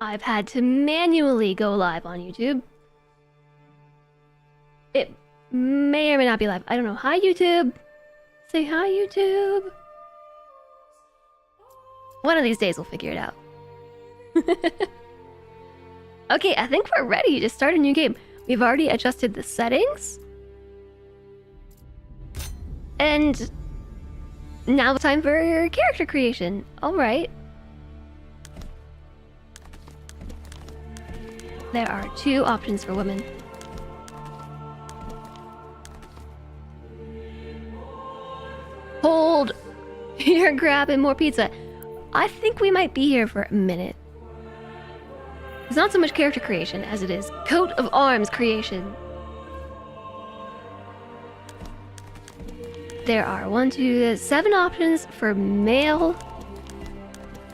I've had to manually go live on YouTube. It may or may not be live. I don't know. Hi, YouTube. Say hi, YouTube. One of these days we'll figure it out. Okay, I think we're ready to start a new game. We've already adjusted the settings. And now it's time for character creation. Alright. There are 2 options for women. Hold! You're grabbing more pizza. I think we might be here for a minute. It's not so much character creation as it is coat of arms creation. There are 7 options for male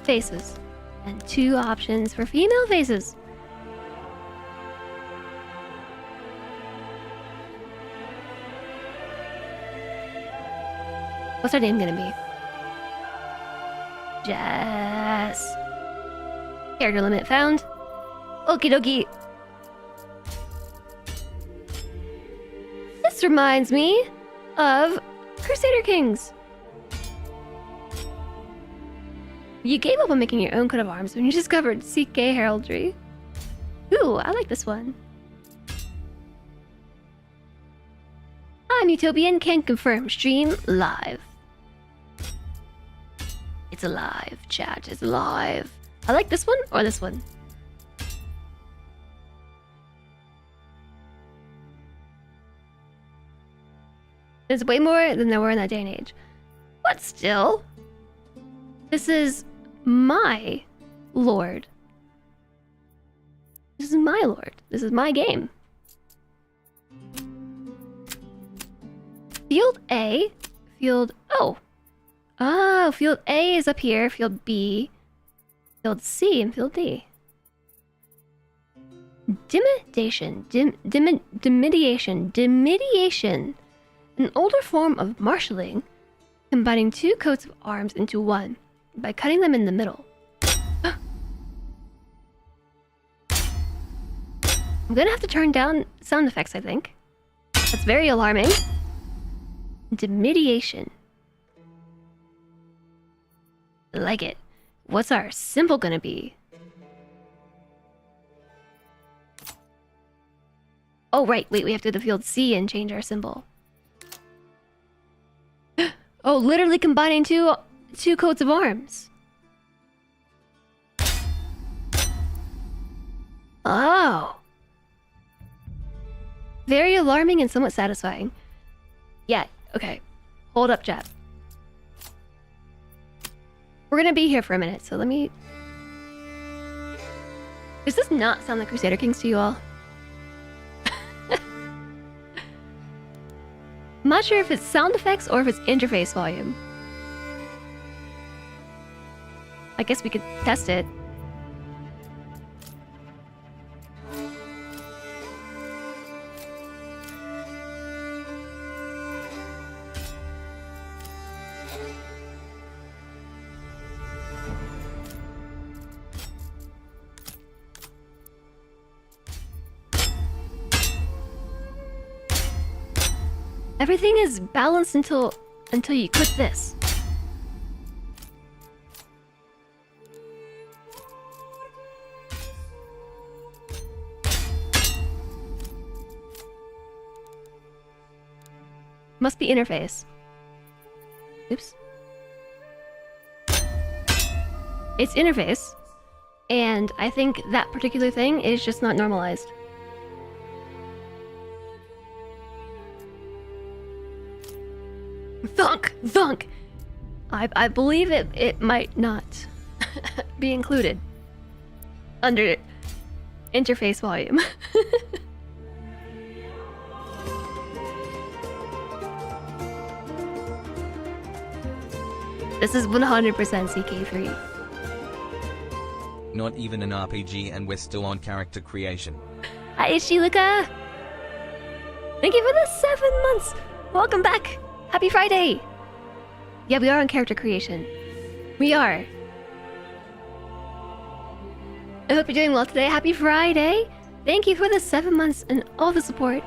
faces and 2 options for female faces. What's our name gonna be? Jess. Character limit found. Okie dokie. This reminds me of Crusader Kings. You gave up on making your own coat of arms when you discovered CK heraldry. Ooh, I like this one. I'm Utopian, can confirm stream live. It's alive, chat. It's alive. I like this one or this one. There's way more than there were in that day and age. But still, this is my lord. This is my lord. This is my game. Field A, field... Oh, field A is up here, field B, field C, and field D. Dimidiation. Dimidiation. An older form of marshalling, combining 2 coats of arms into one by cutting them in the middle. I'm gonna have to turn down sound effects, I think. That's very alarming. Dimidiation. I like it. What's our symbol gonna be? Oh, right. Wait, we have to do the field C and change our symbol. Oh, literally combining two coats of arms. Oh. Very alarming and somewhat satisfying. Yeah, okay. Hold up, chat. We're gonna be here for a minute, so let me... Does this not sound like Crusader Kings to you all? I'm not sure if it's sound effects or if it's interface volume. I guess we could test it. Everything is balanced until you click this. Must be interface. Oops. It's interface, and I think that particular thing is just not normalized. Thunk! Thunk! I believe it might not be included under interface volume. This is 100% CK3. Not even an RPG and we're still on character creation. Hi, Ishilika! Thank you for the 7 months! Welcome back! Happy Friday! Yeah, we are on character creation. We are. I hope you're doing well today. Happy Friday. Thank you for the 7 months and all the support.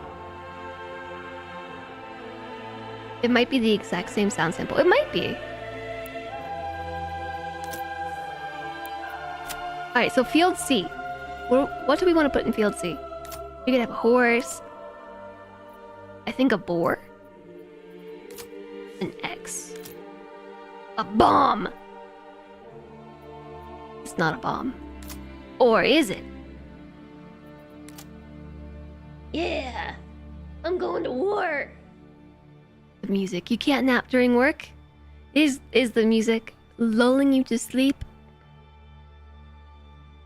It might be the exact same sound sample. It might be. Alright, so field C. What do we want to put in field C? We could have a horse. I think a boar. An X. A bomb. It's not a bomb. Or is it? Yeah. I'm going to war. The music. You can't nap during work? Is the music lulling you to sleep?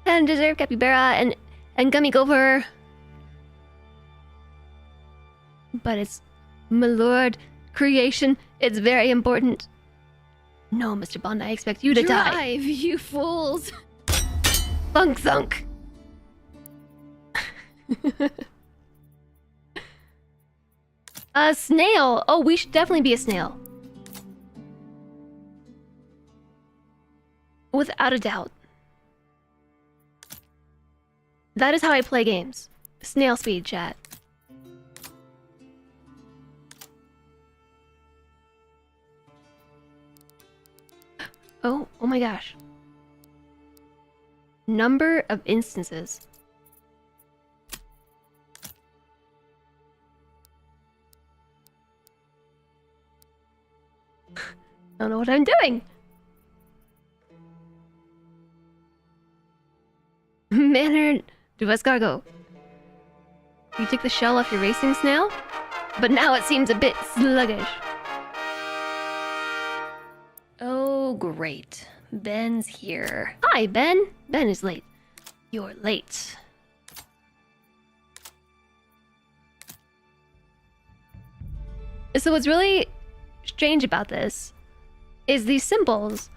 And deserve capybara and gummy gopher. But it's my lord creation. It's very important. No, Mr. Bond, I expect you to die. Drive, you fools! Thunk thunk. A snail. Oh, we should definitely be a snail. Without a doubt. That is how I play games. Snail speed, chat. Oh my gosh. Number of instances. I don't know what I'm doing. Manor to escargot. You took the shell off your racing snail, but now it seems a bit sluggish. Oh, great. Ben's here. Hi, Ben. Ben is late. You're late. So what's really strange about this is these symbols,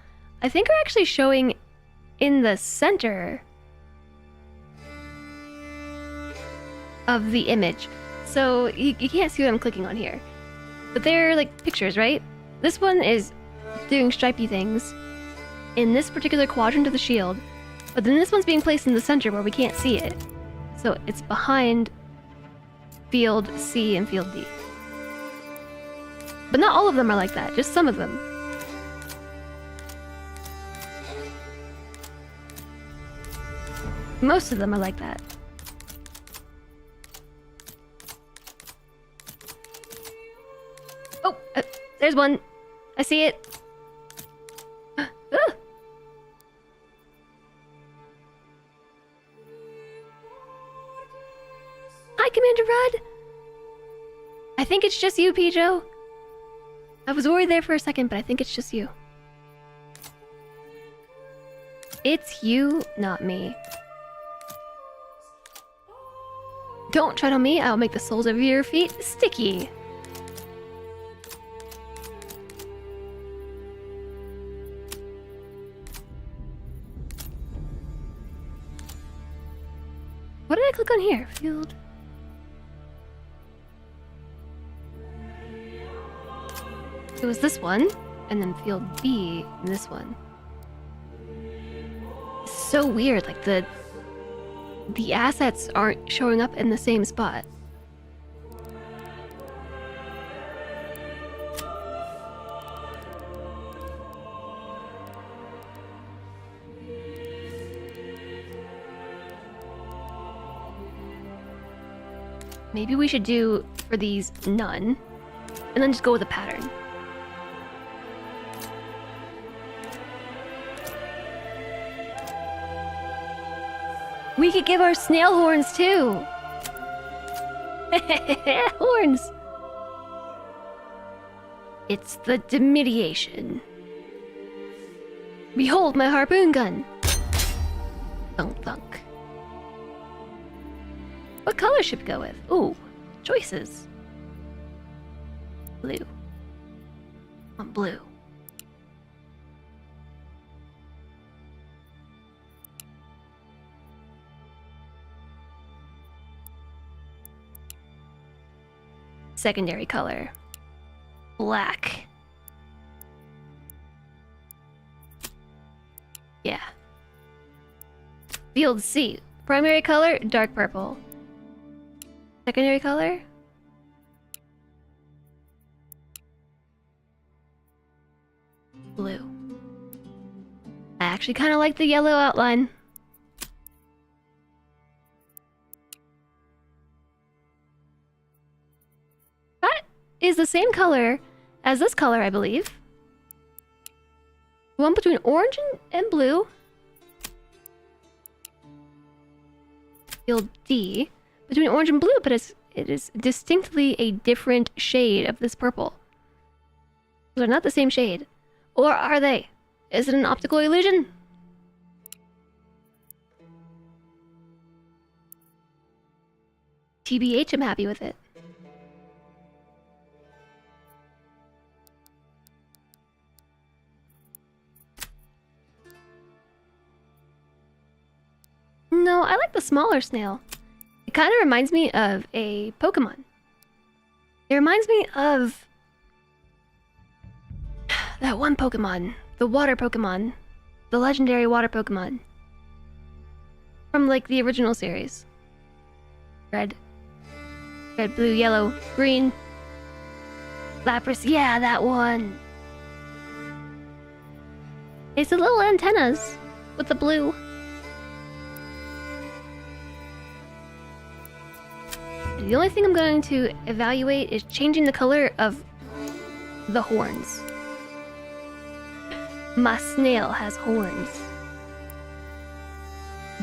I think, are actually showing in the center of the image. So you can't see what I'm clicking on here. But they're like pictures, right? This one is doing stripy things in this particular quadrant of the shield, but then this one's being placed in the center where we can't see it. So it's behind field C and field D. But not all of them are like that, just some of them. Most of them are like that. Oh, there's one. I see it. Hi, Commander Rudd. I think it's just you, Pijo. I was worried there for a second, but I think it's just you. It's you, not me. Don't tread on me, I'll make the soles of your feet sticky. What did I click on here? Field. It was this one, and then field B, and this one. It's so weird, like the assets aren't showing up in the same spot. Maybe we should do, for these, none, and then just go with a pattern. We could give our snail horns too. Horns. It's the dimidiation. Behold my harpoon gun. Thunk thunk. What color should we go with? Ooh, choices. Blue. I'm blue. Secondary color. Black. Yeah. Field C. Primary color, dark purple. Secondary color? Blue. I actually kind of like the yellow outline. That is the same color as this color, I believe. One between orange and blue. Field D. Between orange and blue, but it is distinctly a different shade of this purple. They're not the same shade. Or are they? Is it an optical illusion? TBH, I'm happy with it. No, I like the smaller snail. It kind of reminds me of a Pokemon. It reminds me of that one Pokemon, the water Pokemon, the legendary water Pokemon from like the original series. Red, blue, yellow, green, Lapras. Yeah, that one. It's the little antennas with the blue. The only thing I'm going to evaluate is changing the color of the horns. My snail has horns.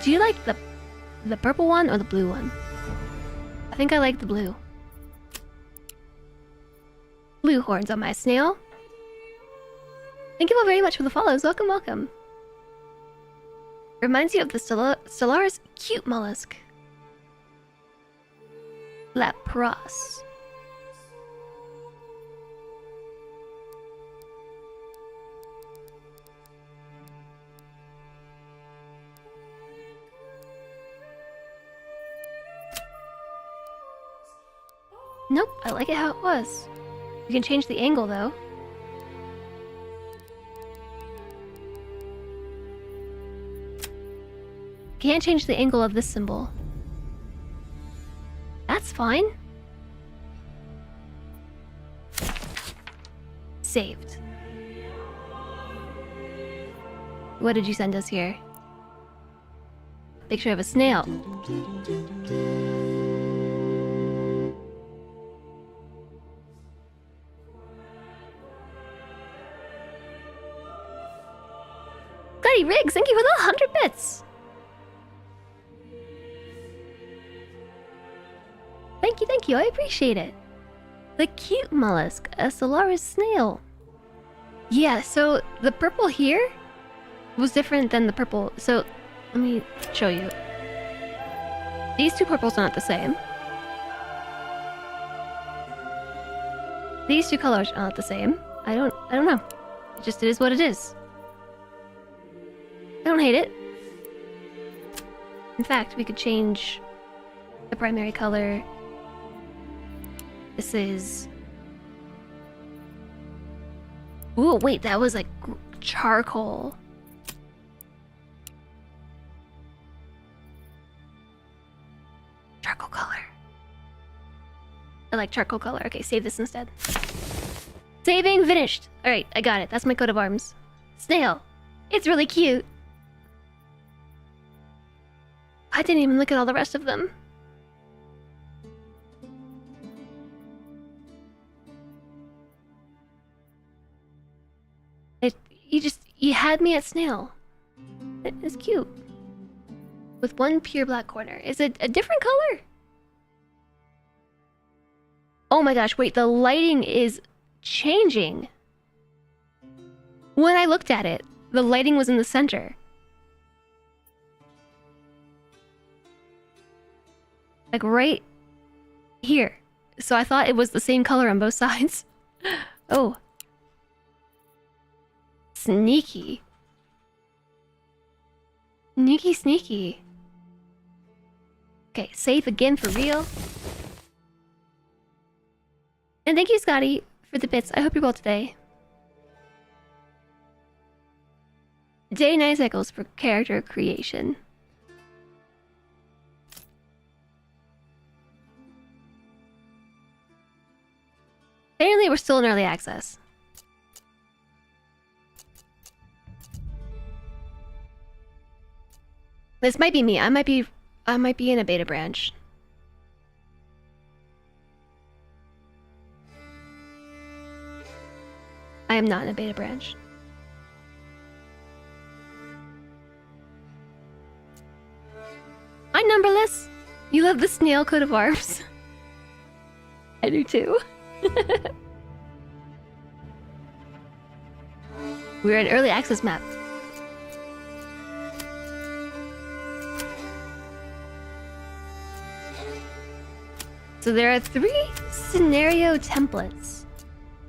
Do you like the purple one or the blue one? I think I like the blue. Blue horns on my snail. Thank you all very much for the follows. Welcome, welcome. Reminds you of the Stellaris cute mollusk. Lapras. Nope, I like it how it was. You can change the angle though. Can't change the angle of this symbol. That's fine. Saved. What did you send us here? Picture of a snail. Scotty Riggs, thank you for the 100 bits! Thank you, I appreciate it. The cute mollusk, a Stellaris snail. Yeah, so the purple here was different than the purple. So let me show you. These two purples are not the same. These two colors are not the same. I don't know. It is what it is. I don't hate it. In fact, we could change the primary color. This is... Ooh, wait, that was like charcoal. Charcoal color. I like charcoal color. Okay, save this instead. Saving finished. Alright, I got it. That's my coat of arms. Snail. It's really cute. I didn't even look at all the rest of them. You had me at snail. It's cute. With one pure black corner. Is it a different color? Oh my gosh, wait, the lighting is changing. When I looked at it, the lighting was in the center. Like right here. So I thought it was the same color on both sides. Oh. Sneaky. Sneaky, sneaky. Okay, save again for real. And thank you, Scotty, for the bits. I hope you're well today. Day 9 cycles for character creation. Apparently, we're still in early access. This might be me. I might be in a beta branch. I am not in a beta branch. Hi, Numberless. You love the snail coat of arms. I do too. We're in early access map. So there are 3 scenario templates.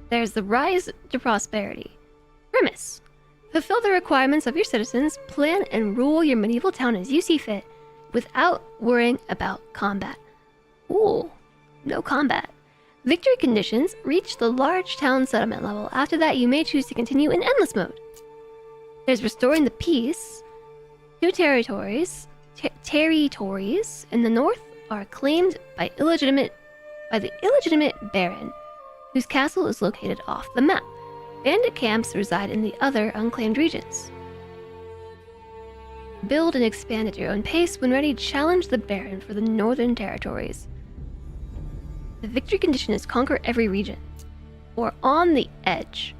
There's the Rise to Prosperity. Premise: fulfill the requirements of your citizens, plan and rule your medieval town as you see fit, without worrying about combat. Ooh, no combat. Victory conditions: reach the large town settlement level. After that, you may choose to continue in endless mode. There's restoring the peace. 2 territories in the north are claimed by the illegitimate baron, whose castle is located off the map. Bandit camps reside in the other unclaimed regions. Build and expand at your own pace. When ready, challenge the baron for the northern territories. The victory condition is conquer every region, or on the edge.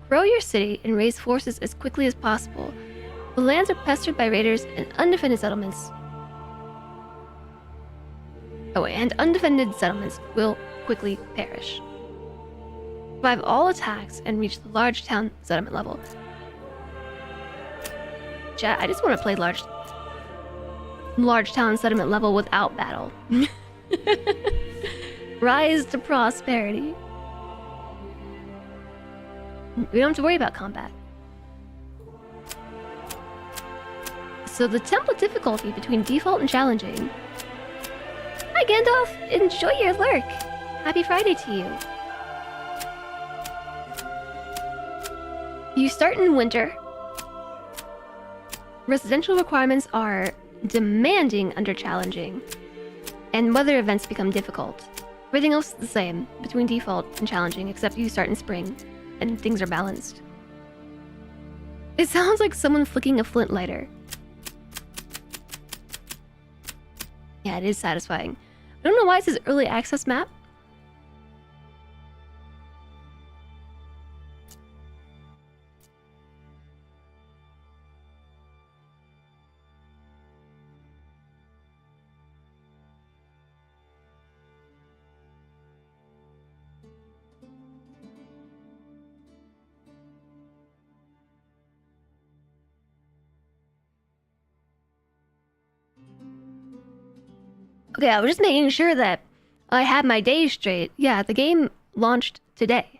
Grow your city and raise forces as quickly as possible. The lands are pestered by raiders and undefended settlements. And undefended settlements will quickly perish. Survive all attacks and reach the large town settlement level. Chat, I just want to play large town settlement level without battle. Rise to prosperity. We don't have to worry about combat. So the template difficulty between default and challenging. Hi Gandalf, enjoy your lurk. Happy Friday to you. You start in winter. Residential requirements are demanding under challenging, and weather events become difficult. Everything else is the same between default and challenging, except you start in spring, and things are balanced. It sounds like someone flicking a flint lighter. Yeah, it is satisfying. I don't know why it says early access map. Okay, I was just making sure that I had my days straight. Yeah, the game launched today.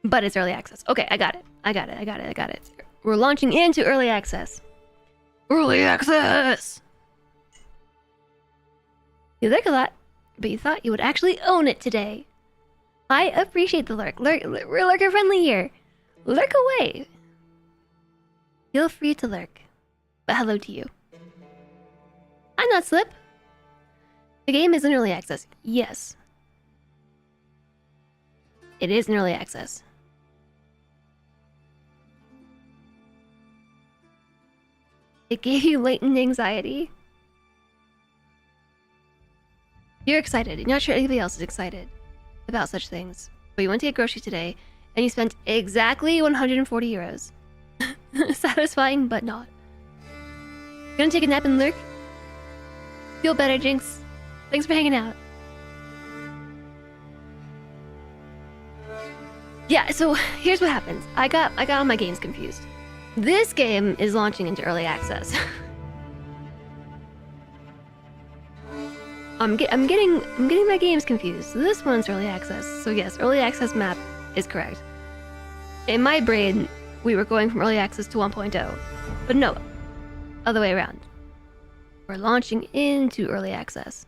But it's early access. Okay, I got it. We're launching into early access. Early access! You lurk a lot, but you thought you would actually own it today. I appreciate the lurk. We're lurker friendly here. Lurk away. Feel free to lurk. But hello to you. I'm not Slip. The game is in early access. Yes. It is in early access. It gave you latent anxiety. You're excited. You're not sure anybody else is excited about such things. But you went to get groceries today, and you spent exactly 140 euros. Satisfying, but not. Gonna take a nap and lurk? Feel better, Jinx. Thanks for hanging out. Yeah, so here's what happens. I got all my games confused. This game is launching into early access. I'm getting my games confused. So this one's early access. So yes, early access map is correct. In my brain, we were going from early access to 1.0. But no, other way around. We're launching into early access.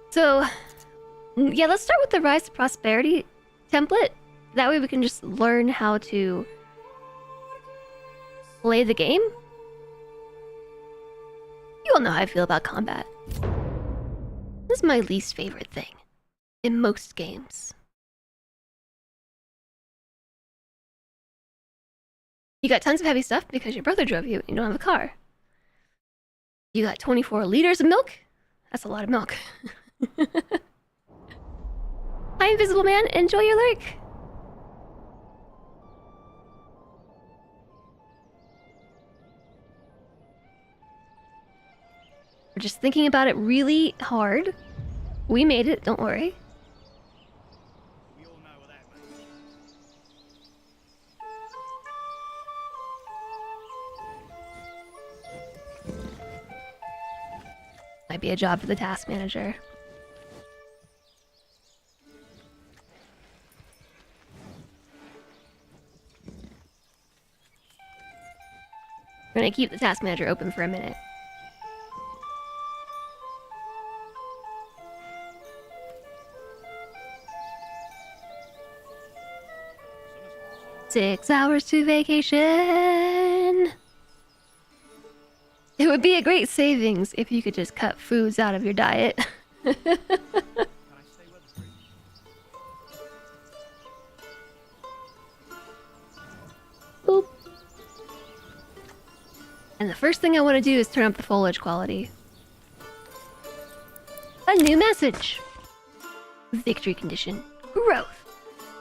So, yeah, let's start with the Rise to Prosperity template. That way we can just learn how to play the game. You all know how I feel about combat. This is my least favorite thing in most games. You got tons of heavy stuff because your brother drove you and you don't have a car. You got 24 liters of milk? That's a lot of milk. Hi, Invisible Man. Enjoy your lurk. We're just thinking about it really hard. We made it, don't worry. We all know what that means. Might be a job for the task manager. We're gonna keep the task manager open for a minute. Six hours to vacation. It would be a great savings if you could just cut foods out of your diet. Can I stay with the fruit? Boop. And the first thing I want to do is turn up the foliage quality. A new message. Victory condition. Growth.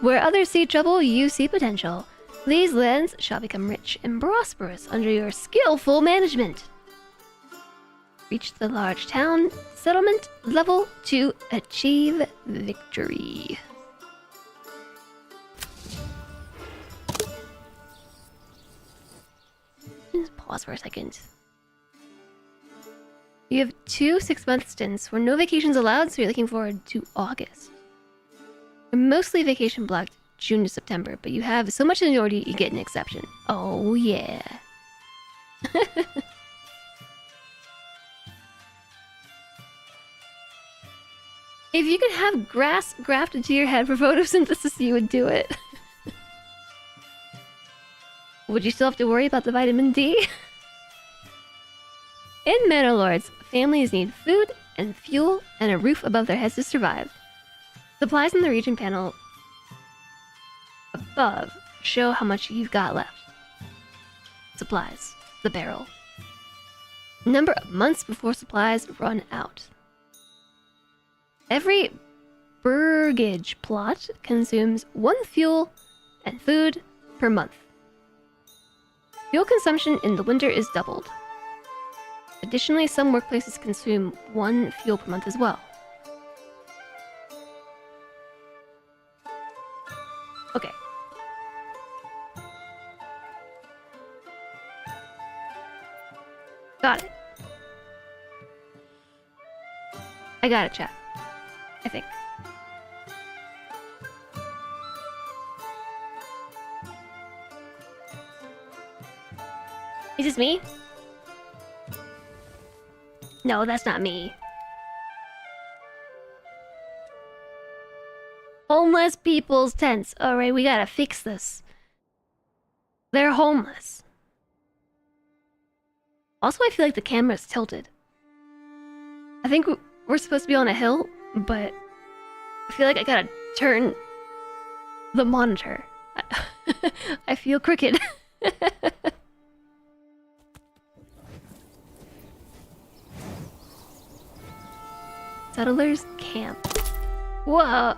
Where others see trouble, you see potential. These lands shall become rich and prosperous under your skillful management. Reach the large town settlement level to achieve victory. Just pause for a second. You have 2 6-month stints where no vacations allowed, so you're looking forward to August. You're mostly vacation blocked June to September, but you have so much seniority you get an exception. Oh yeah. If you could have grass grafted to your head for photosynthesis, you would do it. Would you still have to worry about the vitamin D? In Manor Lords, families need food and fuel and a roof above their heads to survive. Supplies in the region panel above show how much you've got left. Supplies, the barrel. Number of months before supplies run out. Every burgage plot consumes 1 fuel and food per month. Fuel consumption in the winter is doubled. Additionally, some workplaces consume 1 fuel per month as well. Okay. Got it. I got it, chat. I think. Is this me? No, that's not me. Homeless people's tents. Alright, we gotta fix this. They're homeless. Also, I feel like the camera's tilted. I think we're supposed to be on a hill, but I feel like I gotta turn the monitor. I feel crooked. Settlers camp. Whoa.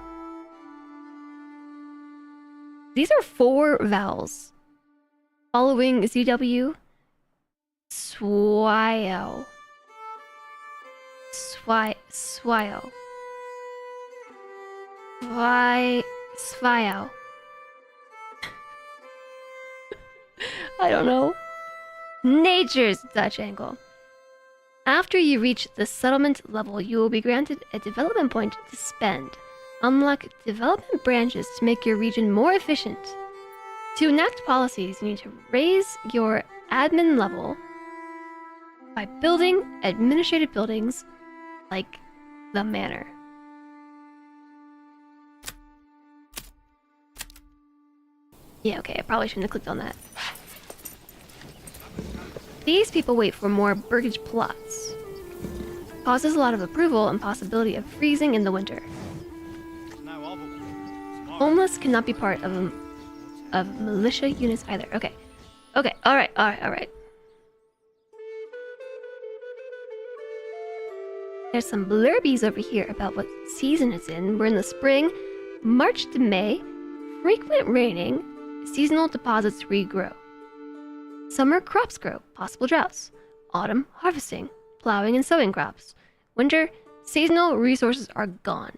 These are 4 vowels. Following ZW. Swio. Swio. Svio. I don't know. Nature's Dutch angle. After you reach the settlement level, you will be granted a development point to spend. Unlock development branches to make your region more efficient. To enact policies, you need to raise your admin level by building administrative buildings like the manor. Yeah, okay, I probably shouldn't have clicked on that. These people wait for more burgage plots. Causes a lot of approval and possibility of freezing in the winter. No other one. Tomorrow. Homeless cannot be part of militia units either. Okay. Okay, alright. There's some blurbies over here about what season it's in. We're in the spring, March to May, frequent raining, seasonal deposits regrow. Summer crops grow, possible droughts. Autumn, harvesting, plowing and sowing crops. Winter, seasonal resources are gone.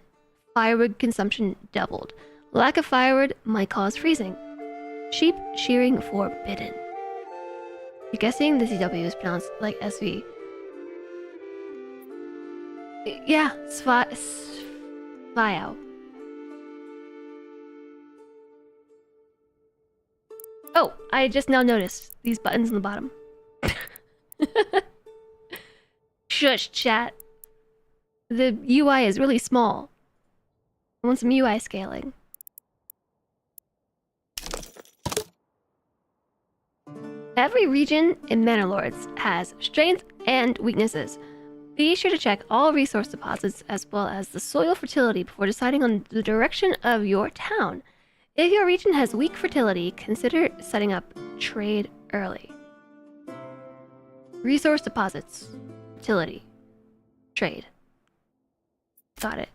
Firewood consumption doubled. Lack of firewood might cause freezing. Sheep shearing forbidden. You're guessing the CW is pronounced like SV. Yeah, Svio. Oh, I just now noticed these buttons on the bottom. Shush, chat. The UI is really small. I want some UI scaling. Every region in Manor Lords has strengths and weaknesses. Be sure to check all resource deposits as well as the soil fertility before deciding on the direction of your town. If your region has weak fertility, consider setting up trade early. Resource deposits, fertility, trade. Got it.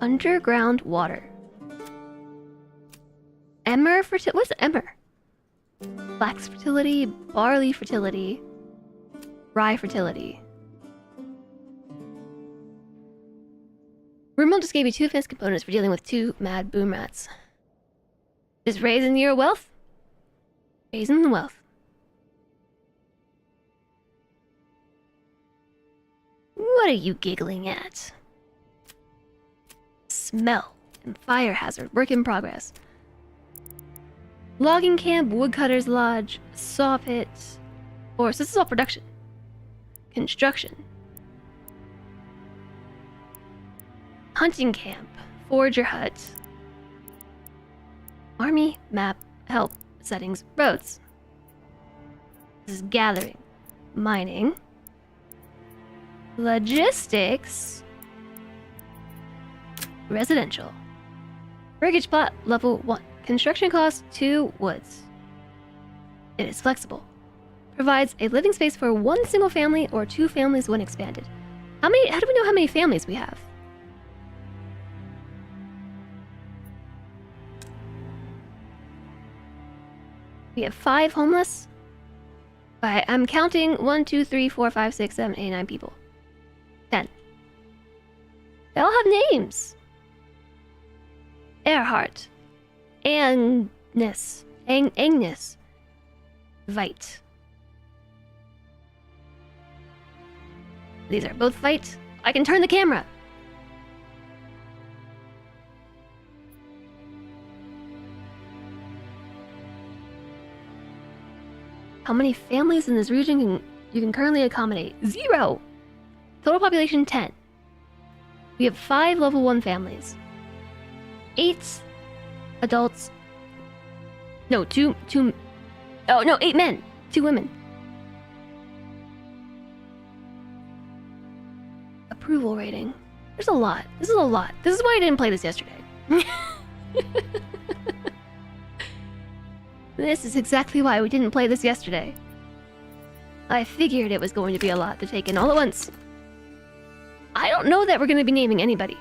Underground water. Emmer fertility. What's emmer? Flax fertility, barley fertility, rye fertility. Rumel just gave you 2 advanced components for dealing with 2 mad boom rats. Just raising your wealth? Raising the wealth. What are you giggling at? Smell and fire hazard. Work in progress. Logging camp, woodcutter's lodge, saw pit. So this is all production. Construction. Hunting camp, forager hut. Army, map, help, settings, roads. This is gathering. Mining. Logistics. Residential. Breakage plot, level 1. Construction cost 2 woods. It is flexible. Provides a living space for 1 single family or 2 families when expanded. How do we know how many families we have? We have 5 homeless. Alright, I'm counting 1, 2, 3, 4, 5, 6, 7, 8, 9 people. 10. They all have names. Earhart. Agnes. Agnes. Vite. These are both Vite. I can turn the camera. How many families in this region you can currently accommodate? 0. Total population 10. We have 5 level 1 families. 8 adults. No, 2. Oh no, 8 men, 2 women. Approval rating. There's a lot. This is a lot. This is why I didn't play this yesterday. This is exactly why we didn't play this yesterday. I figured it was going to be a lot to take in all at once. I don't know that we're going to be naming anybody.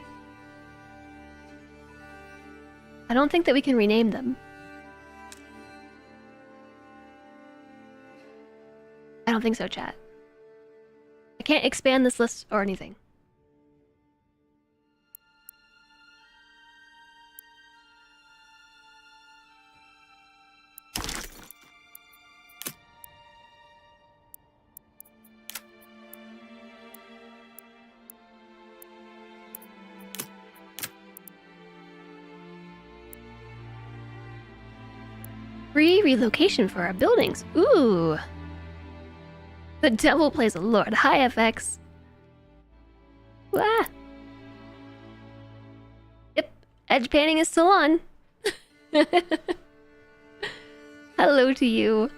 I don't think that we can rename them. I don't think so, chat. I can't expand this list or anything. Free relocation for our buildings. Ooh. The devil plays a lord. High FX. Wah. edge panning is still on. Hello to you.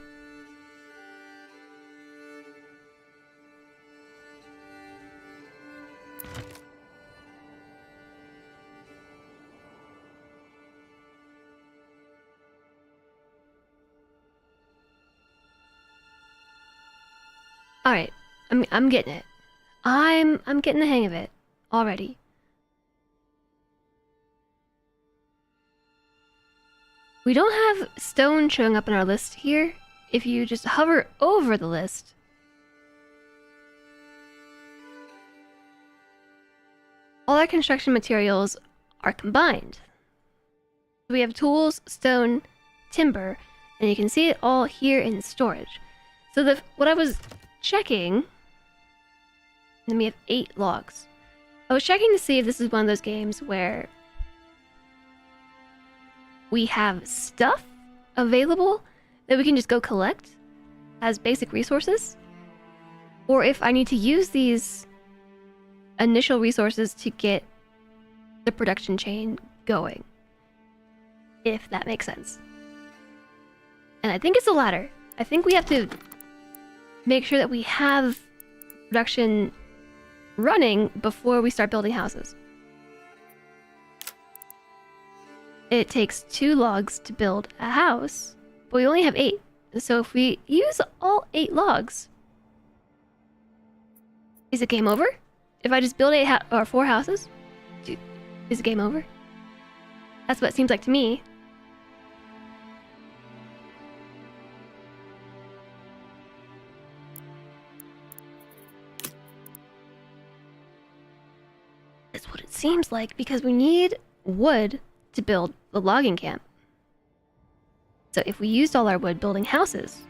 All right, I'm getting it. I'm getting the hang of it already. We don't have stone showing up in our list here. If you just hover over the list, all our construction materials are combined. We have tools, stone, timber, and you can see it all here in storage. So what I was checking, then we have 8 logs. I was checking to see if this is one of those games where we have stuff available that we can just go collect as basic resources, or if I need to use these initial resources to get the production chain going, if that makes sense. And I think it's the latter. I think we have to make sure that we have production running before we start building houses. It takes 2 logs to build a house, but we only have 8. So if we use all 8 logs, is it game over? If I just build 4 houses, is it game over? That's what it seems like to me. That's what it seems like, because we need wood to build the logging camp. So if we used all our wood building houses,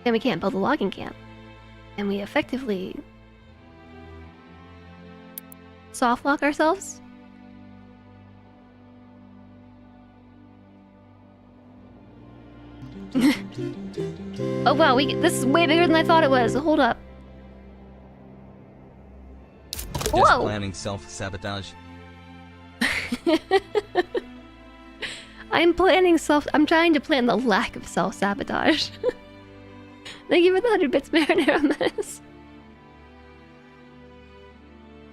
then we can't build a logging camp. And we effectively soft lock ourselves. Oh wow, this is way bigger than I thought it was. Hold up. Just Whoa! planning self-sabotage. I'm trying to plan the lack of self-sabotage. Thank you for the 100 bits, Marinara Mess.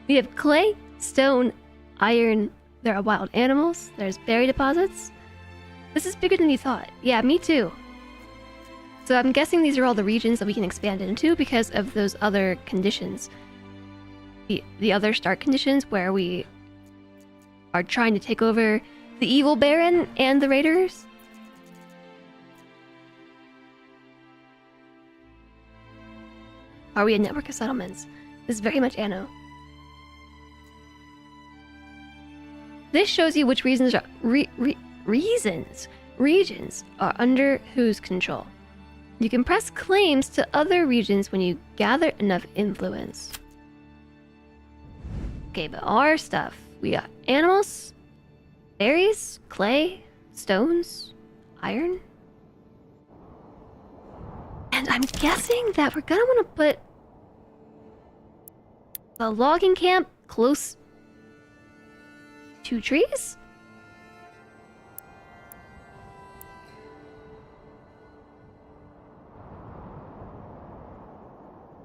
We have clay, stone, iron. There are wild animals. There's berry deposits. This is bigger than you thought. Yeah, me too. So I'm guessing these are all the regions that we can expand into because of those other conditions. The other start conditions where we are trying to take over the evil Baron and the Raiders. Are we a network of settlements? This is very much Anno. This shows you which regions are under whose control. You can press claims to other regions when you gather enough influence. Okay, but our stuff, we got animals, berries, clay, stones, iron. And I'm guessing that we're gonna want to put the logging camp close to trees?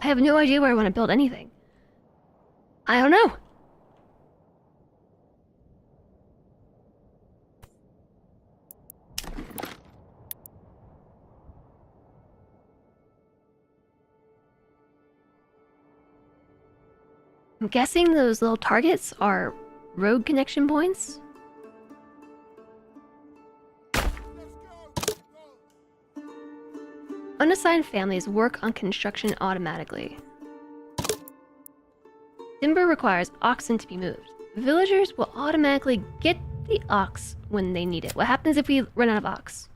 I have no idea where I want to build anything. I don't know. I'm guessing those little targets are road connection points. Unassigned families work on construction automatically. Timber requires oxen to be moved. Villagers will automatically get the ox when they need it. What happens if we run out of ox?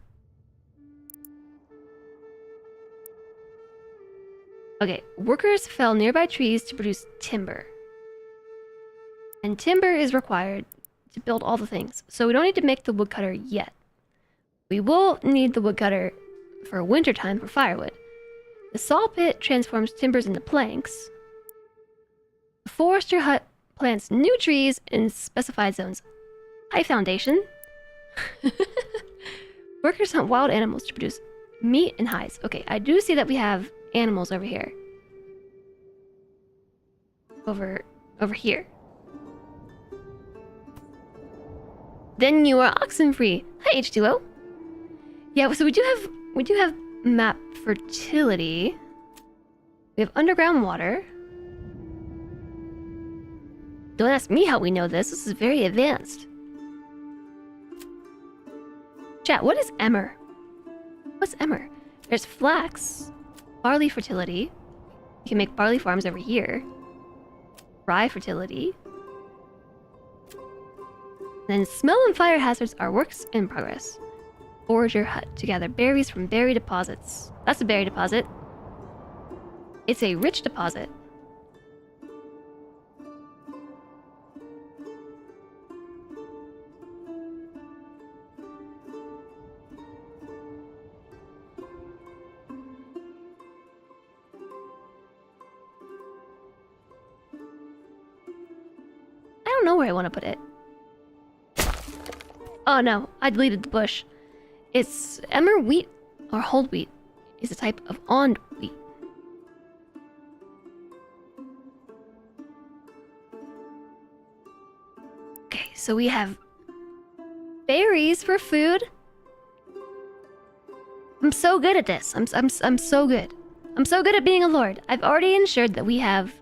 Okay, workers fell nearby trees to produce timber. And timber is required to build all the things. So we don't need to make the woodcutter yet. We will need the woodcutter for wintertime for firewood. The saw pit transforms timbers into planks. The forester hut plants new trees in specified zones. Hi, Foundation. Workers hunt wild animals to produce meat and hides. Okay, I do see that we have animals over here. Over here. Then you are oxen free. Hi, H2O. Yeah, so we do have map fertility. We have underground water. Don't ask me how we know this. This is very advanced. Chat, what is emmer? What's emmer? There's flax, barley fertility. You can make barley farms over here. Rye fertility. Then smell and fire hazards are works in progress. Forage your hut to gather berries from berry deposits. That's a berry deposit. It's a rich deposit. I don't know where I want to put it. Oh no, I deleted the bush. It's emmer wheat or whole wheat is a type of ond wheat. Okay, so we have berries for food. I'm so good at this. I'm so good. I'm so good at being a lord. I've already ensured that we have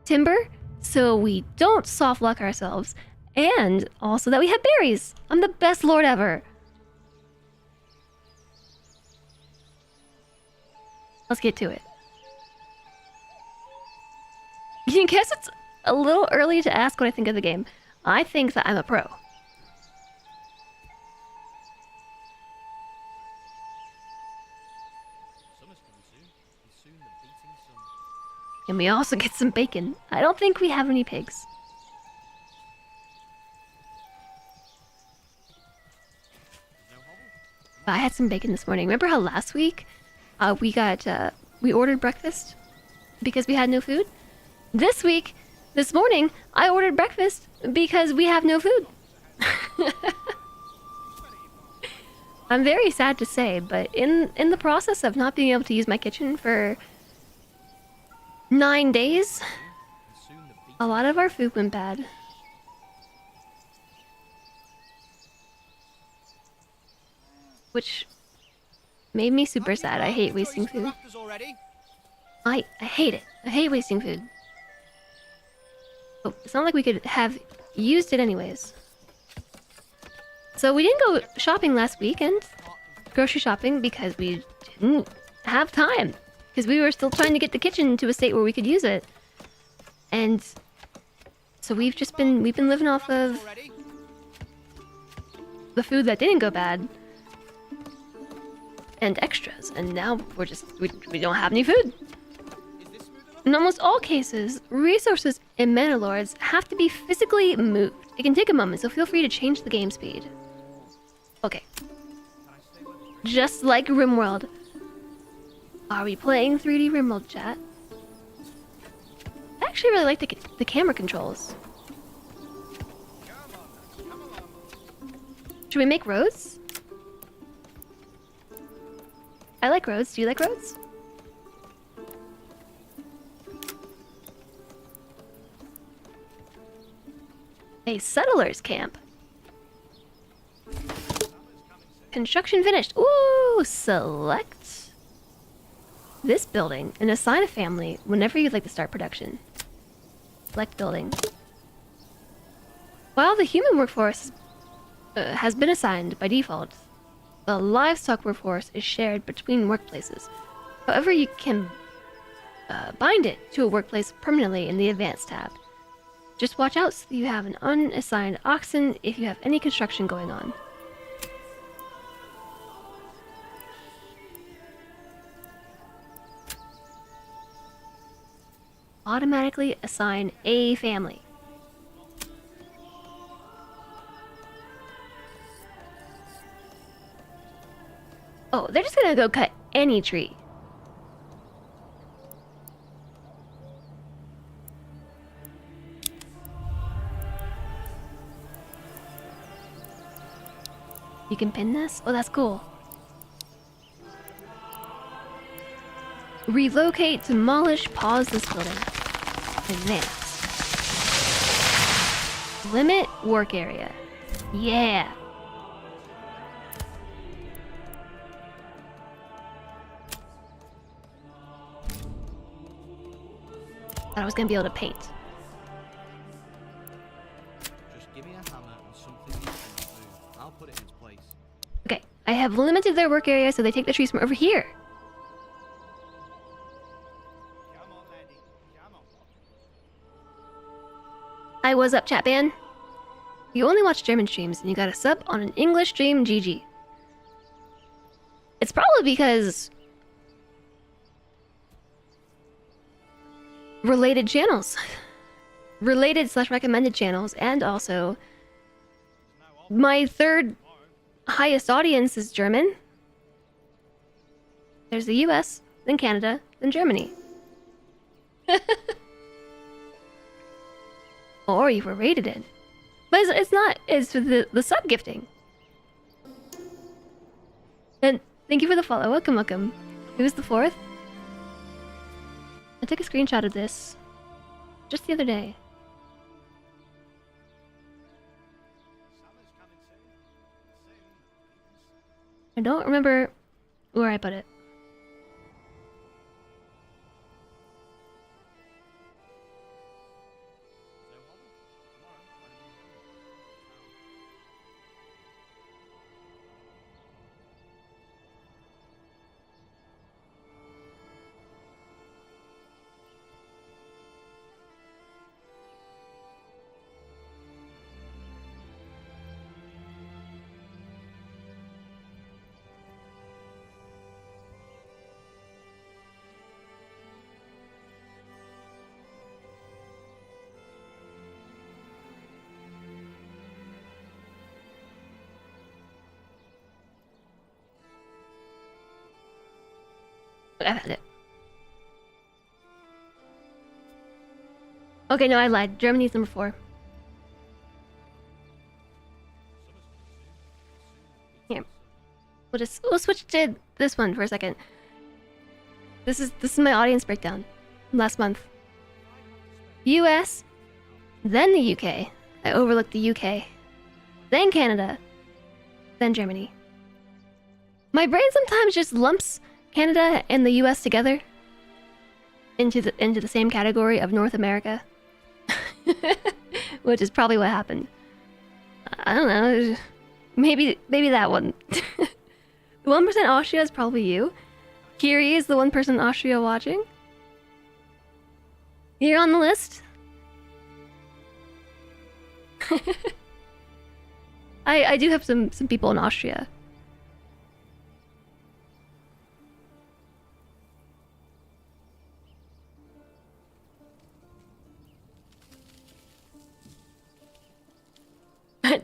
timber, so we don't soft lock ourselves, and also that we have berries. I'm the best lord ever. Let's get to it. You guess it's a little early to ask what I think of the game. I think that I'm a pro. Summer's coming soon, and soon the beating sun. And we also get some bacon. I don't think we have any pigs. There's no hobble. I had some bacon this morning. Remember how last week we ordered breakfast because we had no food? This morning, I ordered breakfast because we have no food. I'm very sad to say, but in the process of not being able to use my kitchen for 9 days, And soon the beating a lot of our food went bad. Which made me super sad. I hate wasting food. I hate it. I hate wasting food. Oh, it's not like we could have used it anyways. So we didn't go shopping last weekend. Grocery shopping because we didn't have time. Because we were still trying to get the kitchen to a state where we could use it. And so we've been living off of the food that didn't go bad. And extras. And now we don't have any food. In almost all cases, resources in Manor Lords have to be physically moved. It can take a moment, so feel free to change the game speed. Okay. Just like RimWorld. Are we playing 3D RimWorld, chat? I actually really like the camera controls. Should we make roads? I like roads. Do you like roads? A settler's camp. Construction finished. Ooh, select this building and assign a family whenever you'd like to start production. Select building. While the human workforce has been assigned by default, the livestock workforce is shared between workplaces. However, you can bind it to a workplace permanently in the Advanced tab. Just watch out so you have an unassigned oxen if you have any construction going on. Automatically assign a family. Oh, they're just gonna go cut any tree. You can pin this? Oh, that's cool. Relocate, demolish, pause this building. Advance. Limit work area. Yeah. Thought I was gonna be able to paint. Just give me a hammer and something you can move. I'll put it in its place. Okay, I have limited their work area, so they take the trees from over here. Come on, laddie. Come on. Hi, what's up, chat band? You only watch German streams, and you got a sub on an English stream, GG. It's probably because... related channels. Related/recommended channels, and also... my third highest audience is German. There's the US, then Canada, then Germany. Or you were rated in. But it's not, it's the sub gifting. And thank you for the follow. Welcome, welcome. Who's the fourth? I took a screenshot of this just the other day. Summer's coming soon. Soon. I don't remember where I put it. So, Holly, tomorrow, when are you I found it. Okay, no, I lied. Germany's number 4. Here. We'll switch to this one for a second. This is my audience breakdown from last month. US, then the UK. I overlooked the UK. Then Canada. Then Germany. My brain sometimes just lumps Canada and the US together into the same category of North America. Which is probably what happened. I don't know. Maybe that one. The 1% Austria is probably you. Kiri is the 1% Austria watching. You're on the list. I do have some people in Austria.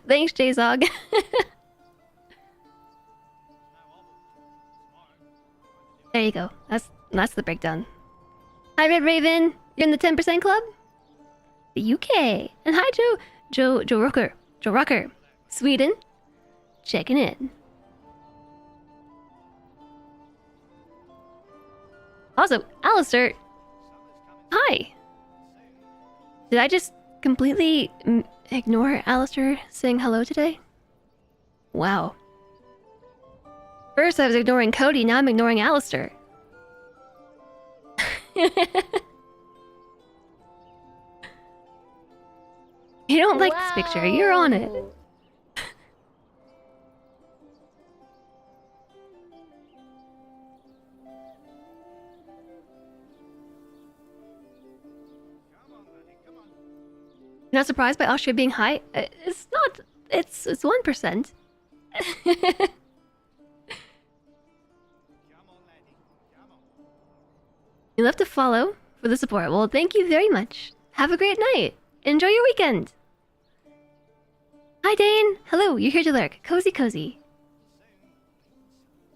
Thanks, J-Zog. There you go. That's the breakdown. Hi, Red Raven. You're in the 10% club? The UK. And hi, Joe Rocker. Joe Rocker. Sweden. Checking in. Also, Alistair. Hi. Did I just completely ignore Alistair saying hello today? Wow. First I was ignoring Cody, now I'm ignoring Alistair. You don't like this picture, you're on it. You're not surprised by Austria being high? It's not. It's 1%. You left a follow for the support. Well, thank you very much. Have a great night. Enjoy your weekend. Hi, Dane. Hello, you're here to lurk. Cozy, cozy.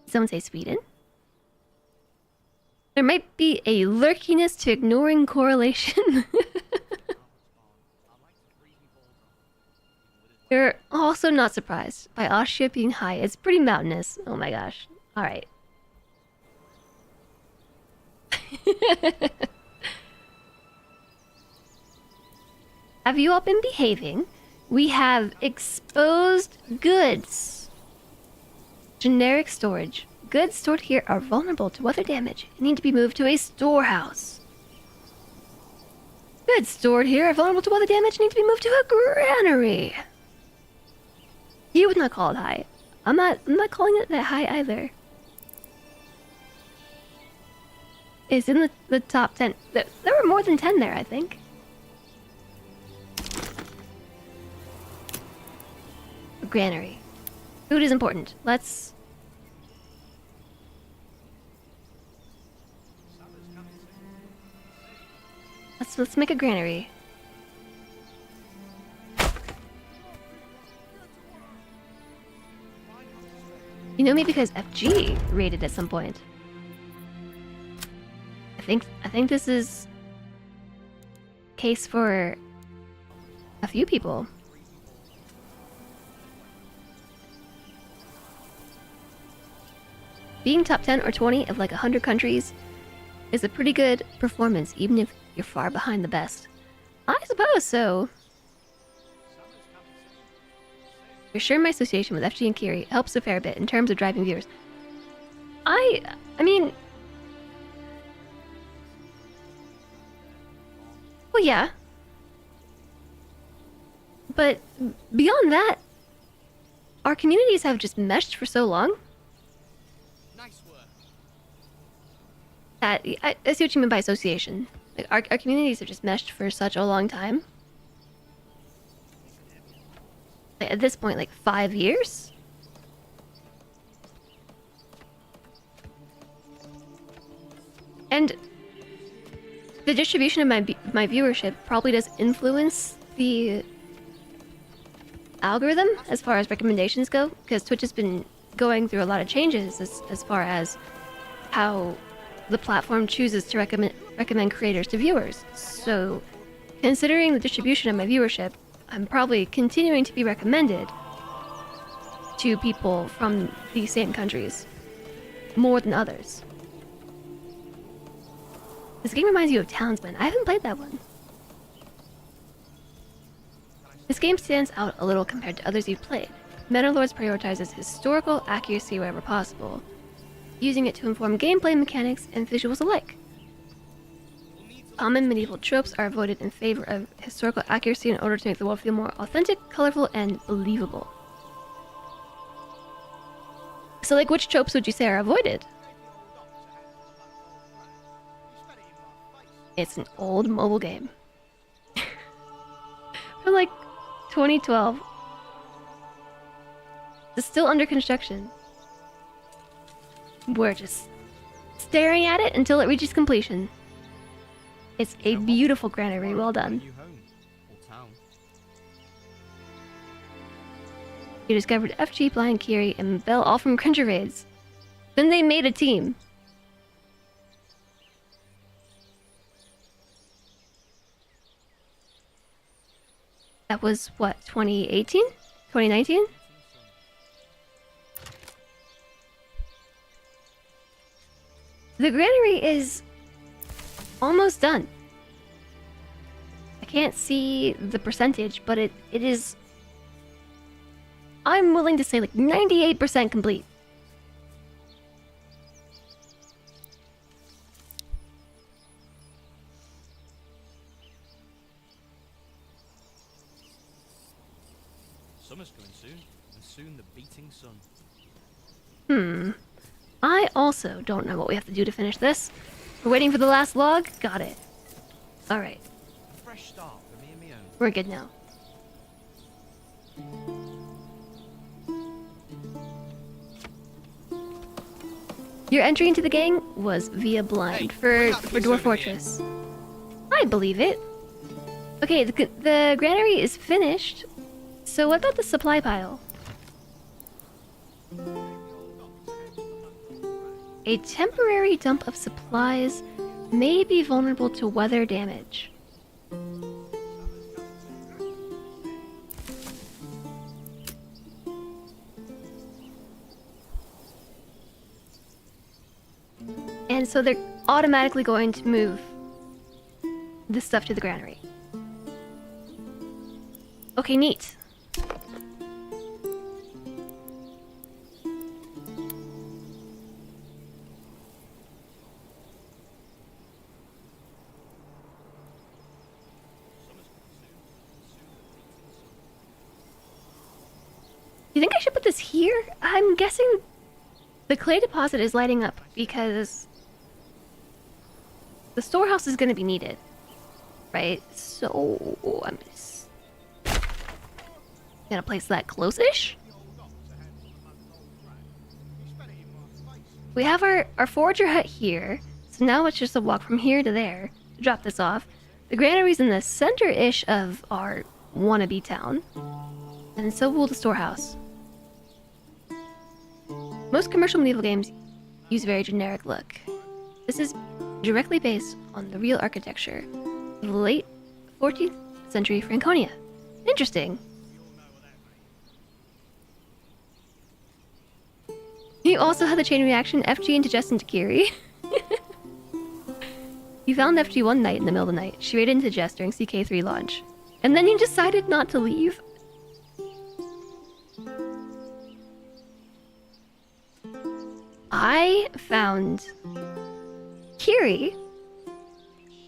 Someone say Sweden? There might be a lurkiness to ignoring correlation. You're also not surprised by Austria being high. It's pretty mountainous. Oh my gosh. Alright. Have you all been behaving? We have exposed goods. Generic storage. Goods stored here are vulnerable to weather damage and need to be moved to a storehouse. Goods stored here are vulnerable to weather damage and need to be moved to a granary. You would not call it high. I'm not calling it that high either. It's in the top 10. There were more than 10 there, I think. A granary. Food is important. Let's make a granary. You know me because FG raided at some point. I think this is case for a few people. Being top 10 or 20 of like 100 countries is a pretty good performance, even if you're far behind the best. I suppose so. For sure, my association with FG and Kiri helps a fair bit in terms of driving viewers. I mean... Well, yeah. But beyond that, our communities have just meshed for so long. Nice work. That I see what you mean by association. Like our communities have just meshed for such a long time. Like at this point, like 5 years. And the distribution of my viewership probably does influence the algorithm as far as recommendations go, because Twitch has been going through a lot of changes as far as how the platform chooses to recommend creators to viewers. So, considering the distribution of my viewership, I'm probably continuing to be recommended to people from these same countries more than others. This game reminds you of Townsman. I haven't played that one. This game stands out a little compared to others you've played. MANOR prioritizes historical accuracy wherever possible, using it to inform gameplay mechanics and visuals alike. Common medieval tropes are avoided in favor of historical accuracy in order to make the world feel more authentic, colorful, and believable. So, like, which tropes would you say are avoided? It's an old mobile game. From like 2012. It's still under construction. We're just staring at it until it reaches completion. It's a beautiful granary, well done. New home or town. You discovered FG, Blind, Kiri, and Bell all from Cringer raids. Then they made a team. That was what, 2018? 2019? The granary is almost done. I can't see the percentage, but it is... I'm willing to say like 98% complete. Summer's coming soon, and soon the beating sun. I also don't know what we have to do to finish this. We're waiting for the last log? Got it. Alright, A fresh start for me and me own. we're good now. Your entry into the gang was via blind for Dwarf Fortress. I believe it. Okay, the granary is finished. So what about the supply pile? A temporary dump of supplies may be vulnerable to weather damage. And so they're automatically going to move this stuff to the granary. Okay, neat. You think I should put this here? I'm guessing the clay deposit is lighting up because the storehouse is going to be needed, right? So I'm just gonna place that close-ish. We have our forager hut here, so now it's just a walk from here to there to drop this off. The granary's in the center-ish of our wannabe town, and so will the storehouse. Most commercial medieval games use a very generic look. This is directly based on the real architecture of the late 14th century Franconia. Interesting. You also had the chain reaction FG into Jess into Kiri. You found FG one night in the middle of the night. She raided into Jess during CK3 launch. And then you decided not to leave. I found Kiri.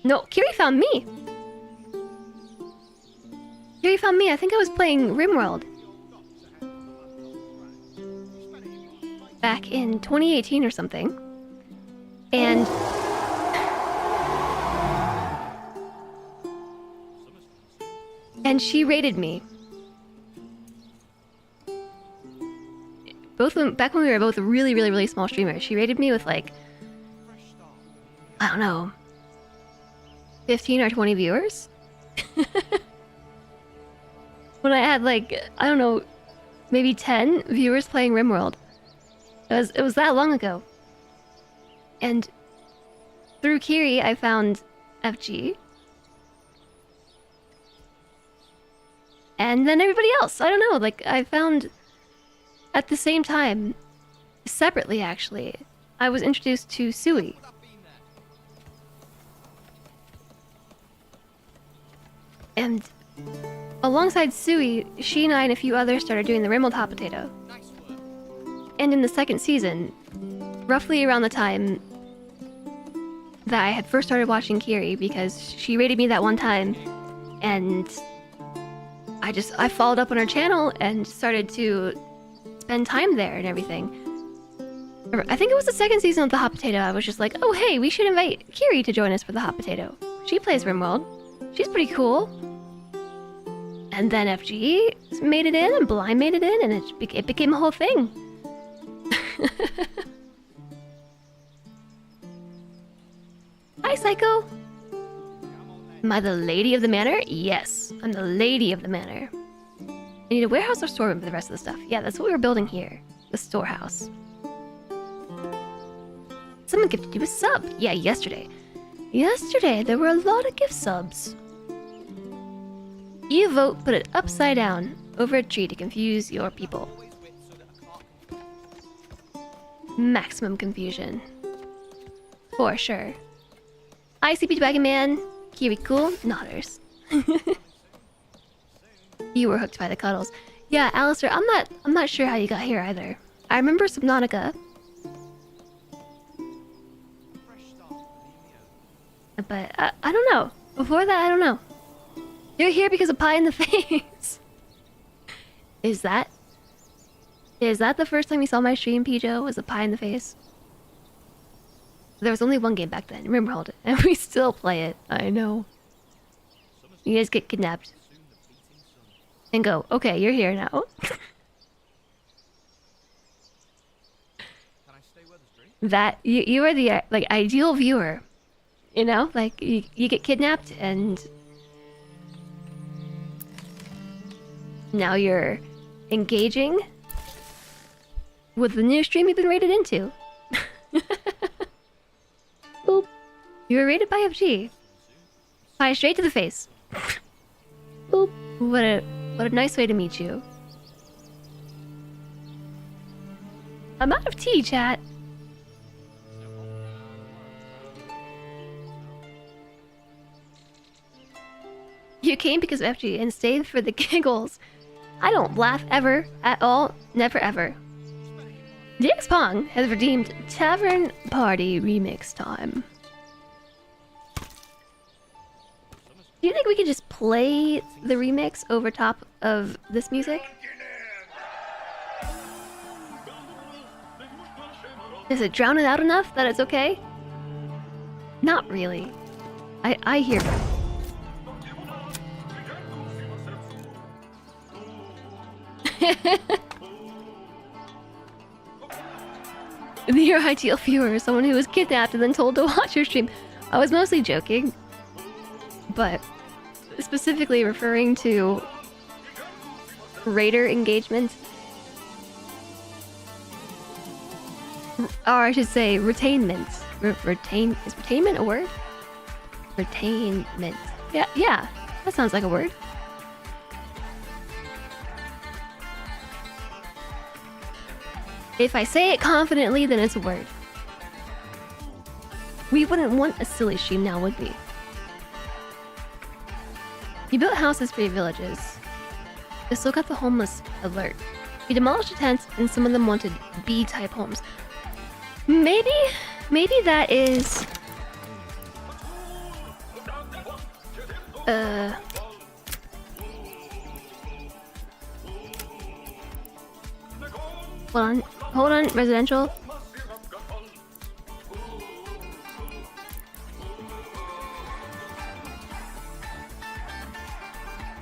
No, Kiri found me. Kiri found me. I think I was playing RimWorld back in 2018 or something. And she raided me. Back when we were both really, really, really small streamers, she rated me with like, I don't know, 15 or 20 viewers. When I had like, I don't know, maybe 10 viewers playing RimWorld. It was that long ago. And through Kiri, I found FG. And then everybody else. I don't know, like I found at the same time, separately actually, I was introduced to Sui. And alongside Sui, she and I and a few others started doing the RimWorld Hot Potato. And in the second season, roughly around the time that I had first started watching Kiri, because she rated me that one time, and I followed up on her channel and started to spend time there and everything. I think it was the second season of the Hot Potato. I was just like, oh hey, we should invite Kiri to join us for the Hot Potato. She plays RimWorld. She's pretty cool. And then FG made it in, and Blind made it in, and it became a whole thing. Hi, Psycho. Am I the lady of the manor? Yes, I'm the lady of the manor. I need a warehouse or storeroom for the rest of the stuff. Yeah, that's what we were building here. The storehouse. Someone gifted you a sub. Yeah, yesterday. Yesterday, there were a lot of gift subs. You vote, put it upside down over a tree to confuse your people. Maximum confusion. For sure. ICP Wagon Man. Kiri cool. Nodders. You were hooked by the cuddles. Yeah, Alistair, I'm not sure how you got here either. I remember Subnautica. But I don't know. Before that, I don't know. You're here because of pie in the face. Is that the first time you saw my stream, Pijo? Was a pie in the face? There was only one game back then, RimWorld, and we still play it. I know. You guys get kidnapped. And go, okay, you're here now. That, you are the, like, ideal viewer. You know? Like, you get kidnapped, and now you're engaging with the new stream you've been rated into. Boop. You were rated by FG. Pie straight to the face. Boop. What a nice way to meet you. I'm out of tea, chat. You came because of FG and stayed for the giggles. I don't laugh ever, at all, never ever. DX Pong has redeemed Tavern Party Remix time. Do you think we could just play the remix over top of this music? Does it drown it out enough that it's okay? Not really. I hear. Your ideal viewer is someone who was kidnapped and then told to watch your stream. I was mostly joking, but specifically referring to raider engagement. Or I should say retainment. Is retainment a word? Retainment. Yeah, that sounds like a word. If I say it confidently, then it's a word. We wouldn't want a silly stream now, would we? You built houses for your villages. You still got the homeless alert. You demolished the tents, and some of them wanted B-type homes. Maybe that is... Hold on, residential.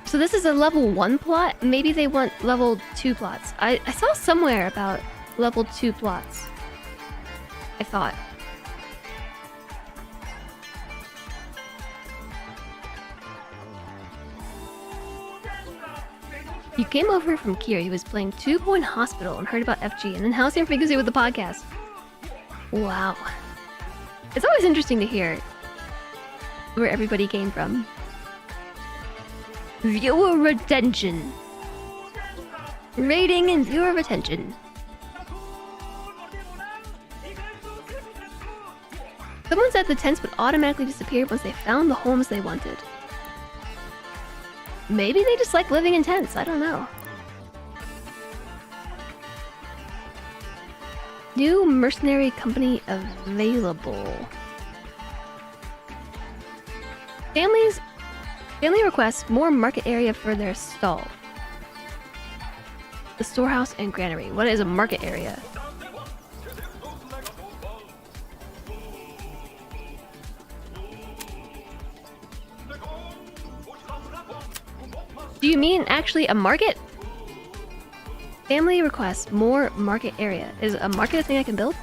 So this is a level 1 plot? Maybe they want level 2 plots. I saw somewhere about level 2 plots. I thought. You came over from Kier. He was playing 2 Point Hospital and heard about FG, and then Halcyon Frequency with the podcast. Wow. It's always interesting to hear where everybody came from. Viewer retention. Rating and viewer retention. Someone said the tents would automatically disappear once they found the homes they wanted. Maybe they just like living in tents, I don't know. New mercenary company available. Family requests more market area for their stall. The storehouse and granary. What is a market area? Do you mean actually a market? Family requests more market area. Is a market a thing I can build?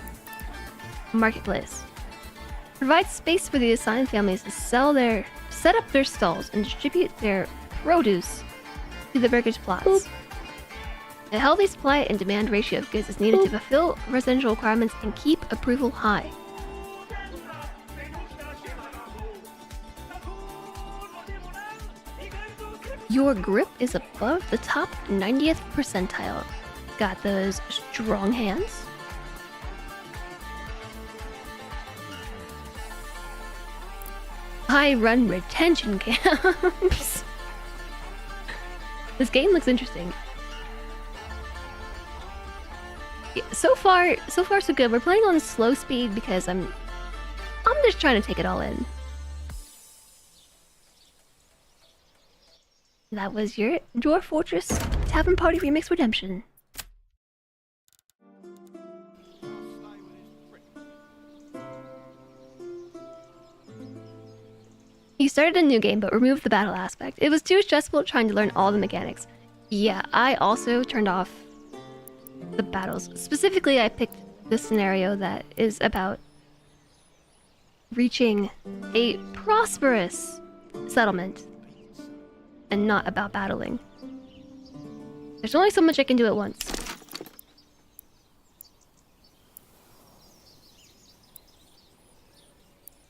Marketplace. Provide space for the assigned families to set up their stalls and distribute their produce to the burgers' plots. Boop. A healthy supply and demand ratio of goods is needed to fulfill residential requirements and keep approval high. Your grip is above the top 90th percentile. Got those strong hands? High run retention camps. This game looks interesting. Yeah, so far so good. We're playing on slow speed because I'm just trying to take it all in. That was your Dwarf Fortress Tavern Party Remix Redemption. You started a new game but removed the battle aspect. It was too stressful trying to learn all the mechanics. Yeah, I also turned off the battles. Specifically, I picked the scenario that is about reaching a prosperous settlement and not about battling. There's only so much I can do at once.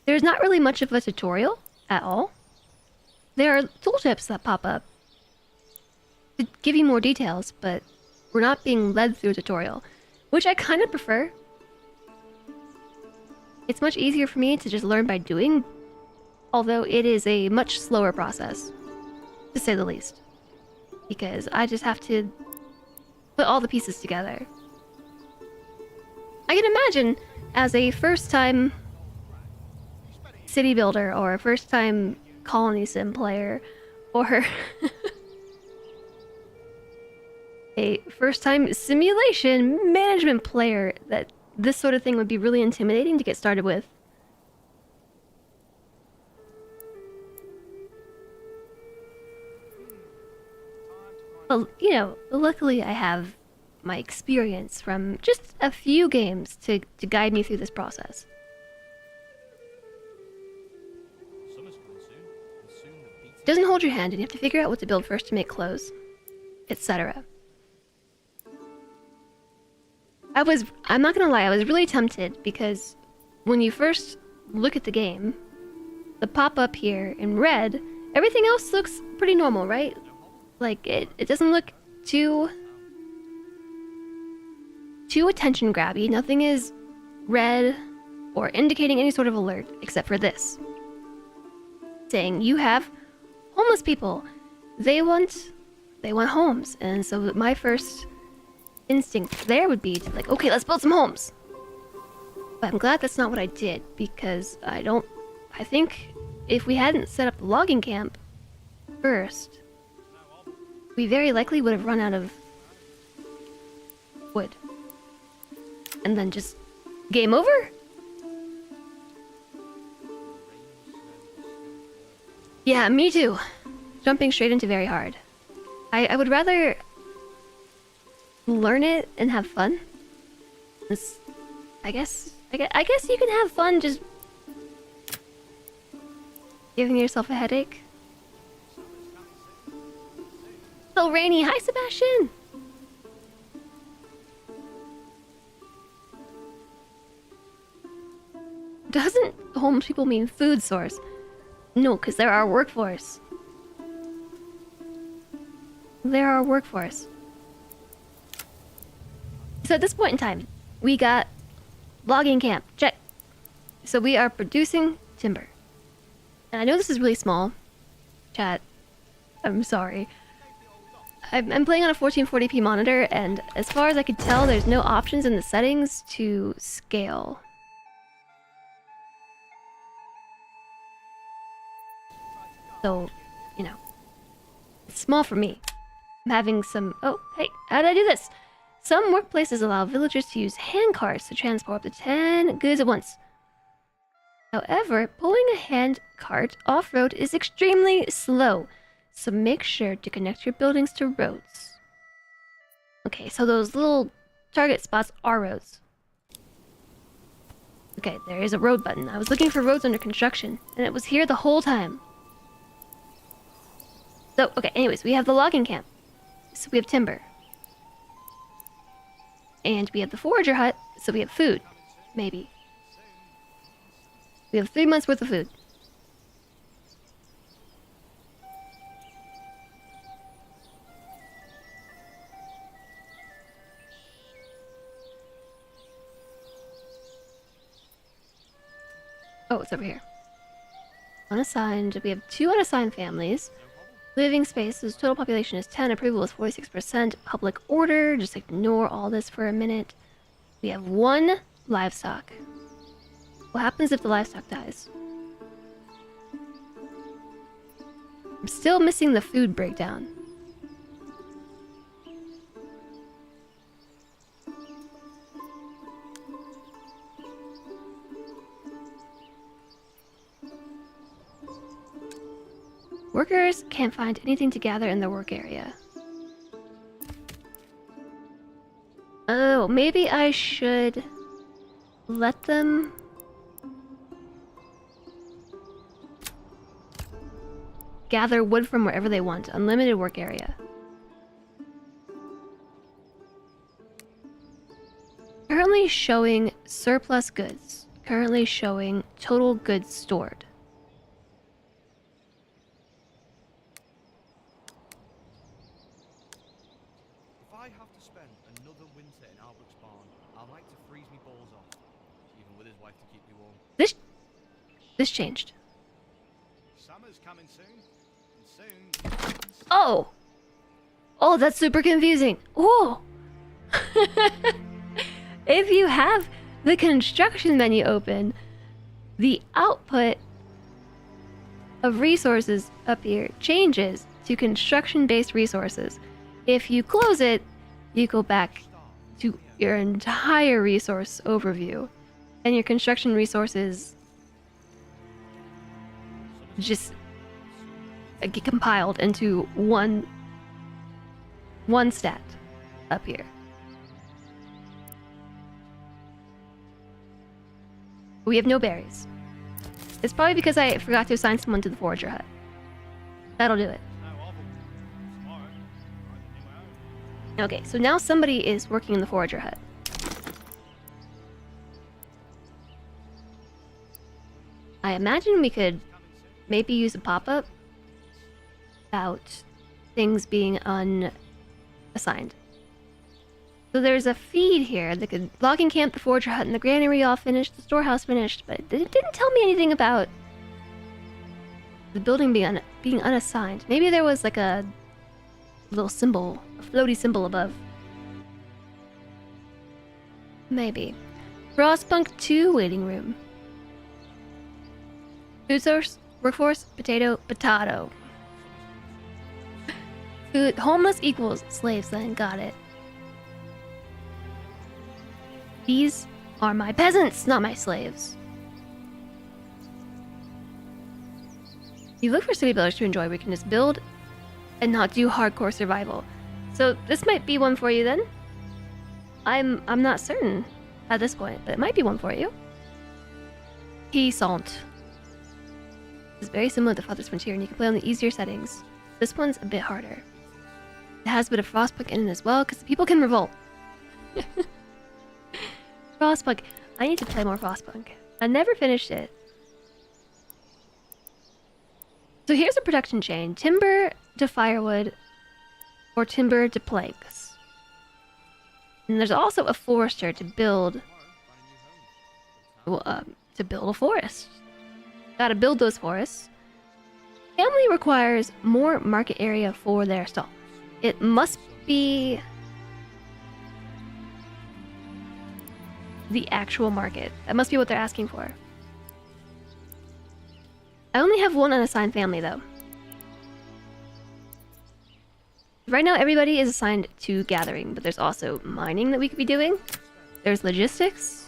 There's not really much of a tutorial at all. There are tooltips that pop up to give you more details, but we're not being led through a tutorial, which I kind of prefer. It's much easier for me to just learn by doing, although it is a much slower process. to say the least. Because I just have to put all the pieces together. I can imagine as a first-time city builder or a first-time colony sim player or a first-time simulation management player that this sort of thing would be really intimidating to get started with. Well, you know, luckily I have my experience from just a few games to guide me through this process. Summer's coming soon, and soon the beating. Doesn't hold your hand and you have to figure out what to build first to make clothes, etc. I'm not gonna lie, I was really tempted because when you first look at the game, the pop-up here in red, everything else looks pretty normal, right? Like, it doesn't look too attention grabby. Nothing is red or indicating any sort of alert except for this. Saying you have homeless people. They want homes. And so my first instinct there would be to like, okay, let's build some homes. But I'm glad that's not what I did because I think if we hadn't set up the logging camp first, we very likely would have run out of wood. And then just game over? Yeah, me too. Jumping straight into very hard. I would rather learn it and have fun. I guess you can have fun just giving yourself a headache. So rainy. Hi, Sebastian. Doesn't homeless people mean food source? No, because they're our workforce. They're our workforce. So at this point in time, we got logging camp. Check. So we are producing timber. And I know this is really small. Chat. I'm sorry. I'm playing on a 1440p monitor, and as far as I could tell, there's no options in the settings to scale. So, you know, it's small for me. I'm having some... Oh, hey, how did I do this? Some workplaces allow villagers to use hand carts to transport up to 10 goods at once. However, pulling a hand cart off-road is extremely slow, so make sure to connect your buildings to roads. Okay, so those little target spots are roads. Okay, there is a road button. I was looking for roads under construction, and it was here the whole time. So, okay, anyways, we have the logging camp. So we have timber. And we have the forager hut, so we have food. Maybe. We have 3 months worth of food. Oh, it's over here. Unassigned. We have 2 unassigned families. Living spaces. Total population is 10. Approval is 46%. Public order. Just ignore all this for a minute. We have 1 livestock. What happens if the livestock dies? I'm still missing the food breakdown. Workers can't find anything to gather in their work area. Oh, maybe I should let them... gather wood from wherever they want. Unlimited work area. Currently showing surplus goods. Currently showing total goods stored. If I have to spend another winter in Albrecht's barn, I'd like to freeze me balls off, even with his wife to keep me warm. This changed. Summer's coming soon, and soon. Oh! Oh, that's super confusing. Oh! If you have the construction menu open, the output of resources up here changes to construction-based resources. If you close it, you go back to your entire resource overview, and your construction resources just get compiled into one stat up here. We have no berries. It's probably because I forgot to assign someone to the forager hut. That'll do it. Okay, so now somebody is working in the forager hut. I imagine we could maybe use a pop-up about things being unassigned. So there's a feed here. The logging camp, the forager hut, and the granary all finished. The storehouse finished, but it didn't tell me anything about the building being unassigned. Maybe there was like a little symbol, a floaty symbol above. Maybe. Frostpunk 2 waiting room. Food source, workforce, potato. Food, homeless equals slaves then, got it. These are my peasants, not my slaves. You look for city builders to enjoy where you can just build and not do hardcore survival. So this might be one for you then. I'm not certain at this point, but it might be one for you. Peasant. It's very similar to Father's Frontier, and you can play on the easier settings. This one's a bit harder. It has a bit of Frostpunk in it as well, because people can revolt. Frostpunk. I need to play more Frostpunk. I never finished it. So here's a production chain. Timber to firewood, or timber to planks. And there's also a forester to build... to build a forest. Gotta build those forests. Family requires more market area for their stall. It must be the actual market. That must be what they're asking for. I only have one unassigned family though. Right now everybody is assigned to gathering, but there's also mining that we could be doing. There's logistics.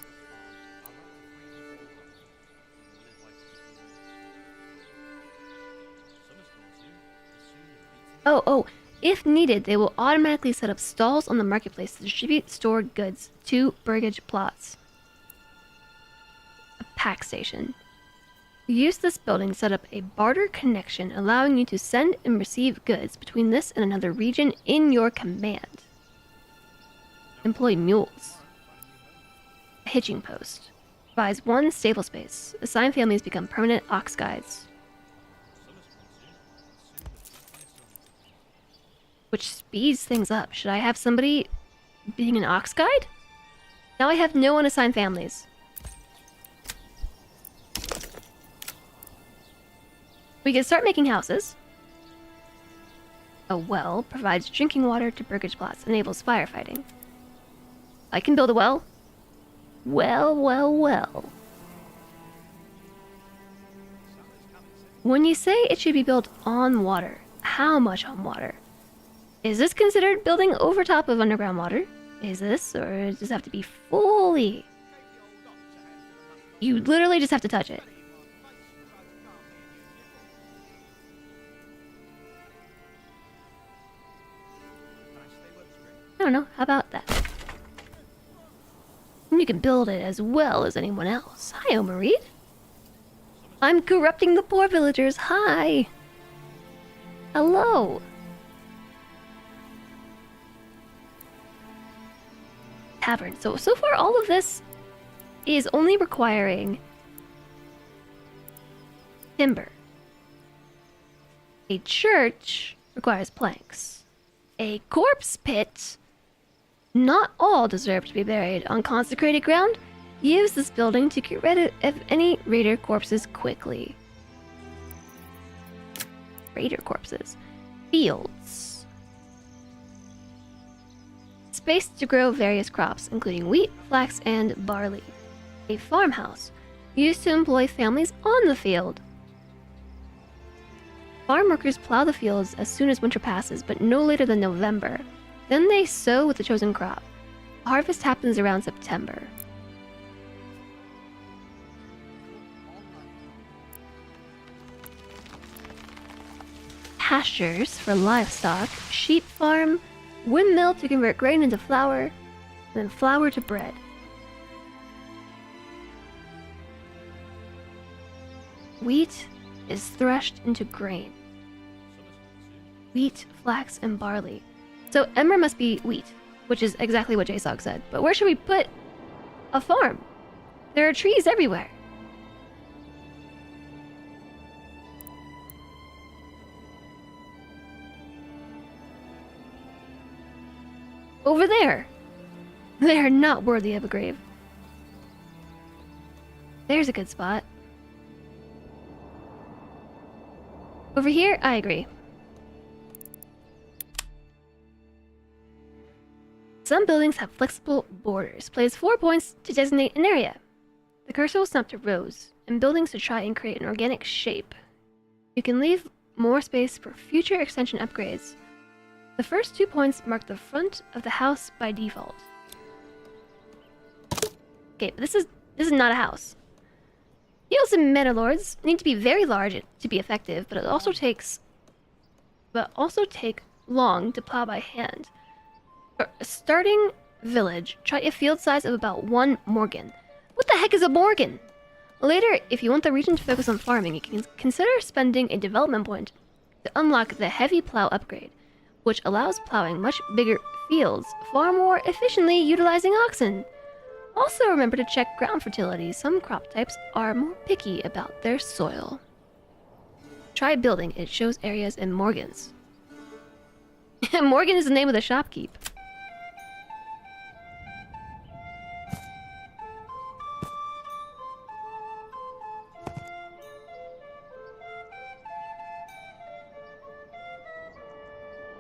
Oh, if needed, they will automatically set up stalls on the marketplace to distribute stored goods to burgage plots. A pack station. Use this building to set up a barter connection, allowing you to send and receive goods between this and another region in your command. Employ mules. A hitching post. Provides one stable space. Assigned families become permanent ox guides. Which speeds things up. Should I have somebody being an ox guide? Now I have no unassigned families. We can start making houses. A well provides drinking water to burgage plots, enables firefighting. I can build a well. Well. When you say it should be built on water, how much on water? Is this considered building over top of underground water? Is this, or does this have to be fully? You literally just have to touch it. I don't know, how about that? You can build it as well as anyone else. Hi, Omarid. I'm corrupting the poor villagers. Hi. Hello. Tavern. So far all of this is only requiring timber. A church requires planks. A corpse pit. Not all deserve to be buried on consecrated ground. Use this building to get rid of any raider corpses quickly. raider corpses. Fields. Space to grow various crops, including wheat, flax, and barley. A farmhouse, used to employ families on the field. Farm workers plow the fields as soon as winter passes, but no later than November. Then they sow with the chosen crop. Harvest happens around September. Pastures for livestock, sheep farm, windmill to convert grain into flour, and then flour to bread. Wheat is threshed into grain. Wheat, flax, and barley. So Emmer must be wheat, which is exactly what JSOG said. But where should we put a farm? There are trees everywhere. Over there. They are not worthy of a grave. There's a good spot. Over here, I agree. Some buildings have flexible borders. Place 4 points to designate an area. The cursor will snap to rows, and buildings to try and create an organic shape. You can leave more space for future extension upgrades. The first 2 points mark the front of the house by default. Okay, but this is not a house. Fields and manor lords need to be very large to be effective, but also take long to plow by hand. For a starting village, try a field size of about 1 morgan. What the heck is a morgan? Later, if you want the region to focus on farming, you can consider spending a development point to unlock the heavy plow upgrade, which allows plowing much bigger fields far more efficiently utilizing oxen. Also remember to check ground fertility. Some crop types are more picky about their soil. Try building. It shows areas in Morgan's. Morgan is the name of the shopkeep.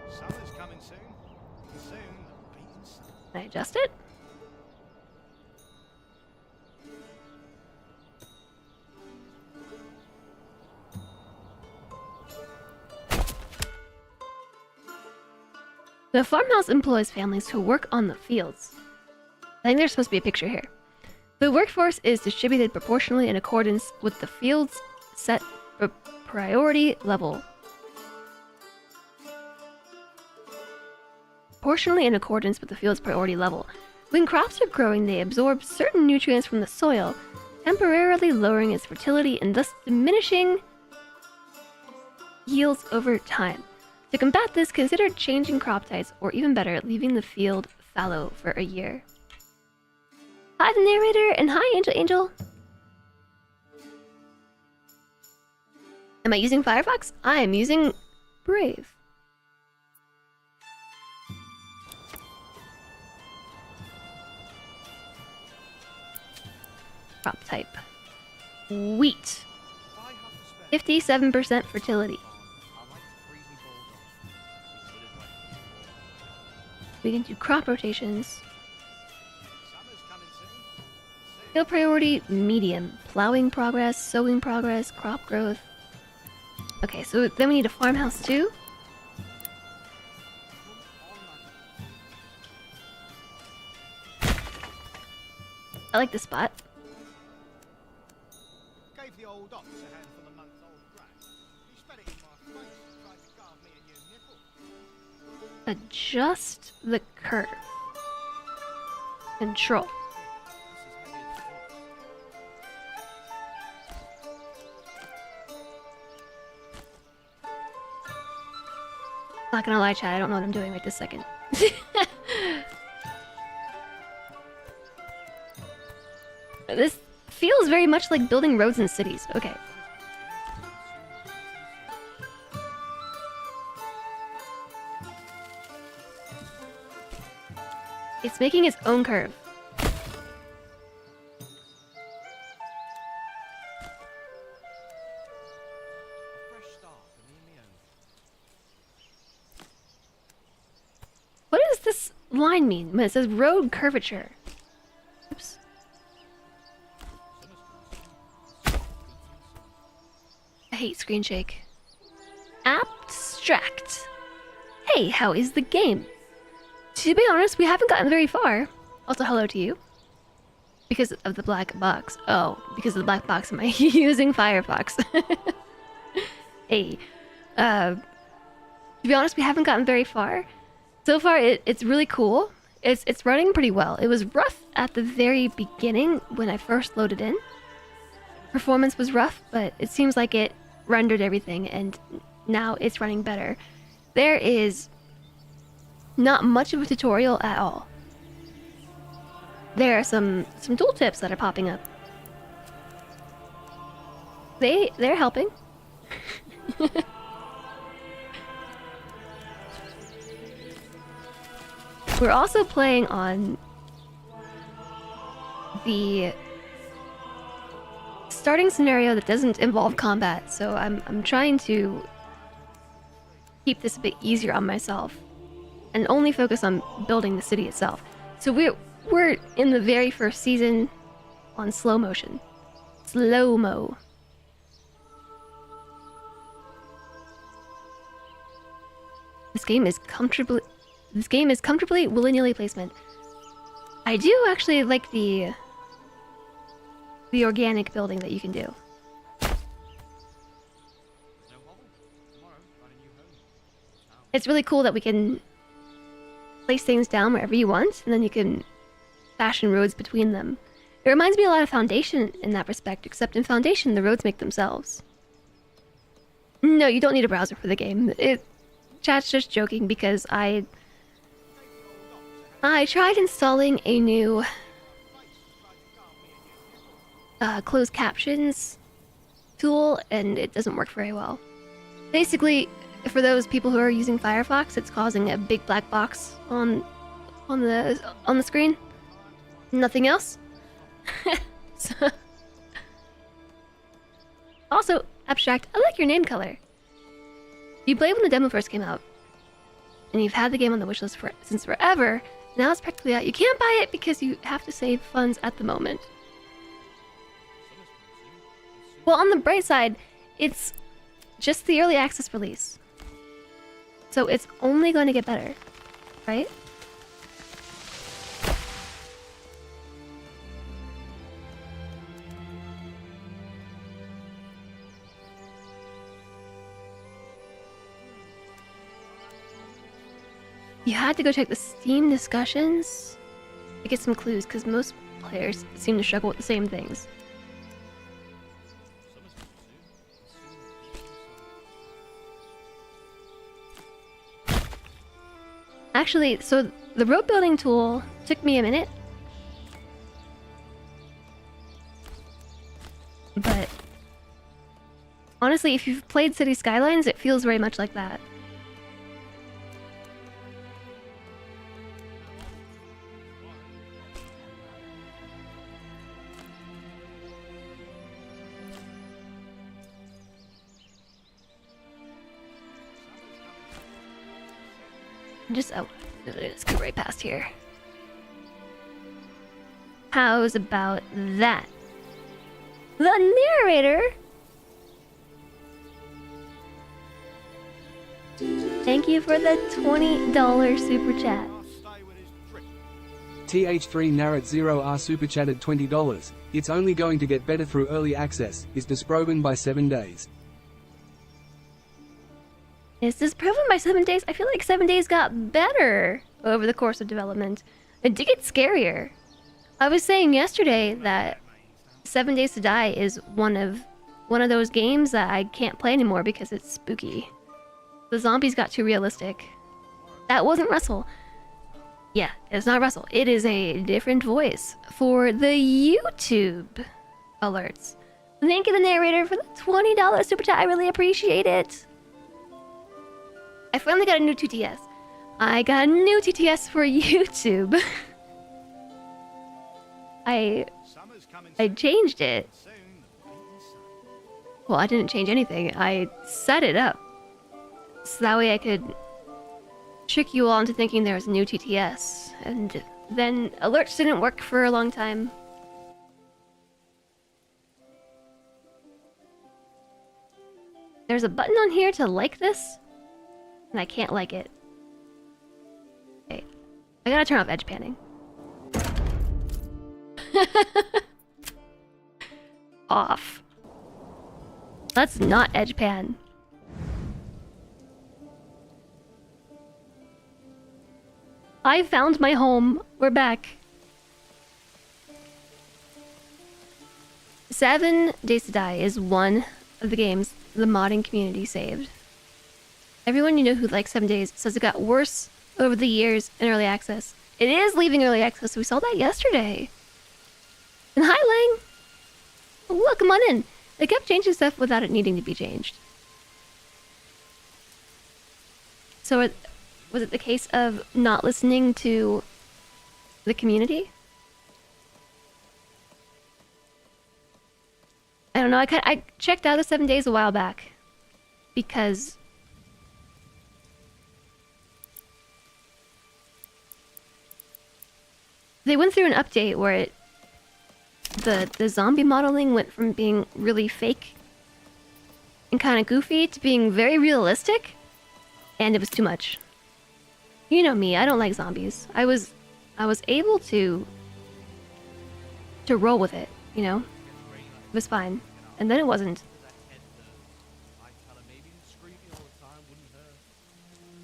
Summer's coming soon. Soon, the beating sun. Can I adjust it? The farmhouse employs families who work on the fields. I think there's supposed to be a picture here. The workforce is distributed proportionally in accordance with the field's set priority level. Proportionally in accordance with the field's priority level. When crops are growing, they absorb certain nutrients from the soil, temporarily lowering its fertility and thus diminishing yields over time. To combat this, consider changing crop types, or even better, leaving the field fallow for a year. Hi, the narrator, and hi, Angel. Am I using Firefox? I am using Brave. Crop type. Wheat. 57% fertility. We can do crop rotations. Field priority, medium. Plowing progress, sowing progress, crop growth. Okay, so then we need a farmhouse too. I like this spot. Gave the old ox a handful of months old grass. He spat it in my face and tried to carve me a new nipple. Adjust the curve. Control. Not gonna lie, Chad, I don't know what I'm doing right this second. This feels very much like building roads in cities. Okay. It's making its own curve. Fresh start for me and me own line mean when it says road curvature? Oops. I hate screen shake. Abstract. Hey, how is the game? To be honest, we haven't gotten very far. Also, hello to you. Because of the black box. Oh, because of the black box, am I using Firefox? Hey. To be honest, we haven't gotten very far. So far, it's really cool. It's running pretty well. It was rough at the very beginning when I first loaded in. Performance was rough, but it seems like it rendered everything, and now it's running better. There is not much of a tutorial at all. There are some tooltips that are popping up. They're helping. We're also playing on the starting scenario that doesn't involve combat, so I'm trying to keep this a bit easier on myself and only focus on building the city itself. So we're in the very first season on slow motion. Slow-mo. This game is comfortably willy-nilly placement. I do actually like the organic building that you can do. It's really cool that we can place things down wherever you want, and then you can fashion roads between them. It reminds me a lot of Foundation in that respect, except in Foundation, the roads make themselves. No, you don't need a browser for the game. Chat's just joking because I tried installing a new closed captions tool, and it doesn't work very well. Basically, for those people who are using Firefox, it's causing a big black box on the screen. Nothing else. So... Also, Abstract, I like your name color. You played when the demo first came out, and you've had the game on the wishlist since forever. Now it's practically out. You can't buy it because you have to save funds at the moment. Well, on the bright side, it's just the early access release. So it's only going to get better, right? You had to go check the Steam discussions to get some clues, because most players seem to struggle with the same things. Actually, so the road building tool took me a minute. But honestly, if you've played City Skylines, it feels very much like that. Let's go right past here. How's about that? The narrator? Thank you for the $20 super chat. TH3 Narrat 0R super chatted $20. It's only going to get better through early access. Is disproven by 7 days. Is this proven by 7 days? I feel like 7 days got better over the course of development. It did get scarier. I was saying yesterday that 7 Days to Die is one of those games that I can't play anymore because it's spooky. The zombies got too realistic. That wasn't Russell. Yeah, it's not Russell. It is a different voice for the YouTube alerts. Thank you, the narrator, for the $20 super chat. I really appreciate it. I finally got a new TTS. I got a new TTS for YouTube. I changed it. Well, I didn't change anything. I set it up so that way I could trick you all into thinking there was a new TTS, and then alerts didn't work for a long time. There's a button on here to like this, and I can't like it. Okay, I gotta turn off edge panning. Off. Let's not edge pan. I found my home. We're back. 7 Days to Die is one of the games the modding community saved. Everyone you know who likes 7 Days says it got worse over the years in early access. It is leaving early access. We saw that yesterday. And hi, Lang. Look, come on in. They kept changing stuff without it needing to be changed. So was it the case of not listening to the community? I don't know. I checked out of 7 Days a while back because they went through an update where the zombie modeling went from being really fake and kind of goofy to being very realistic, and it was too much. You know me, I don't like zombies. I was able to roll with it, you know? It was fine. And then it wasn't.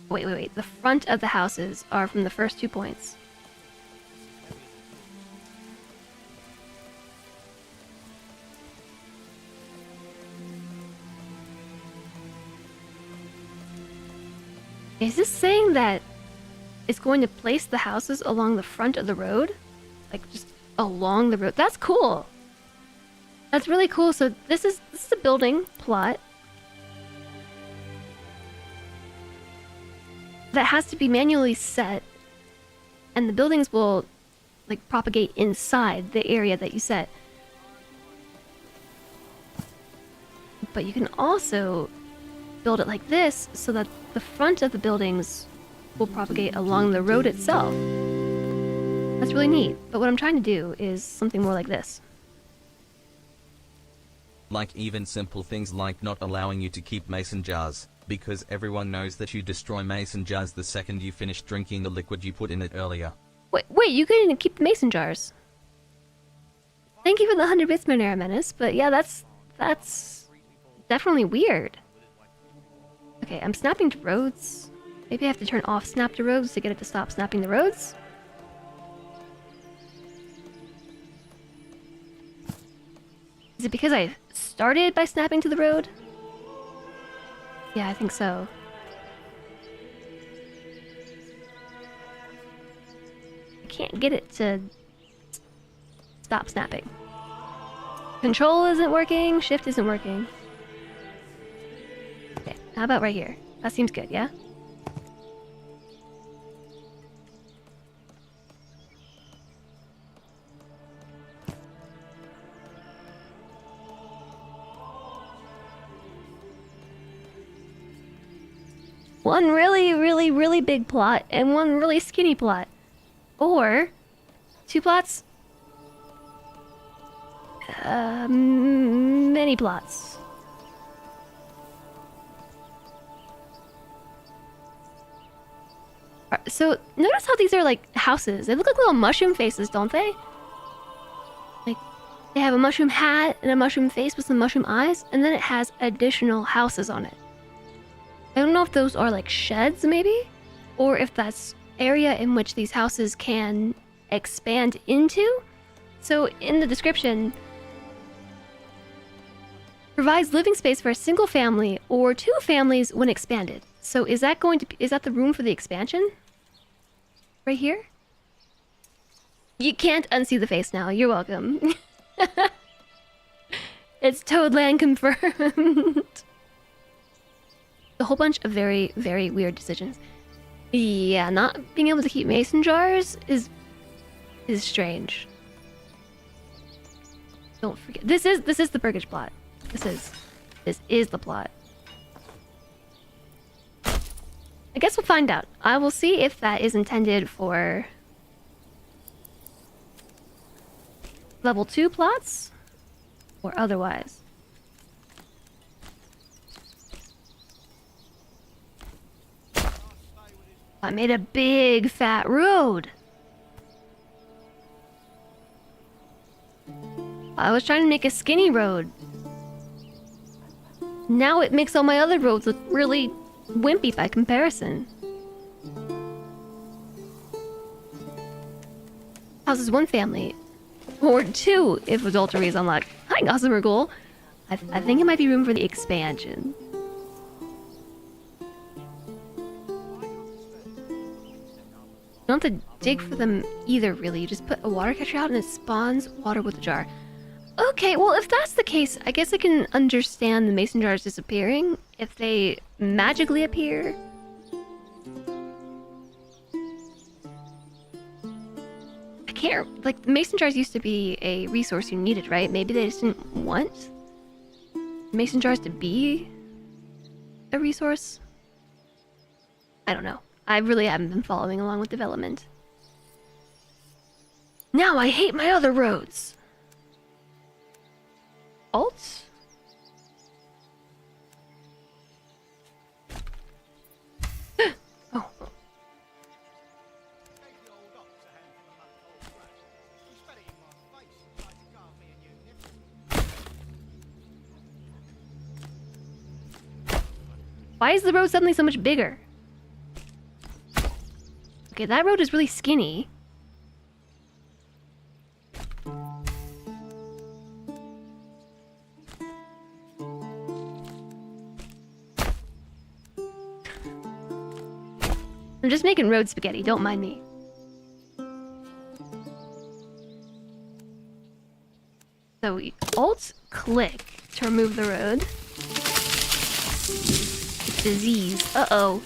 Wait. The front of the houses are from the first 2 points. Is this saying that it's going to place the houses along the front of the road? Like, just along the road? That's cool! That's really cool. So this is a building plot that has to be manually set, and the buildings will, like, propagate inside the area that you set. But you can also build it like this so that the front of the buildings will propagate along the road itself. That's really neat. But what I'm trying to do is something more like this. Like even simple things like not allowing you to keep mason jars, because everyone knows that you destroy mason jars the second you finish drinking the liquid you put in it earlier. Wait, you can keep the mason jars. Thank you for the 100 bits, Manera Menace, but yeah, that's definitely weird. Okay, I'm snapping to roads. Maybe I have to turn off snap to roads to get it to stop snapping the roads? Is it because I started by snapping to the road? Yeah, I think so. I can't get it to stop snapping. Control isn't working, shift isn't working. Okay, how about right here? That seems good, yeah? One really big plot and one really skinny plot. Or 2 plots, many plots. So notice how these are like houses. They look like little mushroom faces, don't they? Like they have a mushroom hat and a mushroom face with some mushroom eyes, and then it has additional houses on it. I don't know if those are like sheds maybe, or if that's area in which these houses can expand into. So in the description, provides living space for a single family or 2 families when expanded. So is that the room for the expansion? Right here? You can't unsee the face now. You're welcome. It's Toadland confirmed. A whole bunch of very weird decisions. Yeah, not being able to keep mason jars is strange. Don't forget. This is the Burgage plot. This is the plot. I guess we'll find out. I will see if that is intended for level 2 plots or otherwise. I made a big fat road. I was trying to make a skinny road. Now it makes all my other roads look really wimpy by comparison. Houses one family. Or two if adultery is unlocked. Hi, Gossamer Ghoul. I think it might be room for the expansion. You don't have to dig for them either, really. You just put a water catcher out and it spawns water with a jar. Okay, well, if that's the case, I guess I can understand the mason jars disappearing if they magically appear. I can't... Like, the mason jars used to be a resource you needed, right? Maybe they just didn't want mason jars to be a resource? I don't know. I really haven't been following along with development. Now I hate my other roads. Alt? Oh. Gave the old ox a handful of month-old grass. He spat it in my face and tried to carve me a new nipple. Why is the road suddenly so much bigger? Okay, that road is really skinny. I'm just making road spaghetti, don't mind me. So we alt-click to remove the road. Disease. Uh-oh.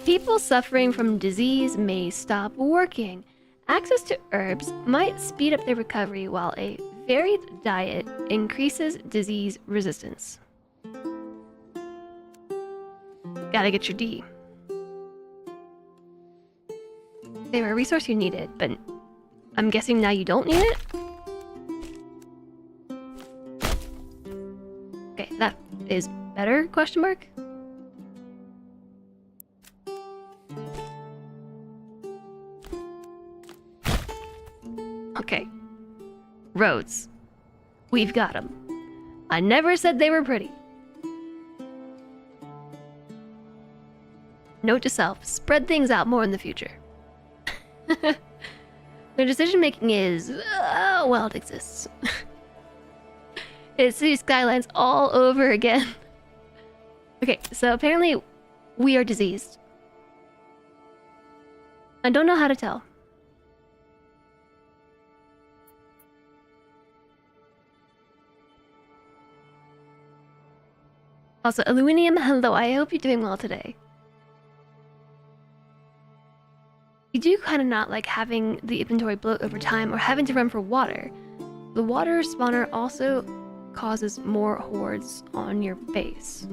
People suffering from disease may stop working. Access to herbs might speed up their recovery, while a varied diet increases disease resistance. Gotta get your D. They were a resource you needed, but I'm guessing now you don't need it? Okay, that is better, question mark? Okay. Roads. We've got them. I never said they were pretty. Note to self, spread things out more in the future. Their decision making is, well, it exists. It's city skylines all over again. Okay, so apparently we are diseased. I don't know how to tell. Also, Aluminium, hello, I hope you're doing well today. You do kind of not like having the inventory bloat over time or having to run for water. The water spawner also causes more hordes on your base.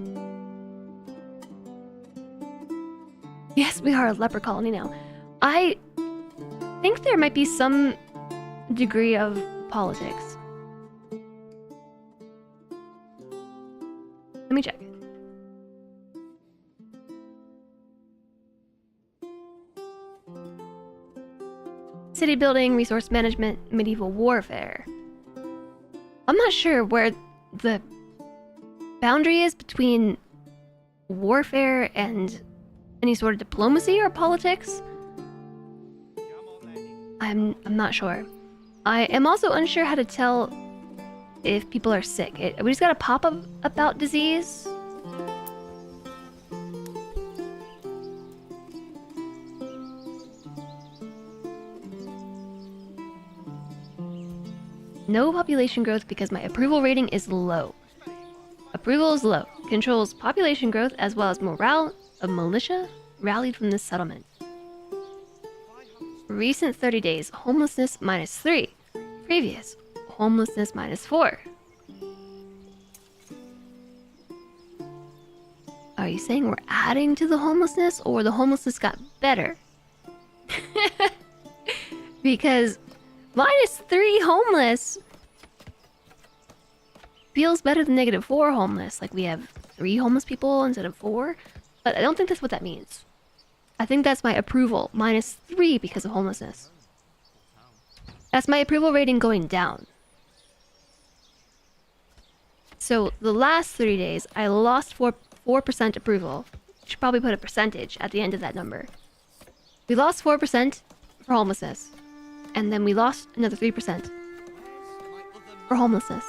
Yes, we are a leper colony now. I think there might be some degree of politics. Let me check. City building, resource management, medieval warfare. I'm not sure where the boundary is between warfare and any sort of diplomacy or politics. I'm not sure. I am also unsure how to tell if people are sick. We just got a pop-up about disease. No population growth because my approval rating is low. Approval is low. Controls population growth as well as morale of militia rallied from this settlement. Recent 30 days, homelessness -3. Previous, homelessness -4. Are you saying we're adding to the homelessness or the homelessness got better? Because -3 homeless feels better than -4 homeless. Like we have 3 homeless people instead of 4. But I don't think that's what that means. I think that's my approval. -3 because of homelessness. That's my approval rating going down. So the last 3 days, I lost 4% approval. Should probably put a percentage at the end of that number. We lost 4% for homelessness. And then we lost another 3% for homelessness.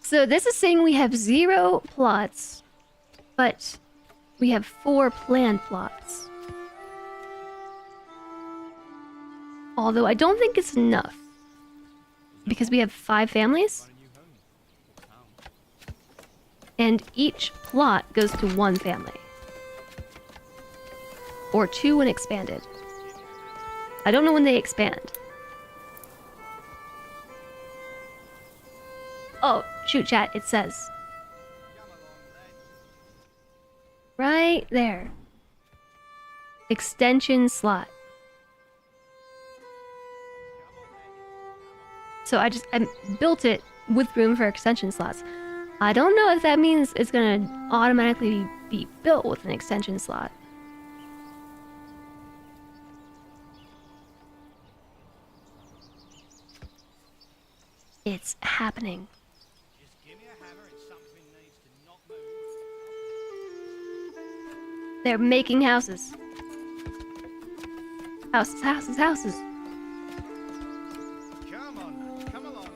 So this is saying we have 0 plots, but we have 4 planned plots. Although I don't think it's enough. Because we have 5 families. And each plot goes to 1 family. Or 2 when expanded. I don't know when they expand. Oh, shoot, chat, it says. Right there. Extension slot. So I built it with room for extension slots. I don't know if that means it's gonna automatically be built with an extension slot. It's happening. Just give me a hammer and something needs to not move. They're making houses. Houses, houses, houses. Come on, come along.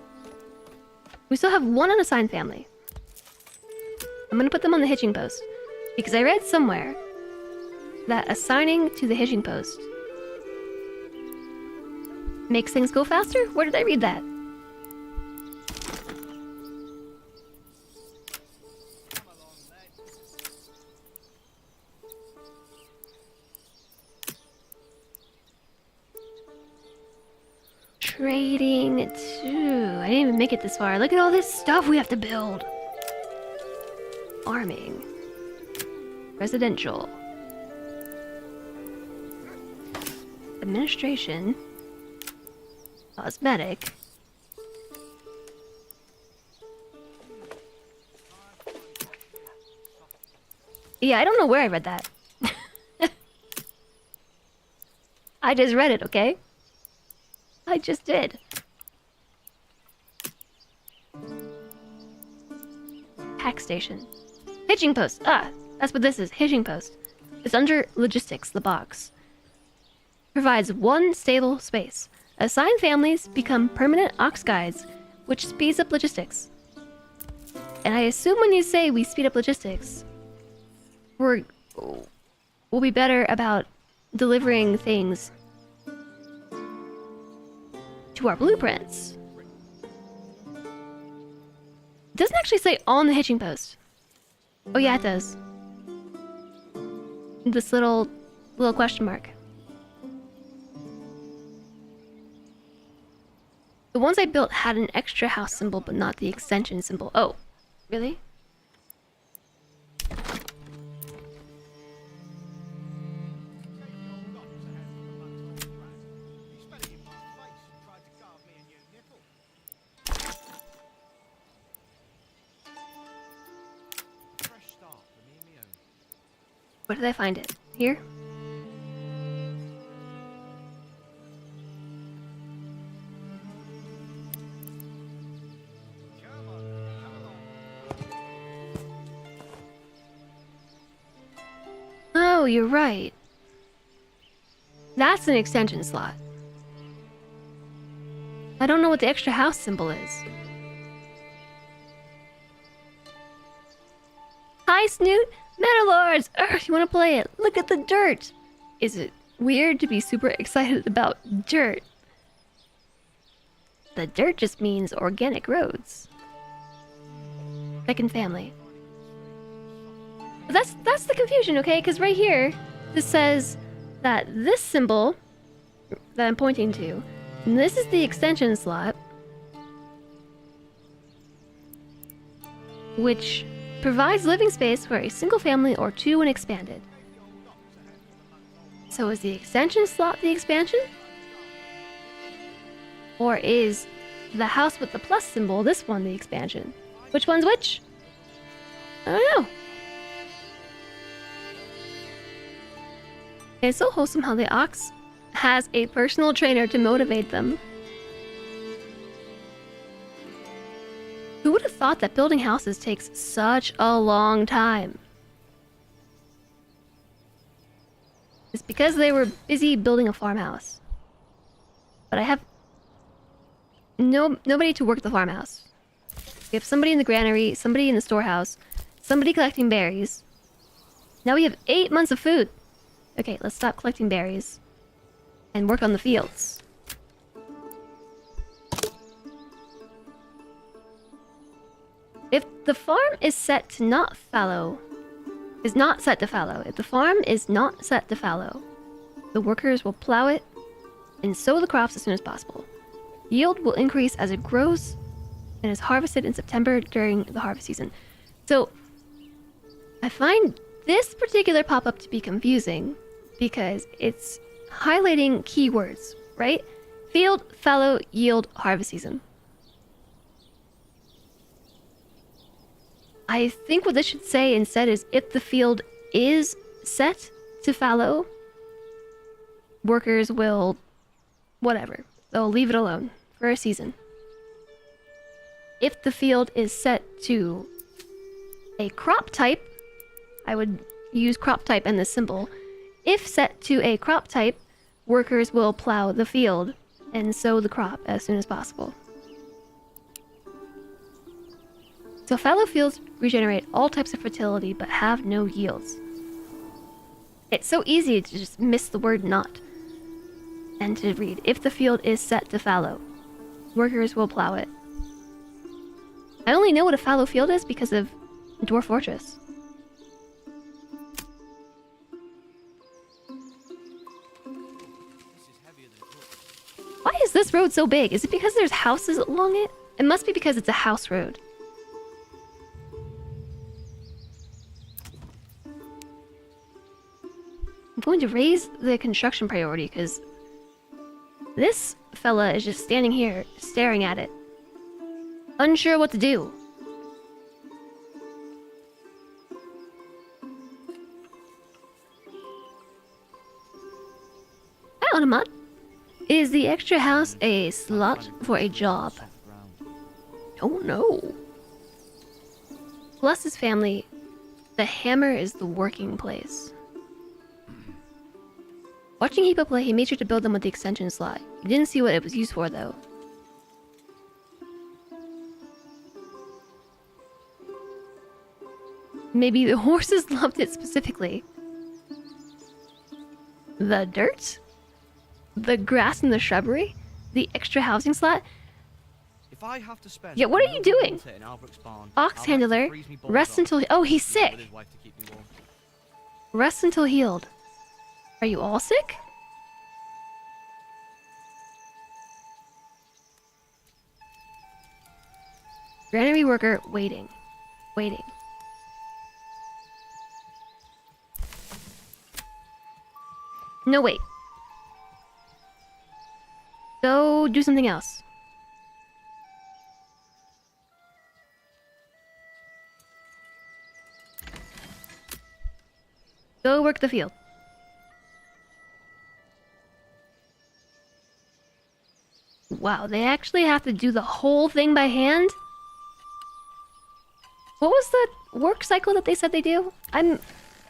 We still have 1 unassigned family. I'm gonna put them on the hitching post. Because I read somewhere that assigning to the hitching post makes things go faster? Where did I read that? Come along, lad. Trading too. I didn't even make it this far. Look at all this stuff we have to build. Farming. Residential. Administration. Cosmetic. Yeah, I don't know where I read that. I just read it, okay? I just did. Pack station. Hitching post. Ah, that's what this is. Hitching post. It's under logistics, the box. Provides 1 stable space. Assigned families become permanent ox guides, which speeds up logistics. And I assume when you say we speed up logistics, we'll be better about delivering things to our blueprints. It doesn't actually say on the hitching post. Oh yeah, it does. This little question mark. The ones I built had an extra house symbol, but not the extension symbol. Oh, really? Where did I find it? Here? Oh, you're right. That's an extension slot. I don't know what the extra house symbol is. Hi, Snoot! Metalords! Urgh, you want to play it? Look at the dirt! Is it weird to be super excited about dirt? The dirt just means organic roads. Second family. But that's the confusion, okay? Because right here, this says that this symbol that I'm pointing to, and this is the extension slot, which provides living space for a single family or two when expanded. So is the extension slot the expansion? Or is the house with the plus symbol, this one, the expansion? Which one's which? I don't know. It's so wholesome how the ox has a personal trainer to motivate them. Who would have thought that building houses takes such a long time? It's because they were busy building a farmhouse. But I have nobody to work the farmhouse. We have somebody in the granary, somebody in the storehouse, somebody collecting berries. Now we have 8 months of food. Okay, let's stop collecting berries and work on the fields. If the farm is set to not fallow, if the farm is not set to fallow, the workers will plow it and sow the crops as soon as possible. Yield will increase as it grows and is harvested in September during the harvest season. So, I find this particular pop-up to be confusing because it's highlighting keywords, right? Field, fallow, yield, harvest season. I think what this should say instead is if the field is set to fallow, workers will whatever. They'll leave it alone for a season. If the field is set to a crop type, I would use crop type and the symbol. If set to a crop type, workers will plow the field and sow the crop as soon as possible. So fallow fields regenerate all types of fertility but have no yields. It's so easy to just miss the word not. And to read, if the field is set to fallow, workers will plow it. I only know what a fallow field is because of Dwarf Fortress. Why is this road so big? Is it because there's houses along it? It must be because it's a house road. I'm going to raise the construction priority because this fella is just standing here staring at it, unsure what to do. Hi, Automat. Is the extra house a slot for a job? Oh no. Bless his family. The hammer is the working place. Watching Heepa play, he made sure to build them with the extension slot. He didn't see what it was used for, though. Maybe the horses loved it specifically. The dirt? The grass and the shrubbery? The extra housing slot? If I have to spend Yeah, what are you doing? in Albrecht's barn, Ox I'll have to handler, freeze me balls rest off until... Oh, he's with sick! his wife to keep me warm. Rest until healed. Are you all sick? Granary worker waiting. Waiting. No, wait. Go do something else. Go work the field. Wow, they actually have to do the whole thing by hand? What was the work cycle that they said they do? I'm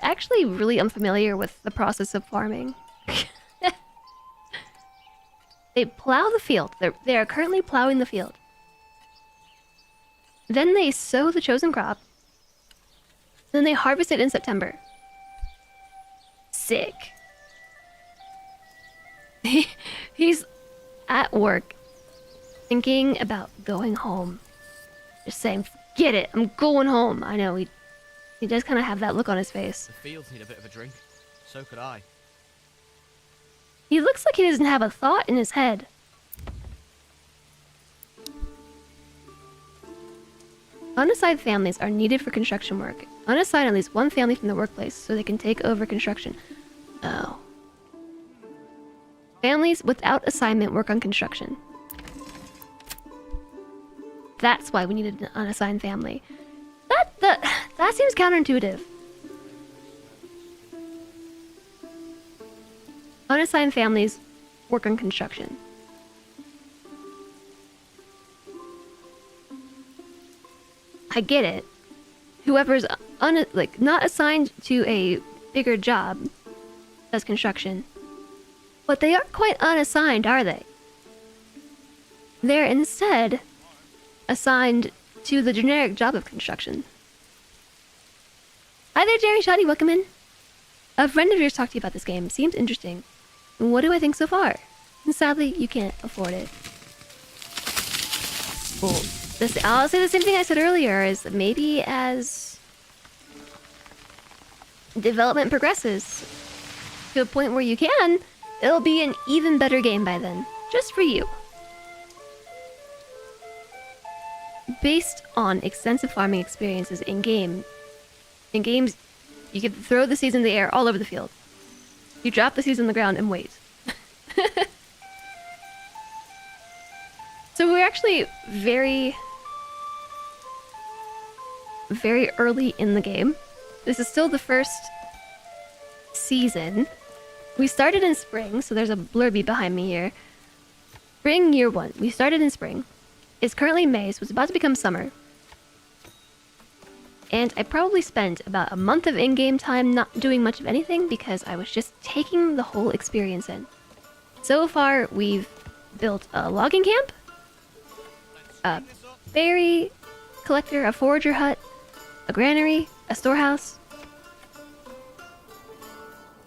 actually really unfamiliar with the process of farming. They plow the field. They are currently plowing the field. Then they sow the chosen crop. Then they harvest it in September. Sick. He's at work, thinking about going home. Just saying, forget it, I'm going home. I know, he does kind of have that look on his face. The fields need a bit of a drink. So could I. He looks like he doesn't have a thought in his head. Unassigned families are needed for construction work. Unassign at least one family from the workplace so they can take over construction. Oh. Families without assignment work on construction. That's why we needed an unassigned family. That seems counterintuitive. Unassigned families work on construction. I get it. Whoever's not assigned to a bigger job does construction. But they aren't quite unassigned, are they? They're instead assigned to the generic job of construction. Hi there, Jerry Shoddy, welcome in. A friend of yours talked to you about this game. Seems interesting. What do I think so far? And sadly, you can't afford it. Well, I'll say the same thing I said earlier, is maybe as development progresses to a point where you can, it'll be an even better game by then. Just for you. Based on extensive farming experiences in games, you can throw the seeds in the air all over the field. You drop the seeds on the ground and wait. So we're actually very early in the game. This is still the first season. We started in spring, so there's a blurby behind me here. Spring year 1. We started in spring. It's currently May, so it's about to become summer. And I probably spent about a month of in-game time not doing much of anything because I was just taking the whole experience in. So far, we've built a logging camp, a berry collector, a forager hut, a granary, a storehouse,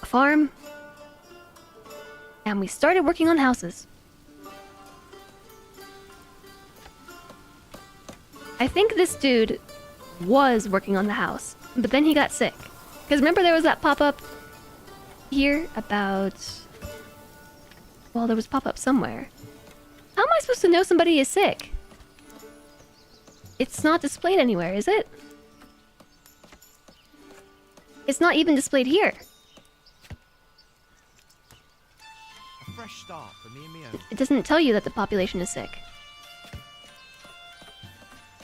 a farm, and we started working on houses. I think this dude was working on the house, but then he got sick. Because remember there was that pop-up here about... Well, there was pop-up somewhere. How am I supposed to know somebody is sick? It's not displayed anywhere, is it? It's not even displayed here. A fresh start for me and me own. It doesn't tell you that the population is sick.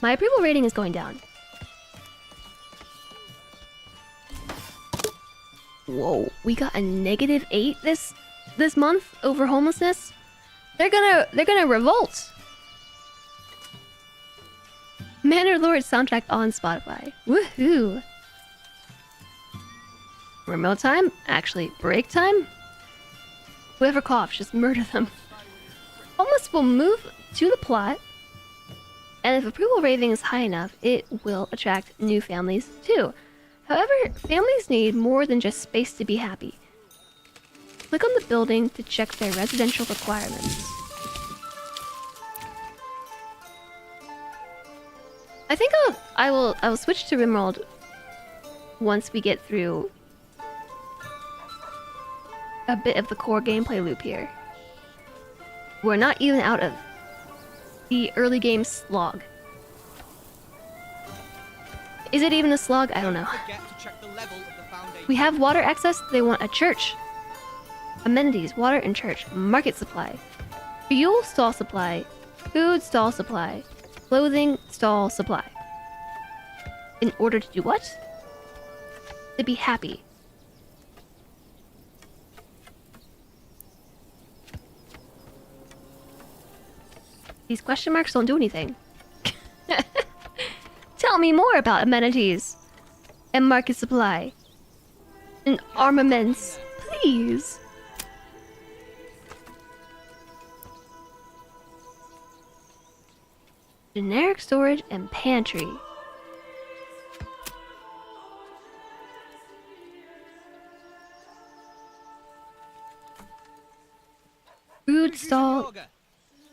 My approval rating is going down. Whoa, we got a -8 this month over homelessness. They're gonna revolt. Manor Lord soundtrack on Spotify. Woohoo! Remote time? Actually, break time? Whoever coughs, just murder them. Homeless will move to the plot, and if approval rating is high enough, it will attract new families too. However, families need more than just space to be happy. Click on the building to check their residential requirements. I think I will switch to Rimworld once we get through a bit of the core gameplay loop here. We're not even out of the early game slog. Is it even a slog? I don't know. Forget to check the level of the foundation. We have water access. They want a church. Amenities, water and church. Market supply. Fuel stall supply. Food stall supply. Clothing stall supply. In order to do what? To be happy. These question marks don't do anything. Tell me more about amenities and market supply and armaments, please. Generic storage and pantry. Food stall,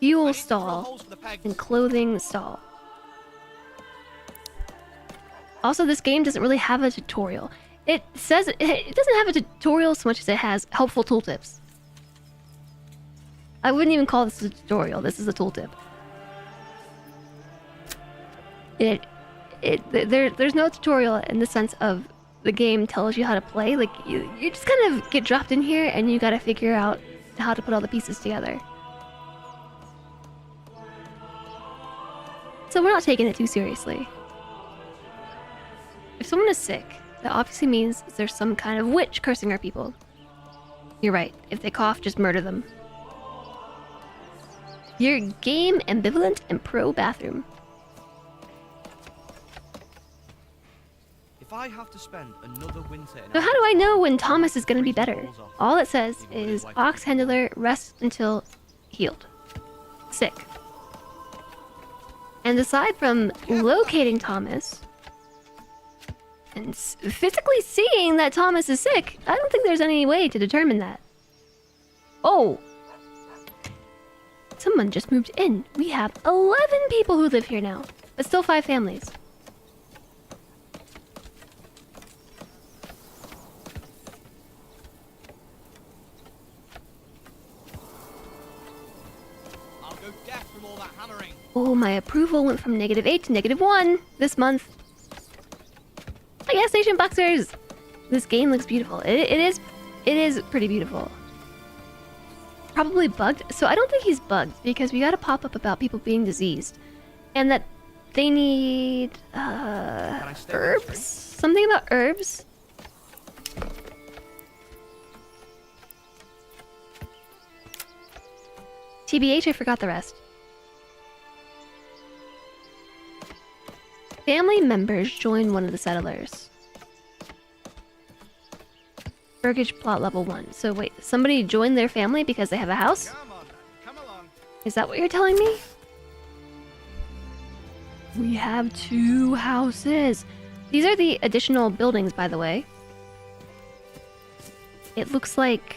fuel stall, and clothing stall. Also, this game doesn't really have a tutorial. It says it doesn't have a tutorial so much as it has helpful tooltips. I wouldn't even call this a tutorial. This is a tooltip. It there's no tutorial in the sense of the game tells you how to play. Like you just kind of get dropped in here and you gotta figure out how to put all the pieces together. So we're not taking it too seriously. If someone is sick, that obviously means there's some kind of witch cursing our people. You're right. If they cough, just murder them. You're game ambivalent and pro bathroom. If I have to spend another winter in So how do I know when Thomas is gonna be better? All it says is Ox Handler rest until healed. Sick. And aside from locating Thomas and physically seeing that Thomas is sick, I don't think there's any way to determine that. Oh! Someone just moved in. We have 11 people who live here now, but still 5 families. I'll go deaf from all that hammering. Oh, my approval went from -8 to -1 this month. I guess Nation Boxers! This game looks beautiful. It is pretty beautiful. Probably bugged. So I don't think he's bugged because we got a pop-up about people being diseased. And that they need I stay with herbs? you? Something about herbs? TBH, I forgot the rest. Family members join one of the settlers. Burgage plot level 1. So wait, somebody joined their family because they have a house? Come on, then. Come along. Is that what you're telling me? We have 2 houses. These are the additional buildings, by the way. It looks like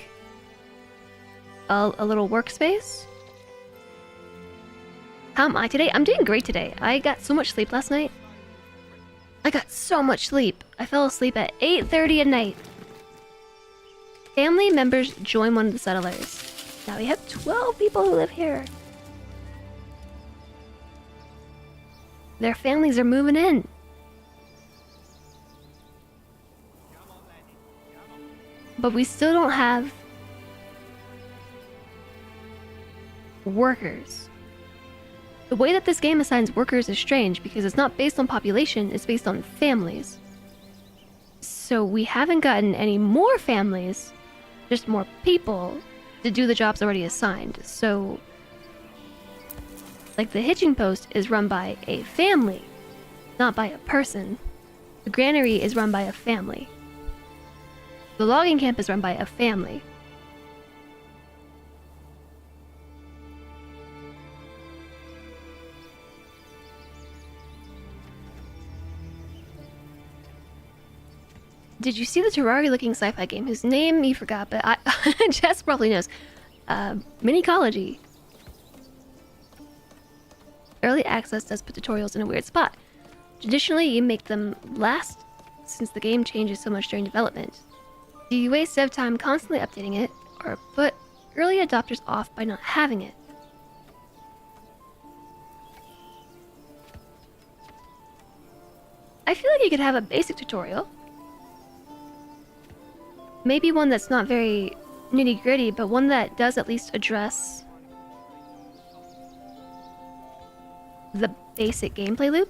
a little workspace. How am I today? I'm doing great today. I got so much sleep last night. I got so much sleep. I fell asleep at 8:30 at night. Family members join one of the settlers. Now we have 12 people who live here. Their families are moving in. But we still don't have workers. The way that this game assigns workers is strange because it's not based on population, it's based on families. So we haven't gotten any more families, just more people to do the jobs already assigned. So, like the hitching post is run by a family, not by a person. The granary is run by a family. The logging camp is run by a family. Did you see the Terraria-looking sci-fi game whose name you forgot, but Jess probably knows. Minicology. Early access does put tutorials in a weird spot. Traditionally, you make them last since the game changes so much during development. Do you waste dev time constantly updating it, or put early adopters off by not having it? I feel like you could have a basic tutorial. Maybe one that's not very nitty-gritty, but one that does at least address the basic gameplay loop.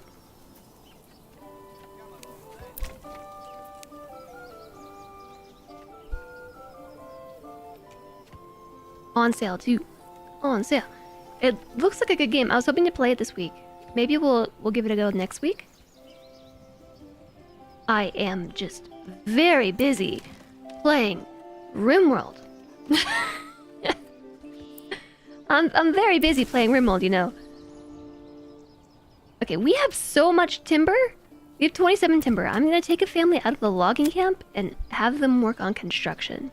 On sale too. On sale. It looks like a good game. I was hoping to play it this week. Maybe we'll give it a go next week. I am just very busy playing RimWorld. I'm very busy playing RimWorld, you know. Okay, we have so much timber. We have 27 timber. I'm gonna take a family out of the logging camp and have them work on construction.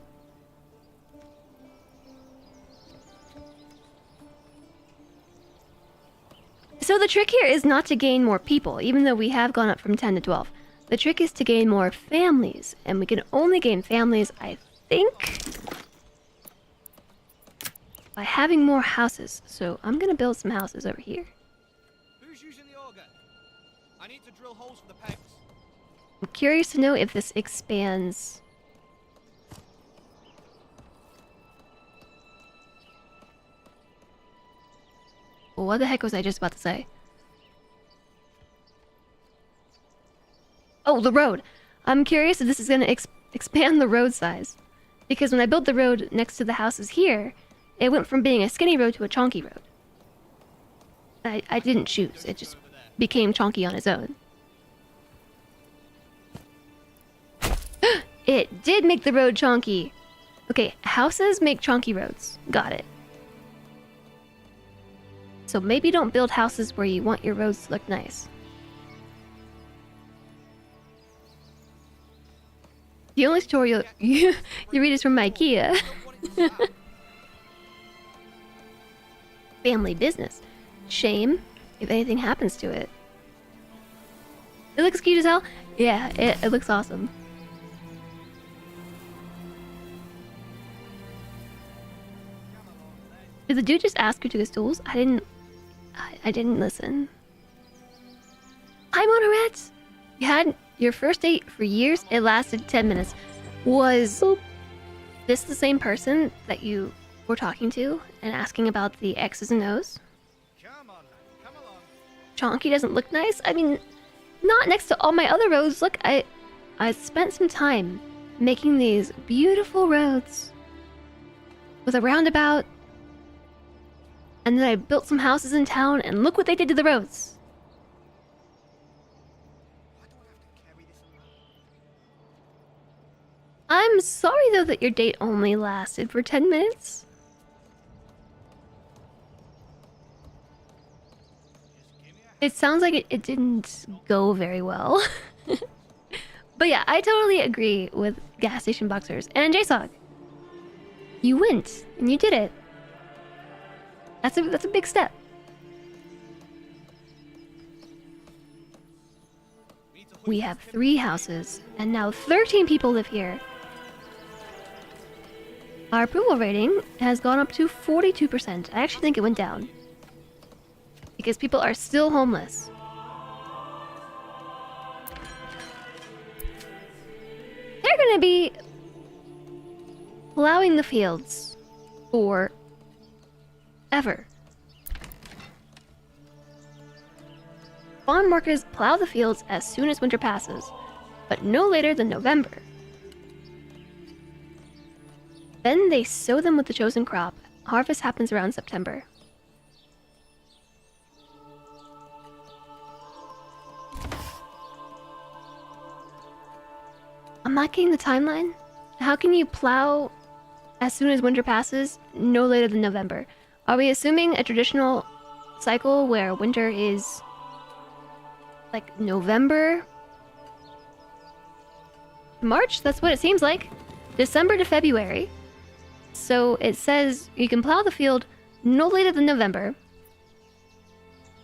So the trick here is not to gain more people, even though we have gone up from 10 to 12. The trick is to gain more families, and we can only gain families, I think, by having more houses. So I'm gonna build some houses over here. Who's using the auger? I need to drill holes for the pegs. I'm curious to know if this expands. What the heck was I just about to say? Oh, the road. I'm curious if this is going to expand the road size. Because when I built the road next to the houses here, it went from being a skinny road to a chonky road. I didn't choose. It just became chonky on its own. It did make the road chonky. Okay, houses make chonky roads. Got it. So maybe don't build houses where you want your roads to look nice. The only tutorial you read is from IKEA. Family business. Shame if anything happens to it. It looks cute as hell. Yeah, it looks awesome. Did the dude just ask you to his tools? I didn't listen. Hi, Monorette! You had your first date for years. It lasted 10 minutes. Was this the same person that you were talking to and asking about the X's and O's? Come on, lad. Come along. Chonky doesn't look nice? I mean, not next to all my other roads. Look, I spent some time making these beautiful roads with a roundabout. And then I built some houses in town, and look what they did to the roads. Why do I have to carry this around? I'm sorry, though, that your date only lasted for 10 minutes. Just give me a It sounds like it didn't go very well. But yeah, I totally agree with gas station boxers. And JSOG, you went, and you did it. That's a big step. We have 3 houses, and now 13 people live here. Our approval rating has gone up to 42%. I actually think it went down. Because people are still homeless. They're gonna be plowing the fields for ever. Farm workers plow the fields as soon as winter passes, but no later than November. Then they sow them with the chosen crop. Harvest happens around September. I'm not getting the timeline. How can you plow as soon as winter passes, no later than November? Are we assuming a traditional cycle where winter is like November? March? That's what it seems like. December to February. So it says you can plow the field no later than November.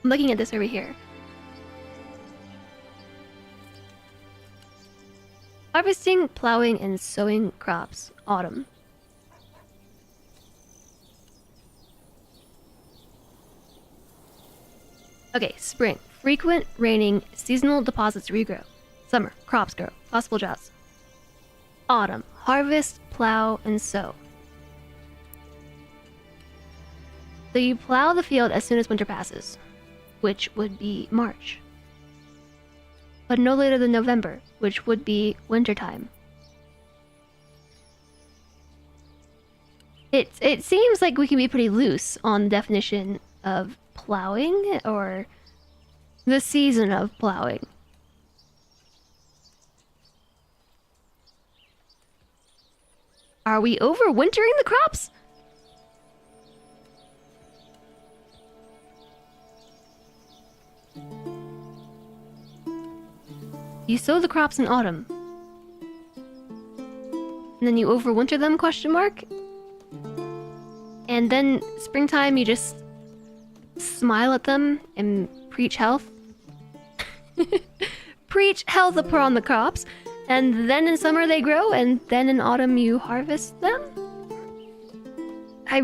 I'm looking at this over here. Harvesting, plowing, and sowing crops. Autumn. Okay, spring. Frequent raining, seasonal deposits regrow. Summer, crops grow, possible droughts. Autumn, harvest, plow, and sow. So you plow the field as soon as winter passes, which would be March. But no later than November, which would be wintertime. It seems like we can be pretty loose on the definition of plowing or the season of plowing. Are we overwintering the crops? You sow the crops in autumn. And then you overwinter them, question mark? And then springtime you just smile at them and preach health. Preach health upon the crops. And then in summer they grow, and then in autumn you harvest them? I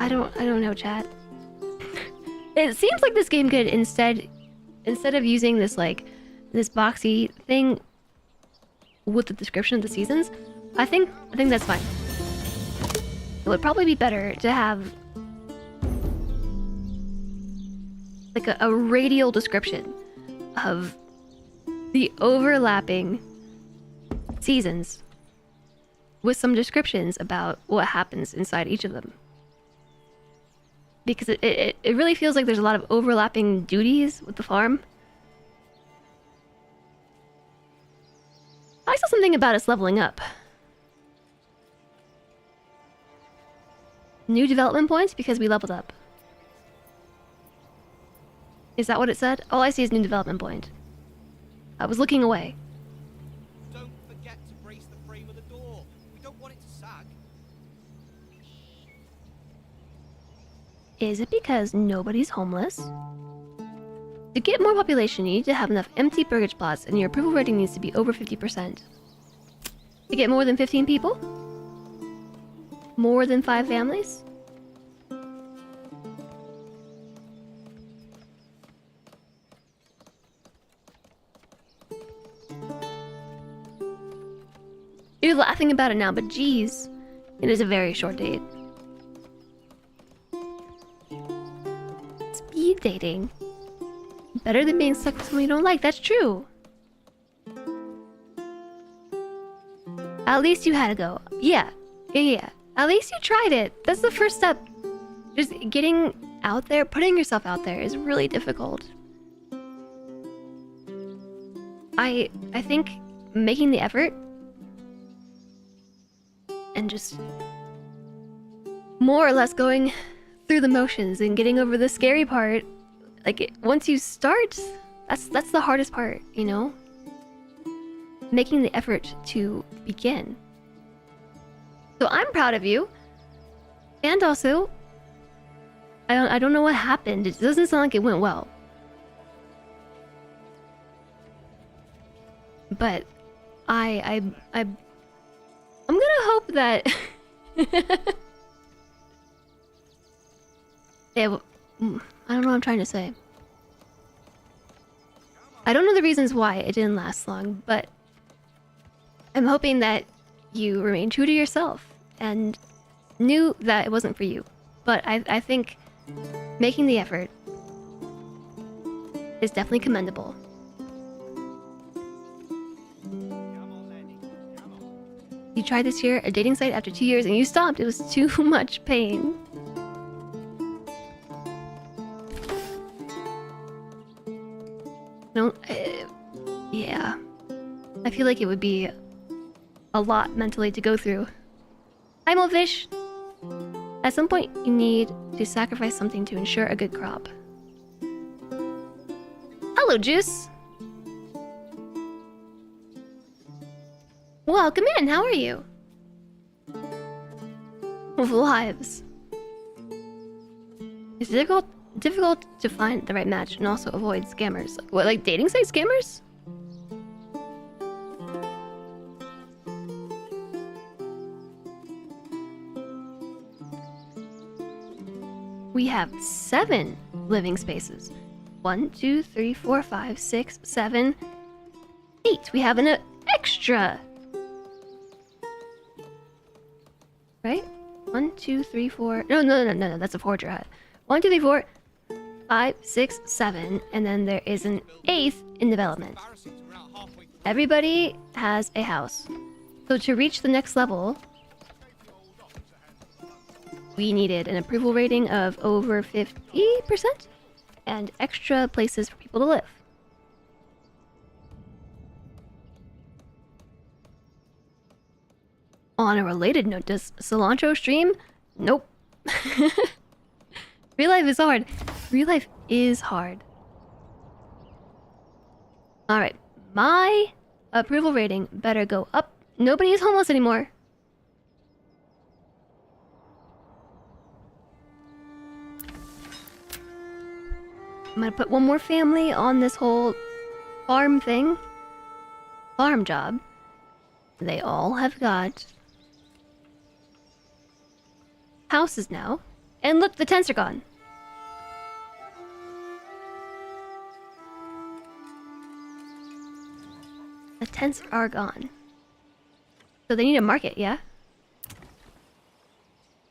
don't know, chat. It seems like this game could instead instead of using this like this boxy thing with the description of the seasons, I think that's fine. It would probably be better to have like a radial description of the overlapping seasons with some descriptions about what happens inside each of them. Because it really feels like there's a lot of overlapping duties with the farm. I saw something about us leveling up. New development points because we leveled up. Is that what it said? All I see is new development point. I was looking away. Don't forget to brace the frame of the door. We don't want it to sag. Is it because nobody's homeless? To get more population, you need to have enough empty burgage plots, and your approval rating needs to be over 50%. To get more than 15 people? More than 5 families? You're laughing about it now, but geez, it is a very short date. Speed dating. Better than being stuck with someone you don't like, that's true. At least you had a go. Yeah. At least you tried it. That's the first step. Just getting out there, putting yourself out there is really difficult. I think making the effort and just more or less going through the motions and getting over the scary part, like once you start, that's the hardest part, you know? Making the effort to begin. So I'm proud of you. And also, I don't know what happened. It doesn't sound like it went well. But I'm gonna hope that I don't know what I'm trying to say. I don't know the reasons why it didn't last long, but I'm hoping that you remain true to yourself and knew that it wasn't for you. But I think making the effort is definitely commendable. You tried this year, a dating site after 2 years, and you stopped. It was too much pain. Yeah. I feel like it would be a lot mentally to go through. Hi, Molefish! At some point, you need to sacrifice something to ensure a good crop. Hello, Juice! Welcome in, how are you? Lives. It's difficult to find the right match and also avoid scammers. What, like dating site scammers? We have 7 living spaces. 1, 2, 3, 4, 5, 6, 7, 8. We have an extra. Right? 1, 2, 3, 4. No. That's a forager hut. 1, 2, 3, 4, 5, 6, 7, and then there is an 8th in development. Everybody has a house. So to reach the next level, we needed an approval rating of over 50% and extra places for people to live. On a related note, does cilantro stream? Nope. Real life is hard. Real life is hard. Alright, my approval rating better go up. Nobody is homeless anymore. I'm gonna put one more family on this whole farm thing. Farm job. They all have got houses now. And look, the tents are gone. The tents are gone. So they need a market, yeah?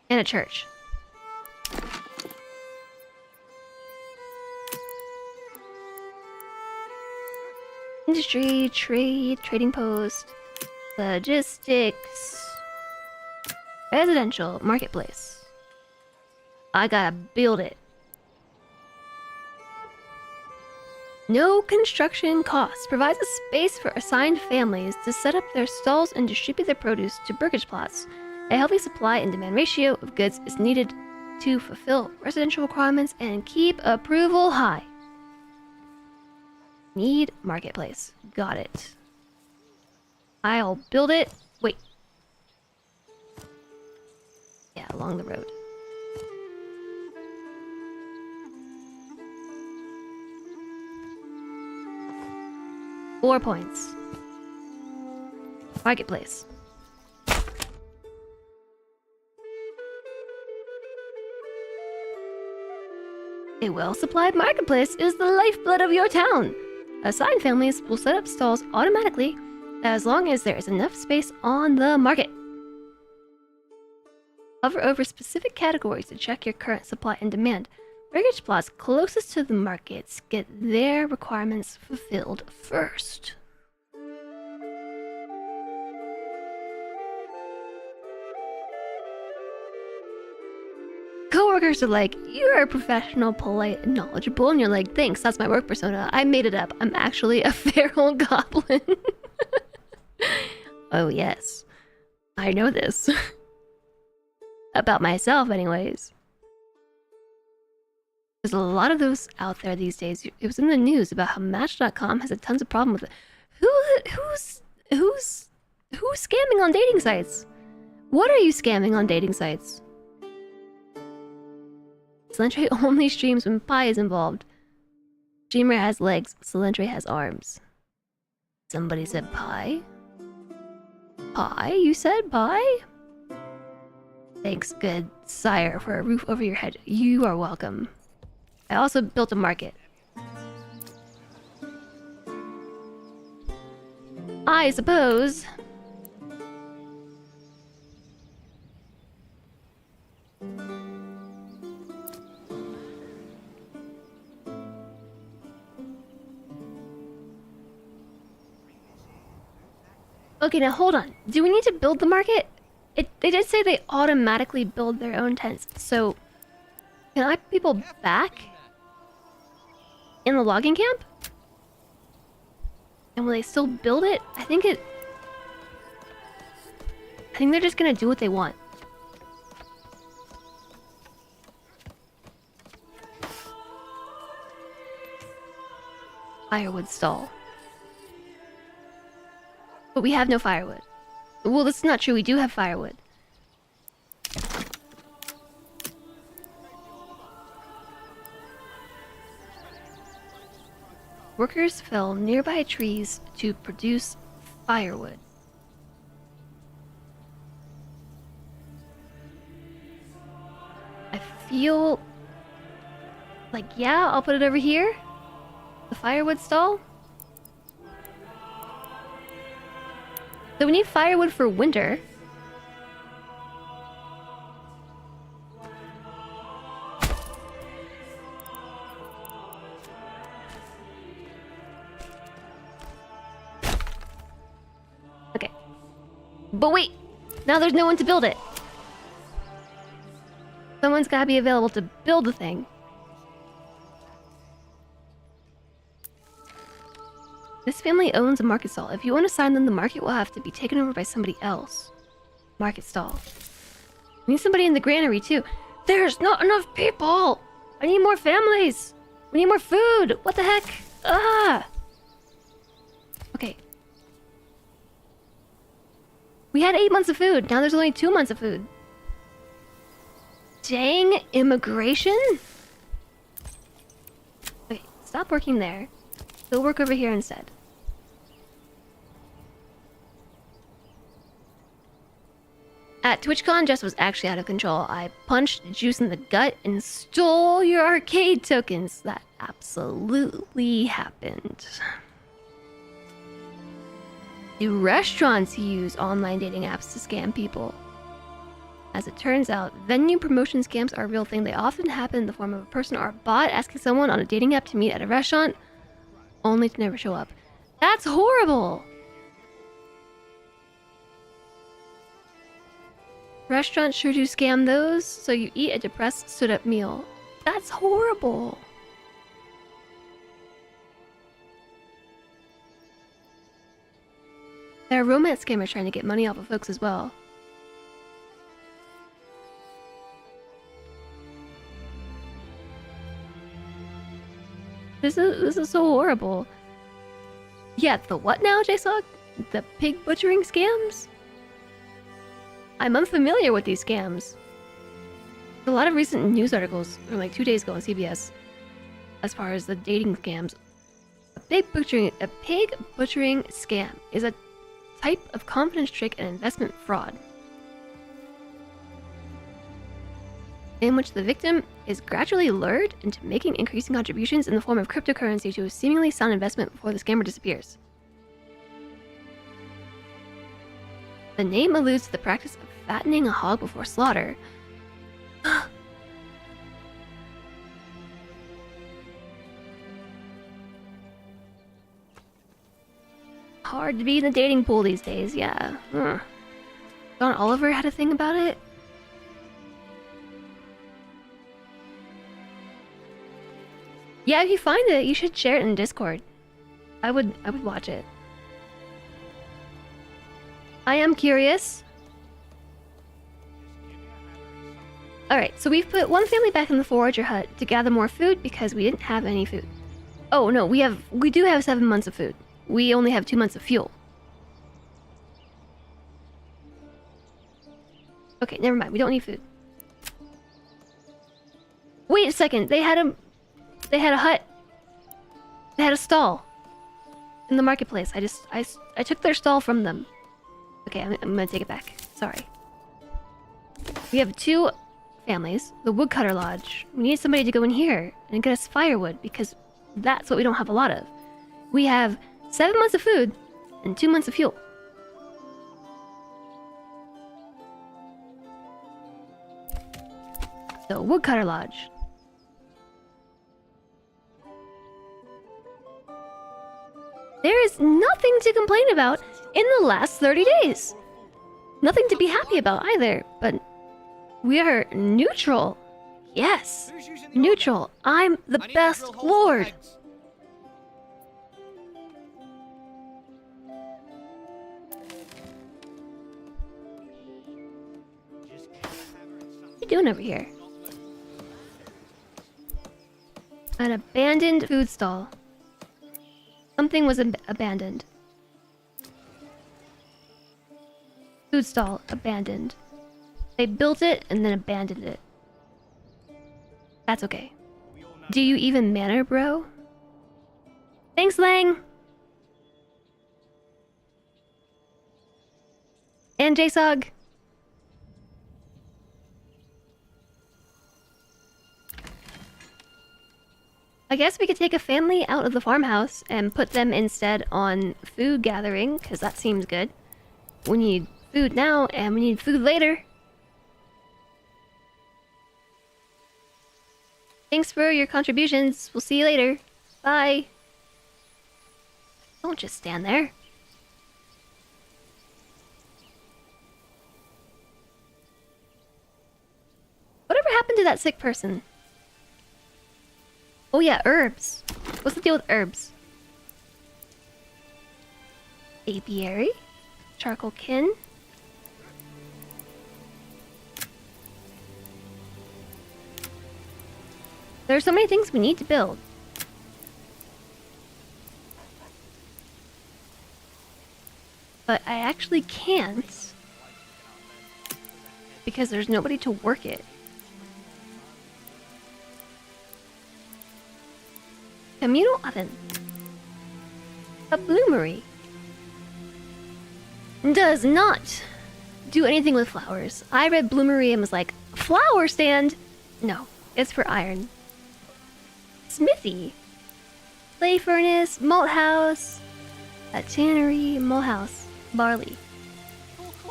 And a church. Industry, trade, trading post, logistics, residential, marketplace. I gotta build it. No construction costs. Provides a space for assigned families to set up their stalls and distribute their produce to burgage plots. A healthy supply and demand ratio of goods is needed to fulfill residential requirements and keep approval high. Need marketplace. Got it. I'll build it. Wait. Yeah, along the road. Four points. Marketplace. A well-supplied marketplace is the lifeblood of your town. Assigned families will set up stalls automatically as long as there is enough space on the market. Hover over specific categories to check your current supply and demand. Burgage plots closest to the markets get their requirements fulfilled first. Coworkers are like, you're a professional, polite, and knowledgeable, and you're like, thanks, that's my work persona. I made it up. I'm actually a feral goblin. Oh yes, I know this. About myself, anyways. There's a lot of those out there these days. It was in the news about how Match.com has a tons of problem with it. Who's scamming on dating sites? What are you scamming on dating sites? Salentre only streams when pie is involved. Streamer has legs, Salentre has arms. Somebody said pie? Pie? You said pie? Thanks, good sire, for a roof over your head. You are welcome. I also built a market. I suppose. Okay, now hold on. Do we need to build the market? They did say they automatically build their own tents. So, can I put people back in the logging camp? And will they still build it? I think they're just gonna do what they want. Firewood stall. But we have no firewood. Well, that's not true. We do have firewood. Workers fell nearby trees to produce firewood. I feel like, yeah, I'll put it over here. The firewood stall. So we need firewood for winter. Okay. But wait! Now there's no one to build it. Someone's gotta be available to build the thing. This family owns a market stall. If you want to sign them, the market will have to be taken over by somebody else. Market stall. We need somebody in the granary too. There's not enough people! I need more families! We need more food! What the heck? Ah! Okay. We had 8 months of food. Now there's only 2 months of food. Dang, immigration? Okay, stop working there. Go work over here instead. At TwitchCon, Jess was actually out of control. I punched Juice in the gut and stole your arcade tokens. That absolutely happened. Do restaurants use online dating apps to scam people? As it turns out, venue promotion scams are a real thing. They often happen in the form of a person or a bot asking someone on a dating app to meet at a restaurant, only to never show up. That's horrible! Restaurants sure do scam those, so you eat a depressed, stood-up meal. That's horrible! There are romance scammers trying to get money off of folks as well. This is so horrible. Yeah, the what now, JSOG? The pig butchering scams? I'm unfamiliar with these scams. There's a lot of recent news articles from like 2 days ago on CBS as far as the dating scams. A pig butchering scam is a type of confidence trick and investment fraud in which the victim is gradually lured into making increasing contributions in the form of cryptocurrency to a seemingly sound investment before the scammer disappears. The name alludes to the practice of fattening a hog before slaughter. Hard to be in the dating pool these days, yeah. John Oliver had a thing about it. Yeah, if you find it, you should share it in Discord. I would watch it. I am curious. Alright, so we've put one family back in the forager hut to gather more food because we didn't have any food. Oh no, we do have 7 months of food. We only have 2 months of fuel. Okay, never mind. We don't need food. Wait a second. They had a hut. They had a stall in the marketplace. I took their stall from them. Okay, I'm gonna take it back. Sorry. We have 2 families. The woodcutter lodge. We need somebody to go in here and get us firewood because that's what we don't have a lot of. We have 7 months of food and 2 months of fuel. So, woodcutter lodge. There is nothing to complain about in the last 30 days. Nothing to be happy about either, but we are neutral. Yes, neutral. I'm the best lord. What are you doing over here? An abandoned food stall. Something was abandoned. Food stall abandoned. They built it and then abandoned it. That's okay. Do you even manor, bro? Thanks, Lang! And JSOG. I guess we could take a family out of the farmhouse and put them instead on food gathering, because that seems good. We need food now, and we need food later. Thanks for your contributions. We'll see you later. Bye. Don't just stand there. Whatever happened to that sick person? Oh yeah, herbs. What's the deal with herbs? Apiary? Charcoal kin? There are so many things we need to build. But I actually can't. Because there's nobody to work it. Communal oven. A bloomery. Does not do anything with flowers. I read bloomery and was like, flower stand? No, it's for iron. Smithy. Clay furnace, malt house. A tannery, malt house. barley,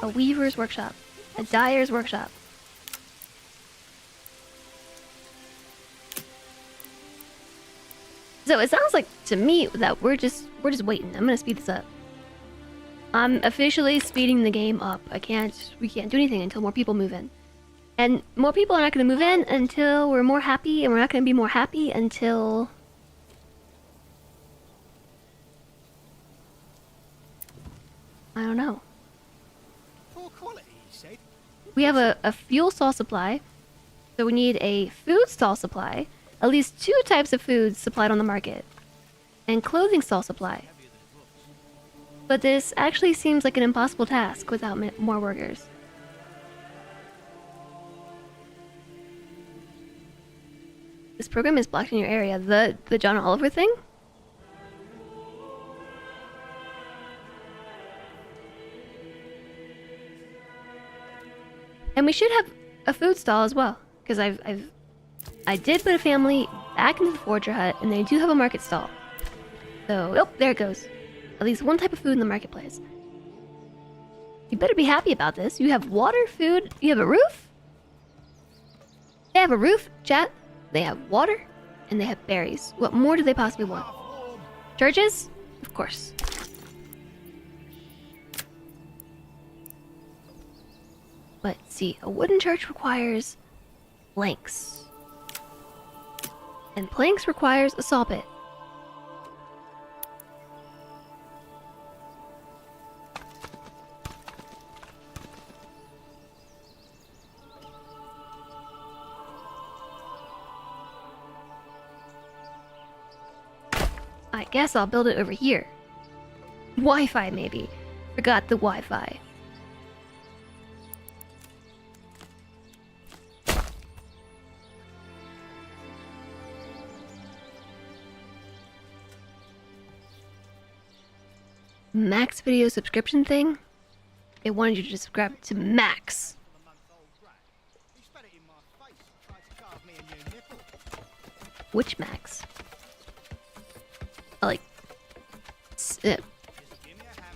a weaver's workshop, a dyer's workshop. So it sounds like to me that we're just waiting. I'm gonna speed this up. I'm officially speeding the game up. We can't do anything until more people move in. And more people are not gonna move in until we're more happy, and we're not gonna be more happy until I don't know. Poor quality, he said. We have a fuel stall supply, so we need a food stall supply, at least 2 types of foods supplied on the market, and clothing stall supply. But this actually seems like an impossible task without more workers. This program is blocked in your area. The John Oliver thing? And we should have a food stall as well, because I did put a family back into the forager hut, and they do have a market stall. So, oh, there it goes. At least one type of food in the marketplace. You better be happy about this. You have water, food, you have a roof? They have a roof, chat. They have water, and they have berries. What more do they possibly want? Churches? Of course. But see, a wooden church requires planks. And planks requires a saw pit. I guess I'll build it over here. Wi-Fi, maybe. Forgot the Wi-Fi. Max video subscription thing? They wanted you to subscribe to Max. He spat it in my face and tried to carve me a new nipple. Which Max? Like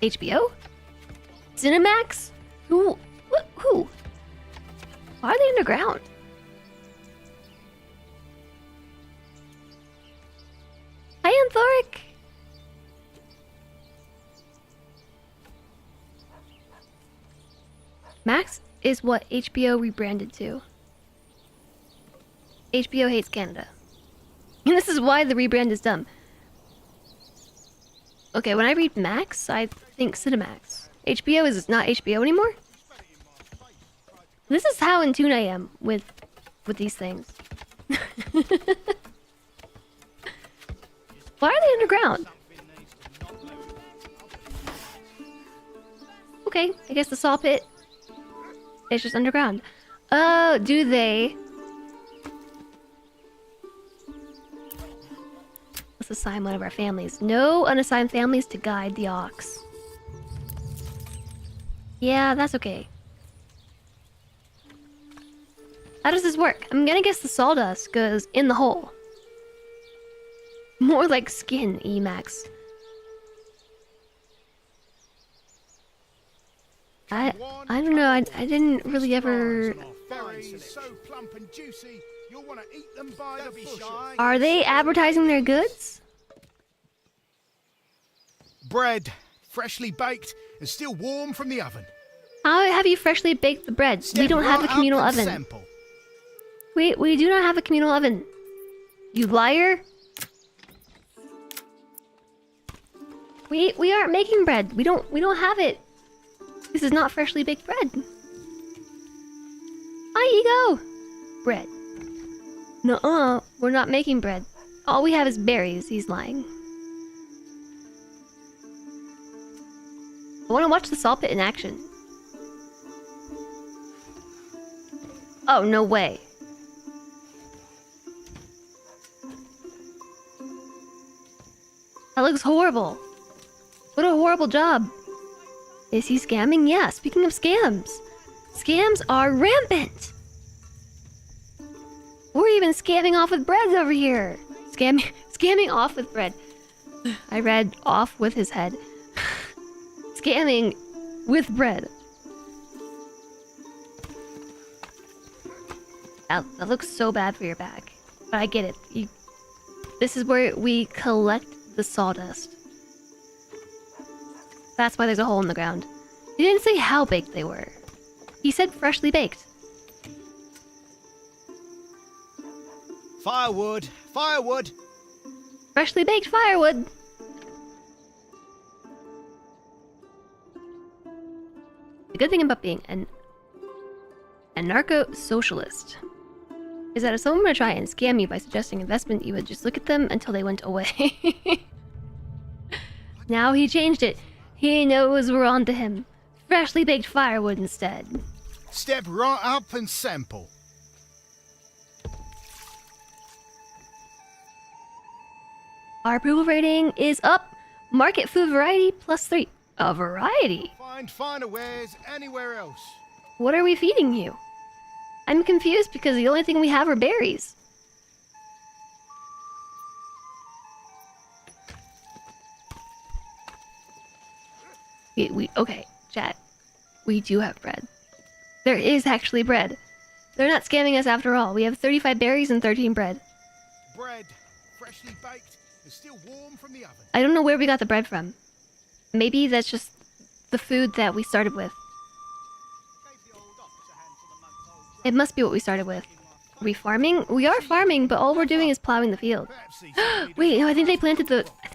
HBO? Cinemax? Who? Who? Why are they underground? Hi, Anthoric! Max is what HBO rebranded to. HBO hates Canada. And this is why the rebrand is dumb. Okay, when I read Max, I think Cinemax. HBO is not HBO anymore? This is how in tune I am with these things. Why are they underground? Okay, I guess the saw pit is just underground. Oh, do they? Let's assign one of our families. No unassigned families to guide the ox. Yeah, that's okay. How does this work? I'm gonna guess the sawdust goes in the hole. More like skin, Emax. I don't know. I didn't really ever. Berries so plump and juicy, you'll want to eat them by the bushel. Are they advertising their goods? Bread, freshly baked and still warm from the oven. How have you freshly baked the bread? We don't have a communal oven. Sample. We do not have a communal oven. You liar! We aren't making bread. We don't have it. This is not freshly baked bread. Hi, Ego! Bread. Nuh-uh, we're not making bread. All we have is berries. He's lying. I want to watch the saw pit in action. Oh, no way. That looks horrible. What a horrible job. Is he scamming? Yeah, speaking of scams. Scams are rampant. We're even scamming off with breads over here. Scamming off with bread. I read off with his head. Scamming with bread. That looks so bad for your back. But I get it. This is where we collect the sawdust. That's why there's a hole in the ground. He didn't say how baked they were. He said freshly baked. Firewood! Firewood! Freshly baked firewood! The good thing about being a narco-socialist is that if someone were to try and scam you by suggesting investment, you would just look at them until they went away. Now he changed it. He knows we're on to him. Freshly baked firewood instead. Step right up and sample. Our approval rating is up. Market food variety +3. A variety? Find finer wares anywhere else. What are we feeding you? I'm confused because the only thing we have are berries. Okay, chat. We do have bread. There is actually bread. They're not scamming us after all. We have 35 berries and 13 bread. Bread, freshly baked and still warm from the oven. I don't know where we got the bread from. Maybe that's just the food that we started with. Gave the old ox a handful of months old It must be what we started with. Are we farming? We are farming, but all we're doing is plowing the field. Perhaps these need Wait, no, I think a-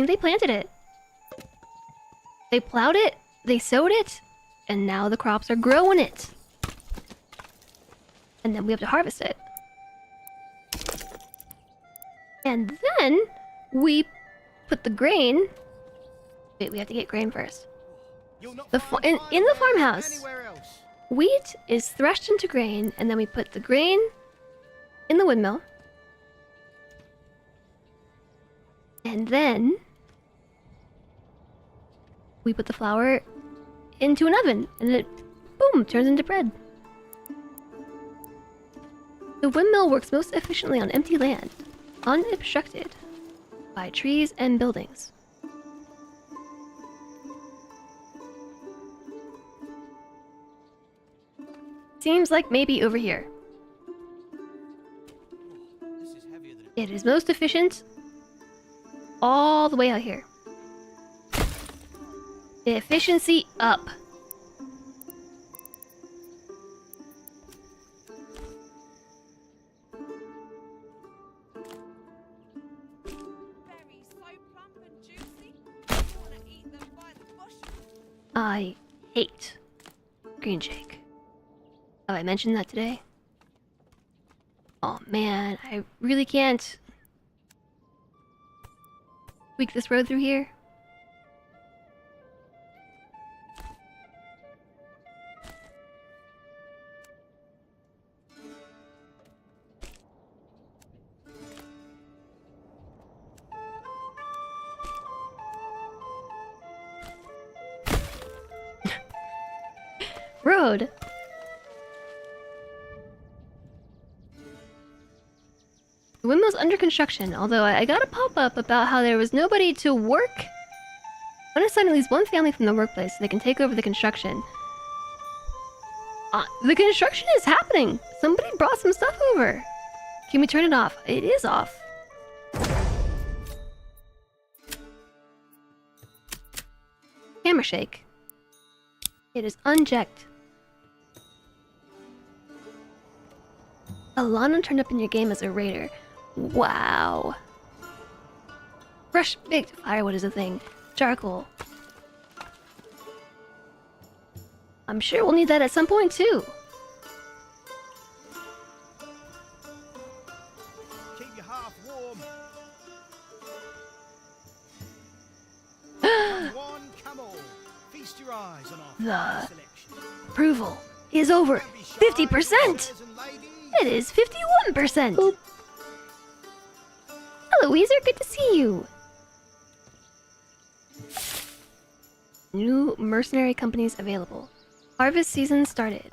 they planted it. They plowed it, they sowed it, and now the crops are growing it. And then we have to harvest it. And then we put the grain. Wait, we have to get grain first. You'll not The find in finer the wares farmhouse. anywhere else. Wheat is threshed into grain, and then we put the grain in the windmill. And then we put the flour into an oven, and it, boom, turns into bread. The windmill works most efficiently on empty land, unobstructed by trees and buildings. Seems like maybe over here. This is heavier than It is most efficient all the way out here. Efficiency up. Berries so plump and juicy, you want to eat them by the bushel. I hate green shake. Have I mentioned that today? Oh man, I really can't tweak this road through here. Road. The windmill's under construction, although I got a pop-up about how there was nobody to work. I want to assign at least one family from the workplace so they can take over the construction. The construction is happening! Somebody brought some stuff over. Can we turn it off? It is off. Camera shake. It is unchecked. Alana turned up in your game as a raider. Wow. Fresh baked firewood is a thing. Charcoal. I'm sure we'll need that at some point too. keep your heart warm. One, come all. Feast your eyes on our The- selection. Approval is over Don't be shy, 50%. boys and ladies. It is 51%. Hello, Weezer. Good to see you. New mercenary companies available. Harvest season started.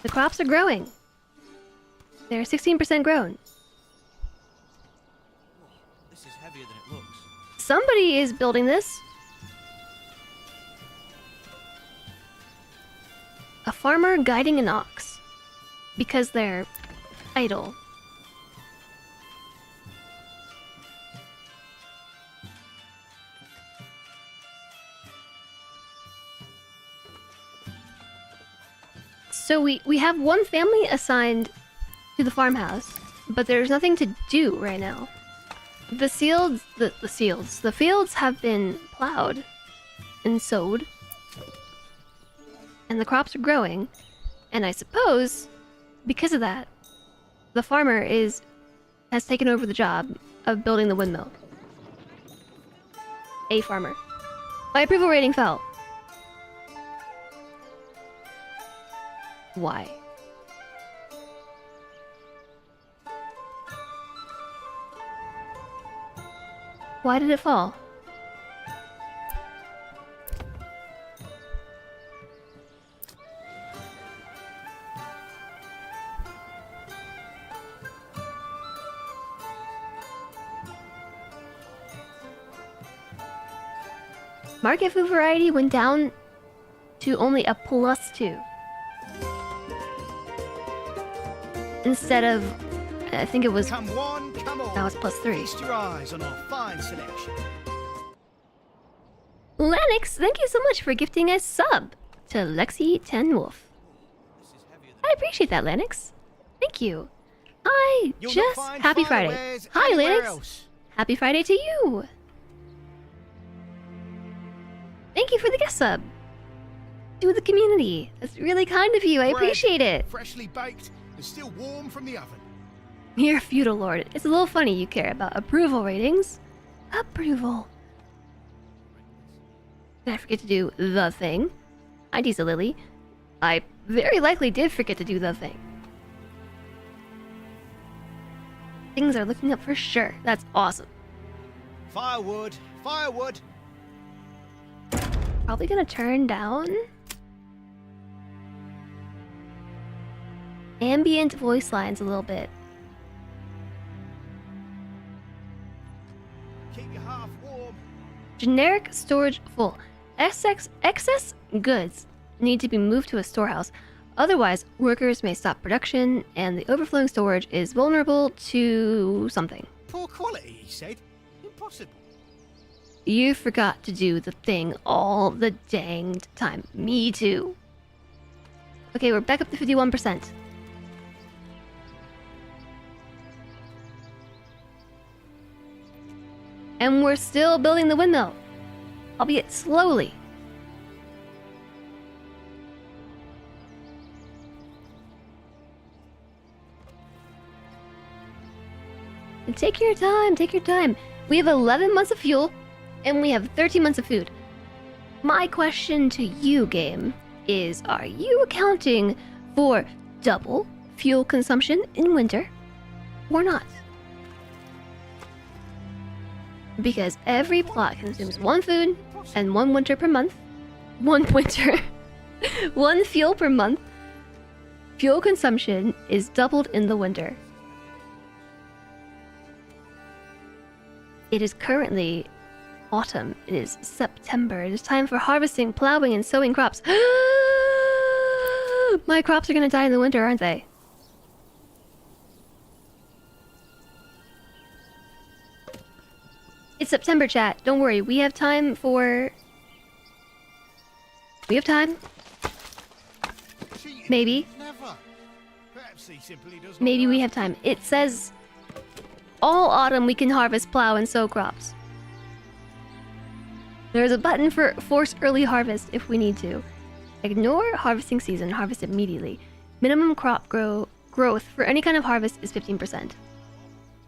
The crops are growing. They're 16% grown. This is heavier than it looks. Somebody is building this. farmer guiding an ox because they're idle. So we have one family assigned to the farmhouse, but there's nothing to do right now. The fields have been plowed and sowed, and the crops are growing, and I suppose because of that, the farmer has taken over the job of building the windmill. A farmer. My approval rating fell. Why? Why did it fall? Market food variety went down to only a +2. Instead of, I think it was, Come one, come all. now it's +3. Feast your eyes on our fine selection. Lennox, thank you so much for gifting a sub to Lexi10Wolf. I appreciate that, Lennox. Thank you. Hi, You'll not Jess. find Happy finer Friday. wares Hi, anywhere Lennox. else. Happy Friday to you. Thank you for the guest sub to the community. That's really kind of you. I Bread, appreciate it. Freshly baked and still warm from the oven. You're a feudal lord. It's a little funny you care about approval ratings. Approval. Did I forget to do the thing? ID's a lily. I very likely did forget to do the thing. Things are looking up for sure. That's awesome. Firewood, firewood. Probably gonna turn down ambient voice lines a little bit. Keep your half warm. Generic storage full. Excess goods need to be moved to a storehouse. Otherwise, workers may stop production and the overflowing storage is vulnerable to something. Poor quality, he said. Impossible. You forgot to do the thing all the danged time. Me too. Okay, we're back up to 51%. And we're still building the windmill, albeit slowly. And take your time, take your time. We have 11 months of fuel, and we have 13 months of food. My question to you, game, is are you accounting for double fuel consumption in winter or not? Because every plot consumes one food and one winter per month. One winter. One fuel per month. Fuel consumption is doubled in the winter. It is currently autumn. It is September. It is time for harvesting, plowing, and sowing crops. My crops are gonna die in the winter, aren't they? It's September, chat. Don't worry. We have time for... We have time. Cheating. Maybe. Never. Perhaps he simply does not Maybe we like have time. It says... All autumn we can harvest, plow, and sow crops. There's a button for force early harvest if we need to. Ignore harvesting season. Harvest immediately. Minimum crop growth for any kind of harvest is 15%.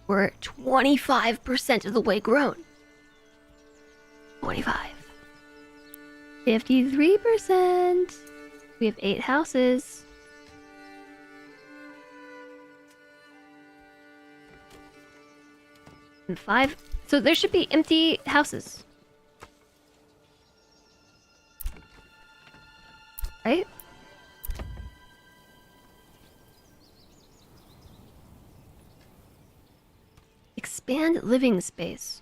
We're 25% of the way grown. 25. 53%. We have 8 houses. And 5. So there should be empty houses. Right? Expand living space.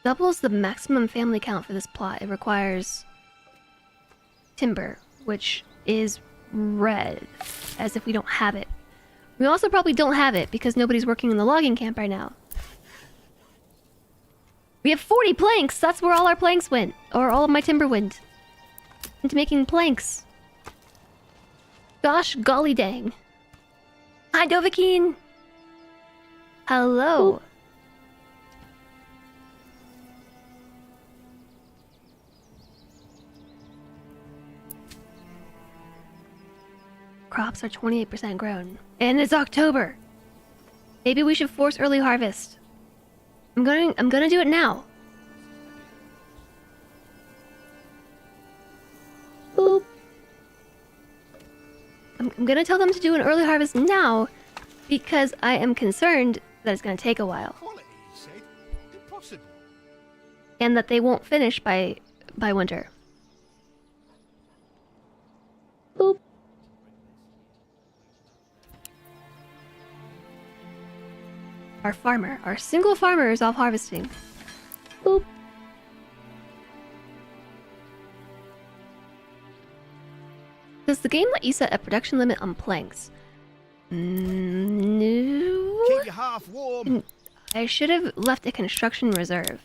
Doubles the maximum family count for this plot. It requires timber, which is red, as if we don't have it. We also probably don't have it because nobody's working in the logging camp right now. We have 40 planks! That's where all our planks went. Or all of my timber went. Into making planks. Gosh golly dang. Hi, Dovahkiin! Hello. Crops are 28% grown. And it's October! Maybe we should force early harvest. I'm gonna do it now. Boop. I'm gonna tell them to do an early harvest now because I am concerned that it's gonna take a while. Quality, he said. Impossible. And that they won't finish by winter. Boop. Our single farmer is off harvesting. Boop. Does the game let you set a production limit on planks? No. Keep you half warm. I should have left a construction reserve.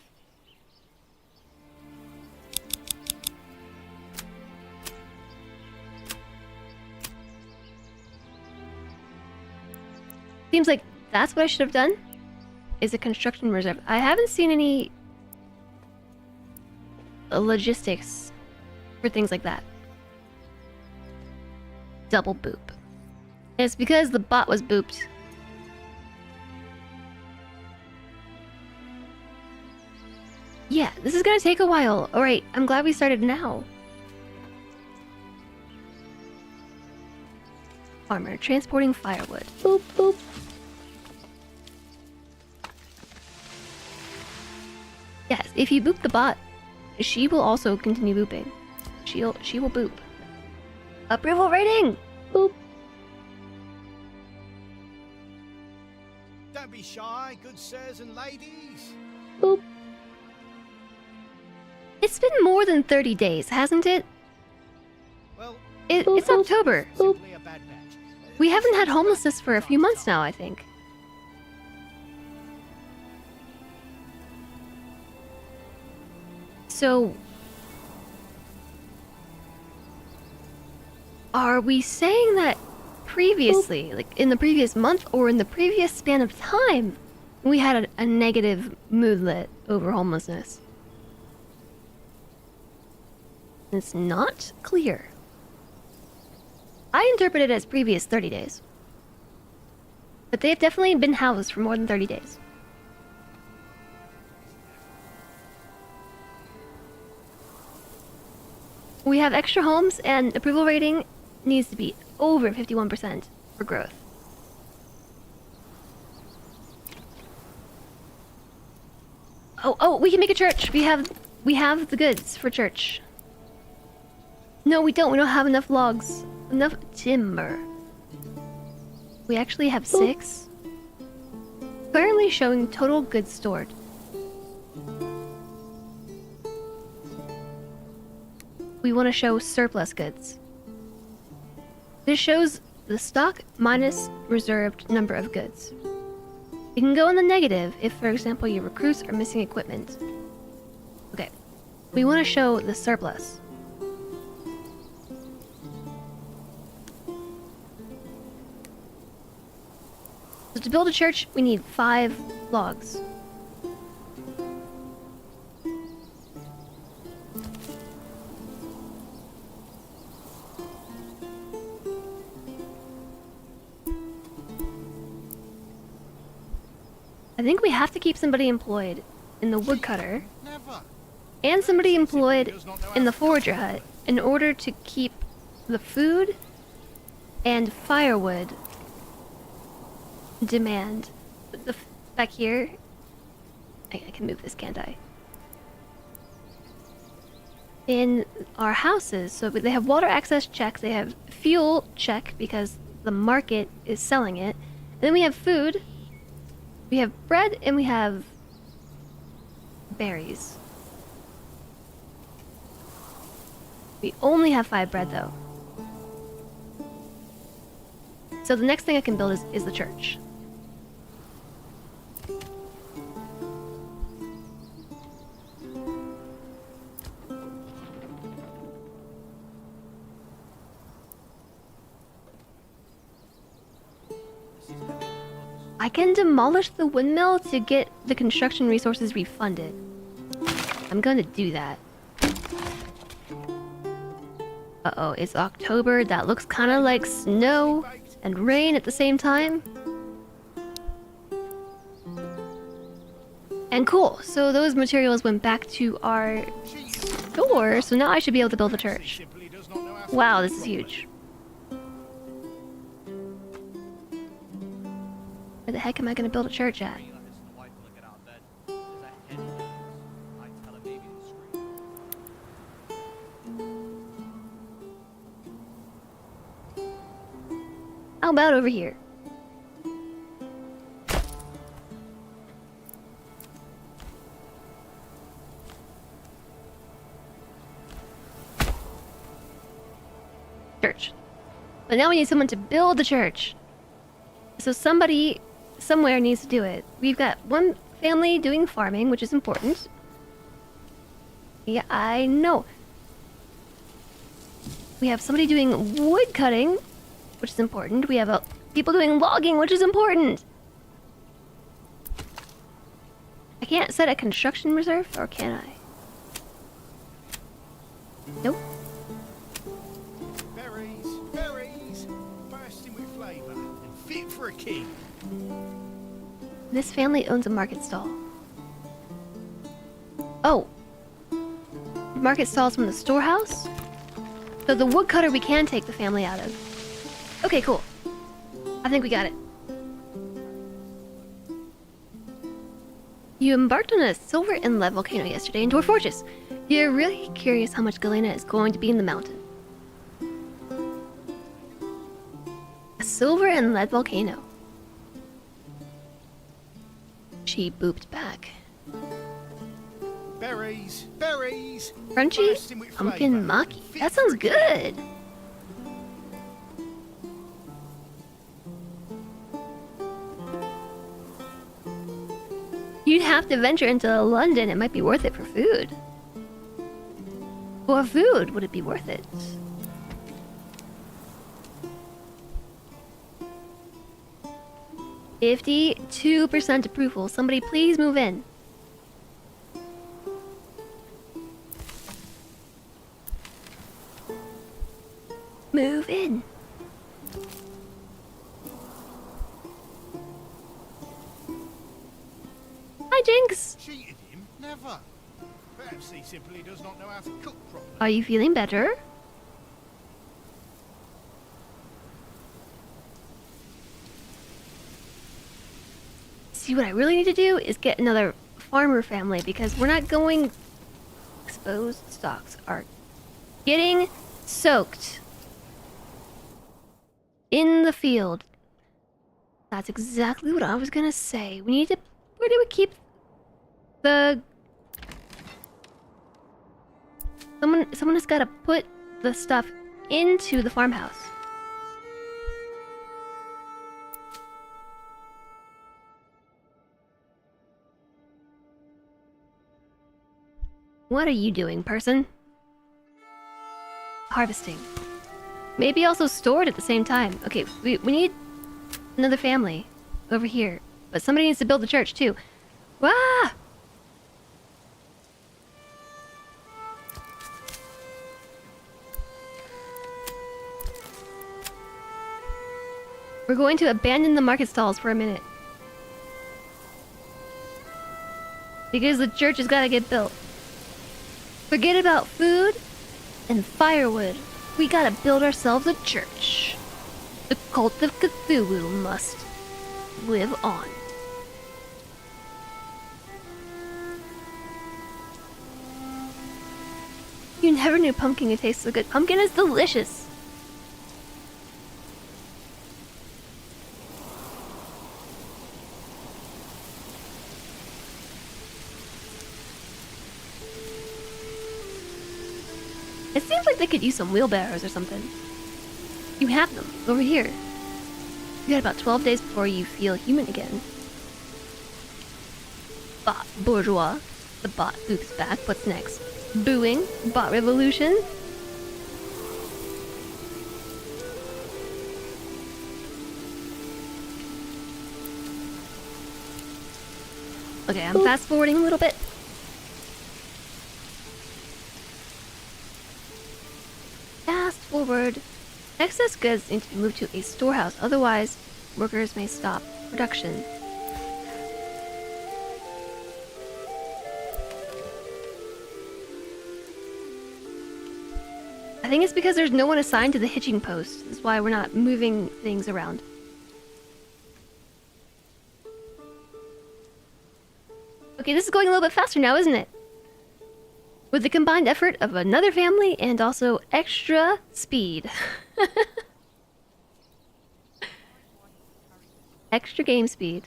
Seems like that's what I should have done. Is a construction reserve. I haven't seen any logistics for things like that. Double boop. It's because the bot was booped. Yeah, this is gonna take a while. Alright, I'm glad we started now. Farmer transporting firewood. Boop, boop. Yes, if you boop the bot, she will also continue booping. She will boop. Approval rating! Boop. Don't be shy, good sirs and ladies. Boop. It's been more than 30 days, hasn't it? Well, It's October. simply a bad batch. We haven't had homelessness for a few months now, I think. So... are we saying that previously, like in the previous month or in the previous span of time, we had a negative moodlet over homelessness? It's not clear. I interpret it as previous 30 days. But they've definitely been housed for more than 30 days. We have extra homes and approval rating needs to be over 51% for growth. Oh, we can make a church. We have the goods for church. No, we don't. We don't have enough logs. Enough timber. We actually have 6. Currently showing total goods stored. We want to show surplus goods. This shows the stock minus reserved number of goods. You can go in the negative if, for example, your recruits are missing equipment. Okay. We want to show the surplus. So to build a church, we need 5 logs. I think we have to keep somebody employed in the woodcutter Never. and somebody employed in the forager hut in order to keep the food and firewood demand. Back here, I can move this, can't I? In our houses, so they have water access check, they have fuel check because the market is selling it, and then we have food. We have bread and we have berries. We only have 5 bread though. So the next thing I can build is the church. I can demolish the windmill to get the construction resources refunded. I'm gonna do that. Uh-oh, it's October. That looks kind of like snow and rain at the same time. And cool, so those materials went back to our store, so now I should be able to build a church. Wow, this is huge. Where the heck am I gonna build a church at? How about over here? Church. But now we need someone to build the church. So somebody somewhere needs to do it. We've got one family doing farming, which is important. Yeah, I know. We have somebody doing wood cutting, which is important. We have people doing logging, which is important. I can't set a construction reserve, or can I? Nope. Berries, bursting with flavour and fit for a king. This family owns a market stall. Oh. Market stalls from the storehouse? So the woodcutter we can take the family out of. Okay, cool. I think we got it. You embarked on a silver inlet volcano yesterday in Dwarf Fortress. You're really curious how much Galena is going to be in the mountain. A silver and lead volcano. She booped back. Berries, Crunchy bursting with pumpkin flavour, maki. fit That for sounds a king. good. You'd have to venture into London. It might be worth it for food. For food, would it be worth it? $52% approval. Somebody please move in. Move in. Hi, Jinx. Cheated him? Never. Perhaps he simply does not know how to cook properly. Are you feeling better? See, what I really need to do is get another farmer family because we're not going... Exposed stalks are getting soaked in the field. That's exactly what I was gonna say. We need to... Where do we keep the... Someone has gotta put the stuff into the farmhouse. What are you doing, person? Harvesting. Maybe also stored at the same time. Okay, we need another family over here. But somebody needs to build the church too. Wah! We're going to abandon the market stalls for a minute. Because the church has got to get built. Forget about food and firewood. We gotta build ourselves a church. The cult of Cthulhu must live on. You never knew pumpkin could taste so good. Pumpkin is delicious. It seems like they could use some wheelbarrows or something. You have them over here. You got about 12 days before you feel human again. Bot bourgeois. The bot booth's back. What's next? Booing. Bot revolution. Okay, I'm fast forwarding a little bit. Fast forward. Excess goods need to be moved to a storehouse, otherwise workers may stop production. I think it's because there's no one assigned to the hitching post. That's why we're not moving things around. Okay, this is going a little bit faster now, isn't it? With the combined effort of another family and also extra speed. Extra game speed.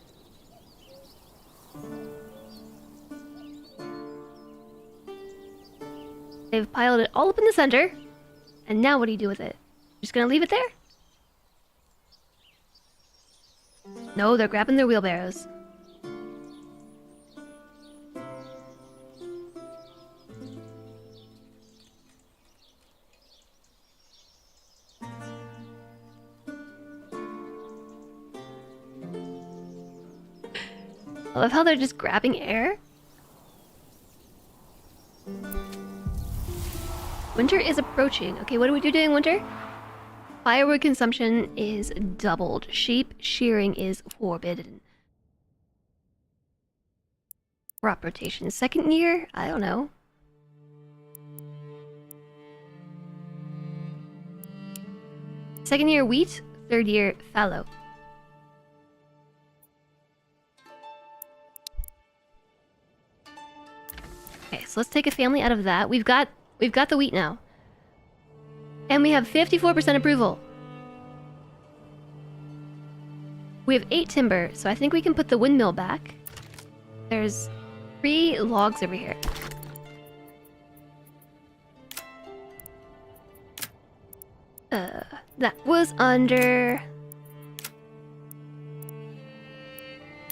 They've piled it all up in the center. And now what do you do with it? Just gonna leave it there? No, they're grabbing their wheelbarrows. I love how they're just grabbing air. Winter is approaching. Okay, what do we do during winter? Firewood consumption is doubled. Sheep shearing is forbidden. Crop rotation. Second year? I don't know. Second year wheat, third year fallow. Okay, so let's take a family out of that. We've got the wheat now. And we have 54% approval. We have 8 timber, so I think we can put the windmill back. There's 3 logs over here. That was under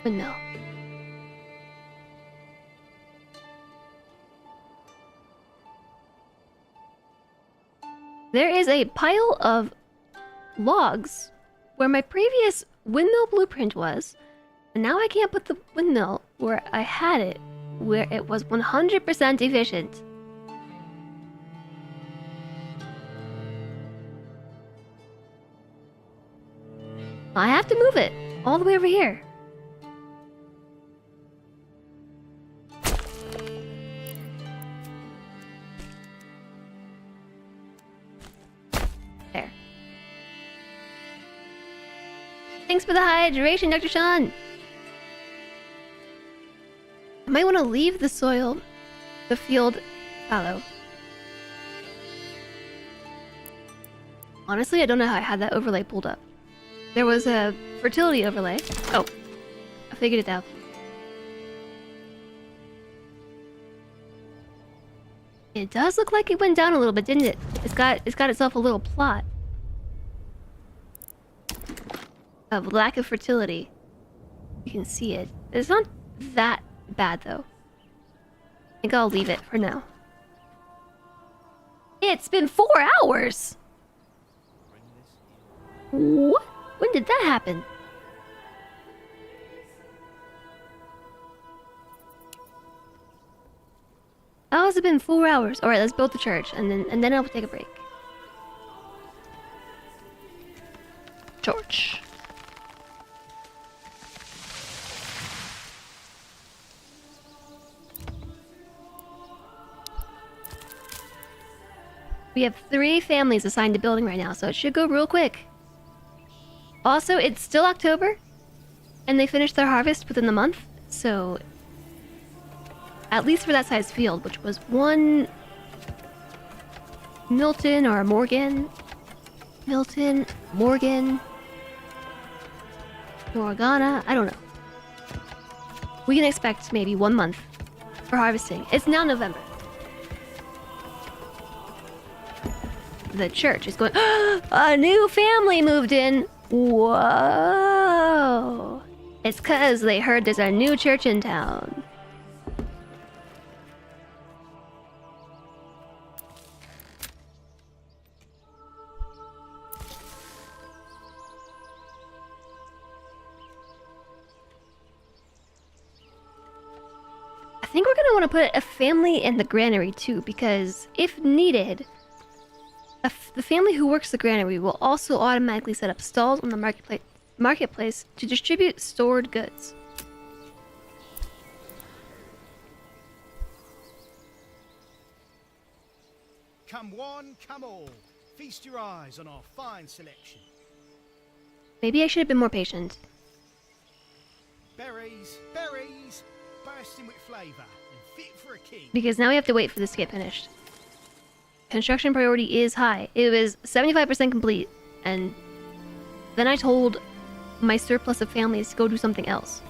windmill. There is a pile of logs where my previous windmill blueprint was, and now I can't put the windmill where I had it, where it was 100% efficient. I have to move it all the way over here. There. Thanks for the hydration, Dr. Sean. I might want to leave the soil, the field fallow. Honestly, I don't know how I had that overlay pulled up. There was a fertility overlay. Oh, I figured it out. It does look like it went down a little bit, didn't it? It's got itself a little plot of lack of fertility. You can see it. It's not that bad though. I think I'll leave it for now. It's been 4 hours. What? When did that happen? How has it been 4 hours? Alright, let's build the church and then I'll take a break. Church. We have 3 families assigned to building right now, so it should go real quick. Also, it's still October, and they finished their harvest within the month, so at least for that size field, which was 1 Milton or Morgan. Milton, Morgan, Morgana, I don't know. We can expect maybe 1 month for harvesting. It's now November. The church is going, a new family moved in! Whoa! It's 'cause they heard there's a new church in town. I think we're gonna want to put a family in the granary too, because if needed, the family who works the granary will also automatically set up stalls on the marketplace to distribute stored goods. Come one, come all. Feast your eyes on our fine selection. Maybe I should have been more patient. Berries, berries, bursting with flavour and fit for a king. Because now we have to wait for this to get finished. Construction priority is high. It was 75% complete, and then I told my surplus of families to go do something else.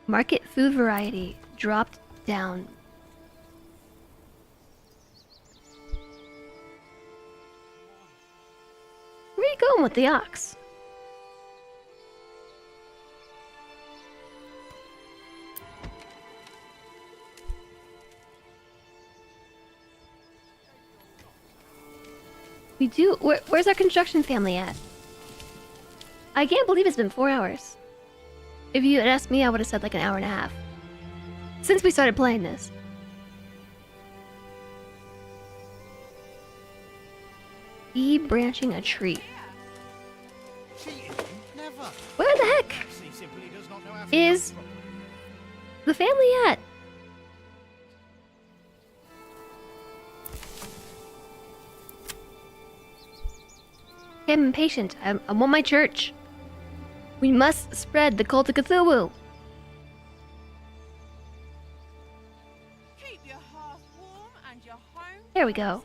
Market food variety dropped down. Where are you going with the ox? We do. Where's our construction family at? I can't believe it's been 4 hours. If you had asked me, I would have said like an hour and a half. Since we started playing this. Bee branching a tree. Cheating? Never. Where the heck Maxie simply does not know how to is cook properly. the family at? I'm impatient. I want my church. We must spread the cult of Cthulhu. Keep your hearth warm and your home. There we go.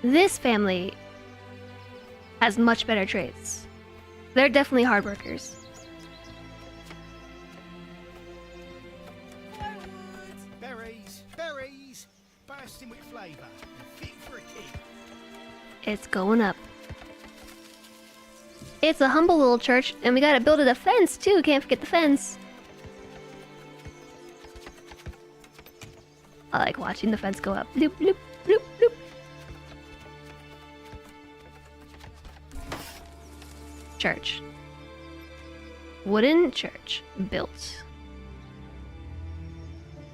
This family has much better traits. They're definitely hard workers. Berries, berries, bursting with flavour and fit for a king. It's going up. It's a humble little church, and we gotta build a fence too. Can't forget the fence. I like watching the fence go up. Bloop, bloop, bloop, bloop. Church. Wooden church built.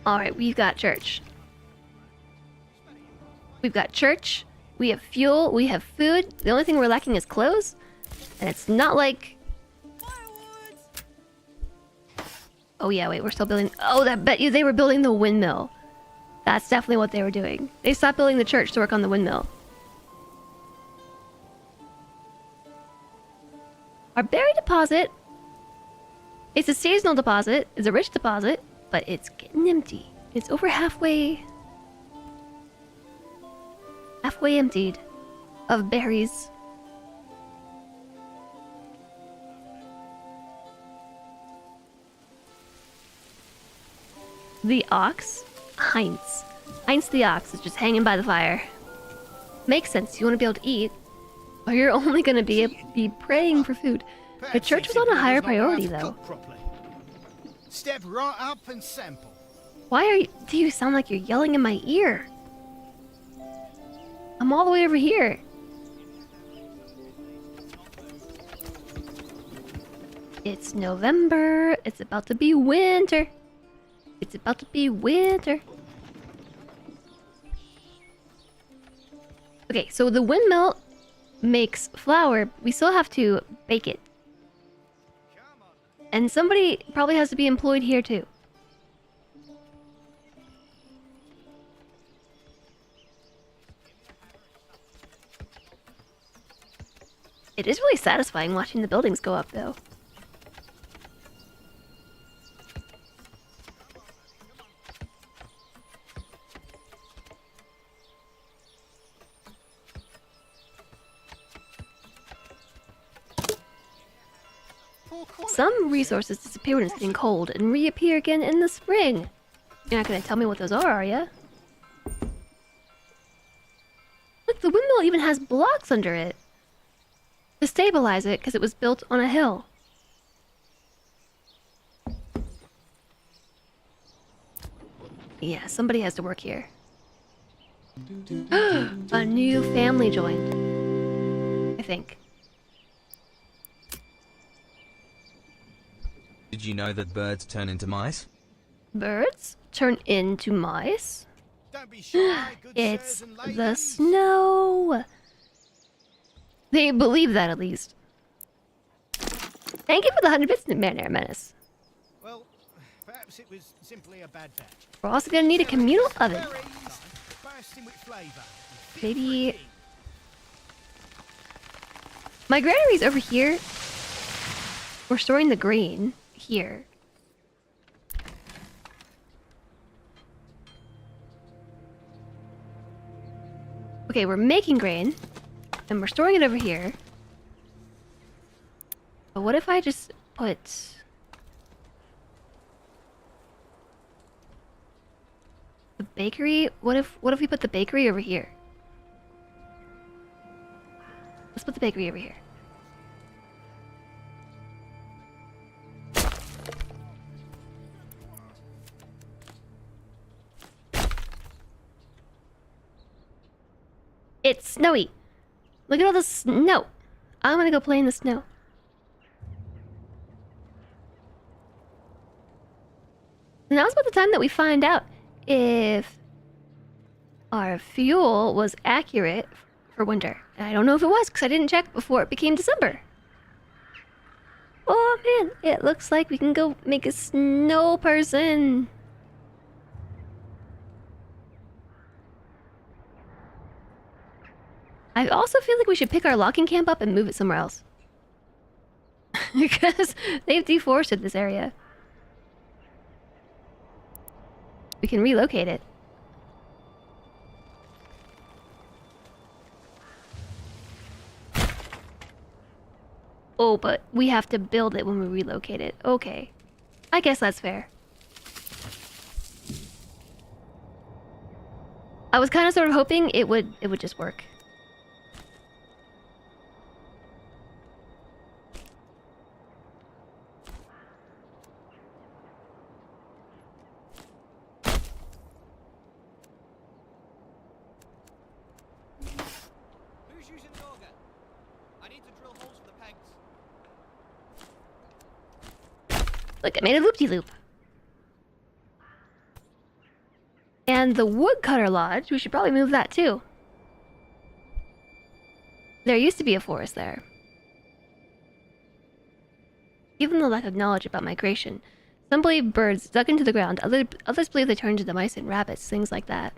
Alright, we've got church. We've got church. We have fuel. We have food. The only thing we're lacking is clothes. And it's not like... Oh yeah, wait, we're still building... Oh, I bet you they were building the windmill. That's definitely what they were doing. They stopped building the church to work on the windmill. Our berry deposit... It's a seasonal deposit. It's a rich deposit. But it's getting empty. It's over halfway... Halfway emptied of berries. The ox? Heinz. Heinz the ox is just hanging by the fire. Makes sense. You want to be able to eat, or you're only going to be praying for food. The Perhaps church he was on a simply higher does not know how priority, to though. cook properly. Step right up and sample. Why do you sound like you're yelling in my ear? I'm all the way over here. It's November. It's about to be winter. It's about to be winter. Okay, so the windmill makes flour. We still have to bake it. And somebody probably has to be employed here too. It is really satisfying watching the buildings go up, though. Some resources disappear when it's getting cold and reappear again in the spring. You're not gonna tell me what those are you? windmill even has blocks under it to stabilize it because it was built on a hill. Yeah, somebody has to work here. A new family joined, I think. Did you know that birds turn into mice? Birds turn into mice? Don't be shy, good It's sirs and ladies. the snow. They believe that, at least. Thank you for the 100 bits, Manor Menace. Well, perhaps it was simply a bad batch. We're also gonna need a communal oven. Berries, bursting with flavour. Fit Maybe- for a king. My granary's over here. We're storing the grain here. Okay, we're making grain, and we're storing it over here. But what if I just put... the bakery? What if we put the bakery over here? Let's put the bakery over here. It's snowy. Look at all the snow. I'm gonna go play in the snow. Now's about the time that we find out if our fuel was accurate for winter. And I don't know if it was because I didn't check before it became December. Oh man, it looks like we can go make a snow person. I also feel like we should pick our logging camp up and move it somewhere else. Because they've deforested this area. We can relocate it. Oh, but we have to build it when we relocate it. Okay. I guess that's fair. I was kind of sort of hoping it would just work. Who's using the auger? I need to drill holes for the pegs. Look, I made a loop-de-loop. And the woodcutter lodge, we should probably move that too. There used to be a forest there. Given the lack of knowledge about migration, some believe birds dug into the ground, others believe they turned into mice and rabbits, things like that.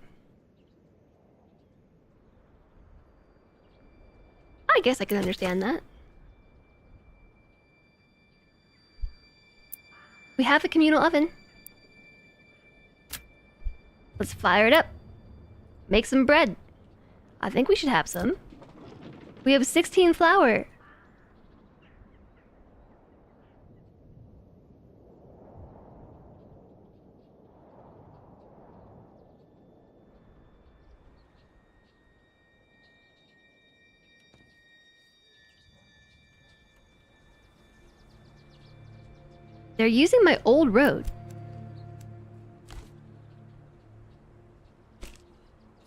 I guess I can understand that. We have a communal oven. Let's fire it up. Make some bread. I think we should have some. We have 16 flour. They're using my old road. This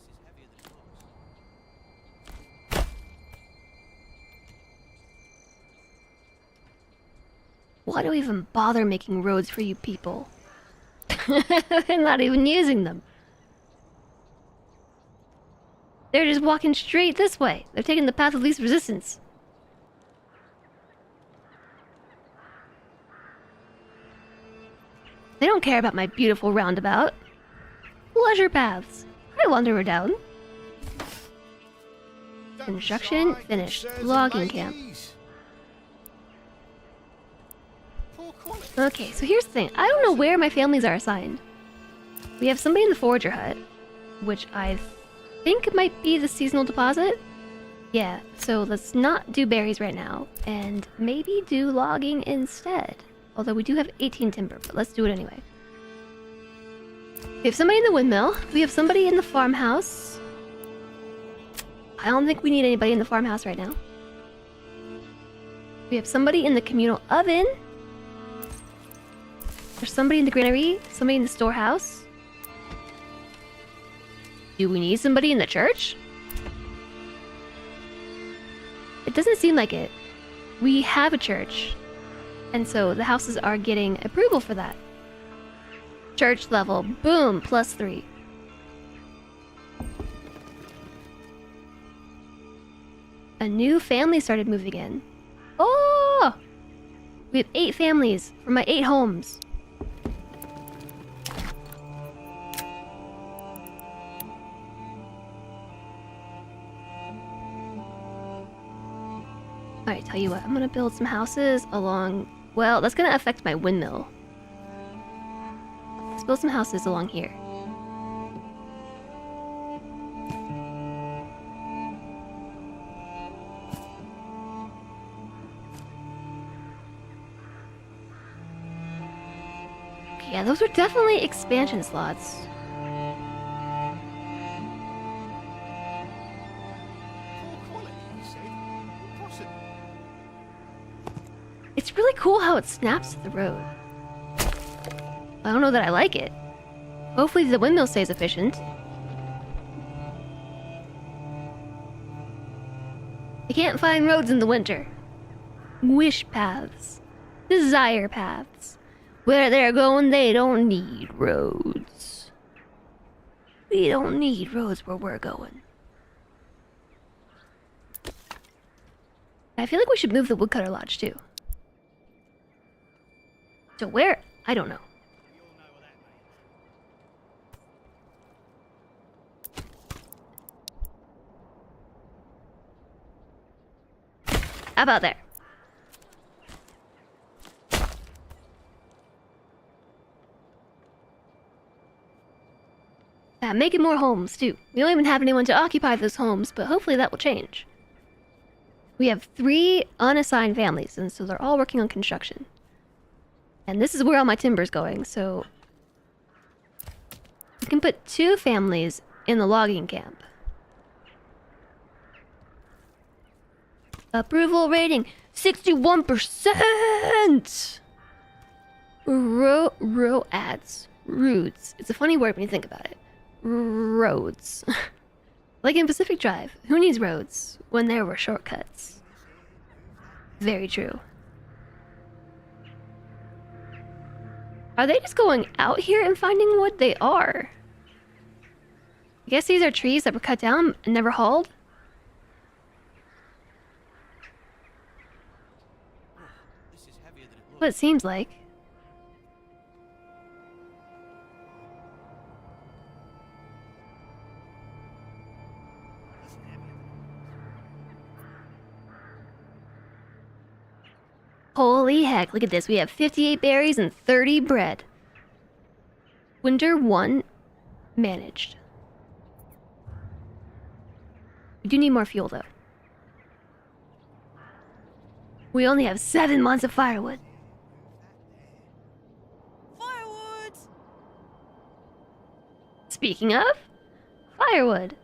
is heavier than it looks. Why do we even bother making roads for you people? They're not even using them. They're just walking straight this way. They're taking the path of least resistance. They don't care about my beautiful roundabout. Pleasure paths. I wander down. Don't be Construction shy, good finished. sirs and Logging camp. ladies. Poor quality. Okay, so here's the thing. I don't know where my families are assigned. We have somebody in the forager hut, which I think might be the seasonal deposit. Yeah, so let's not do berries right now, and maybe do logging instead. Although we do have 18 timber, but let's do it anyway. We have somebody in the windmill. We have somebody in the farmhouse. I don't think we need anybody in the farmhouse right now. We have somebody in the communal oven. There's somebody in the granary, somebody in the storehouse. Do we need somebody in the church? It doesn't seem like it. We have a church. And so the houses are getting approval for that. Church level, boom, +3. A new family started moving in. Oh! We have 8 families for my 8 homes. Alright, tell you what, I'm gonna build some houses along... Well, that's gonna affect my windmill. Let's build some houses along here. Okay, yeah, those were definitely expansion slots. Poor quality, he said. Impossible. It's really cool how it snaps to the road. I don't know that I like it. Hopefully the windmill stays efficient. I can't find roads in the winter. Wish paths. Desire paths. Where they're going, they don't need roads. We don't need roads where we're going. I feel like we should move the woodcutter lodge too. So where? I don't know. We all know what that means. How about there? Making more homes too. We don't even have anyone to occupy those homes, but hopefully that will change. We have 3 unassigned families, and so they're all working on construction. And this is where all my timber's going, so... we can put 2 families in the logging camp. Approval rating 61%! Roads. Roads. It's a funny word when you think about it. Roads. Like in Pacific Drive, who needs roads when there were shortcuts? Very true. Are they just going out here and finding wood? They are. I guess these are trees that were cut down and never hauled. This is heavier than it looks. What it seems like. This is heavier than it looks. Holy heck, look at this. We have 58 berries and 30 bread. Winter 1 managed. We do need more fuel though. We only have 7 months of firewood. Firewood! Speaking of, firewood.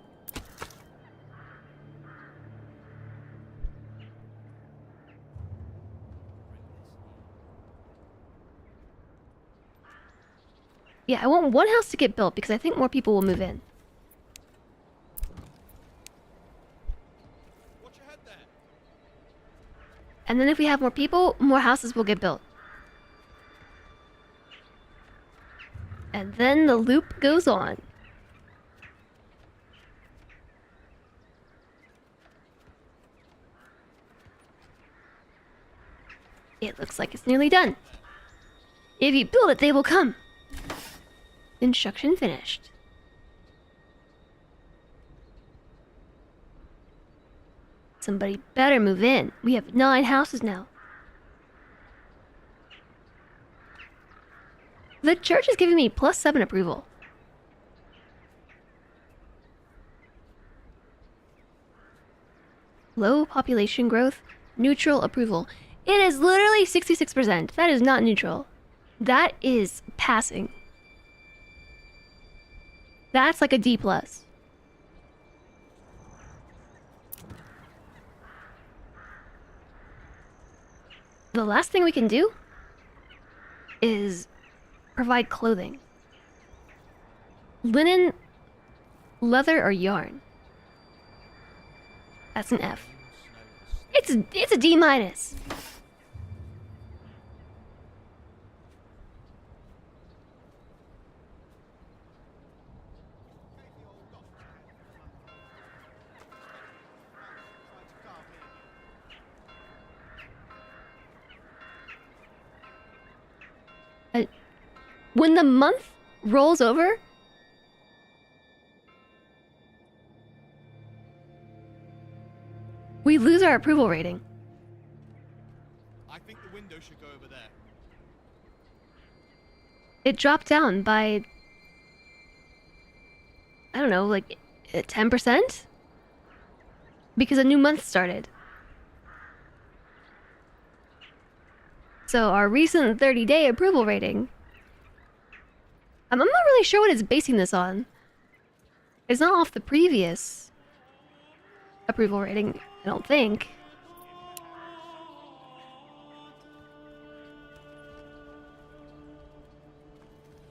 Yeah, I want one house to get built because I think more people will move in. Watch your head there. And then if we have more people, more houses will get built. And then the loop goes on. It looks like it's nearly done. If you build it, they will come. Construction finished. Somebody better move in. We have 9 houses now. The church is giving me +7 approval. Low population growth, neutral approval. It is literally 66%. That is not neutral. That is passing. That's like a D+. the last thing we can do is provide clothing. Linen, leather, or yarn. That's an F. It's a D minus. When the month rolls over, we lose our approval rating. I think the window should go over there. It dropped down by, I don't know, like 10%? Because a new month started. So our recent 30-day approval rating, I'm not really sure what it's basing this on. It's not off the previous approval rating, I don't think.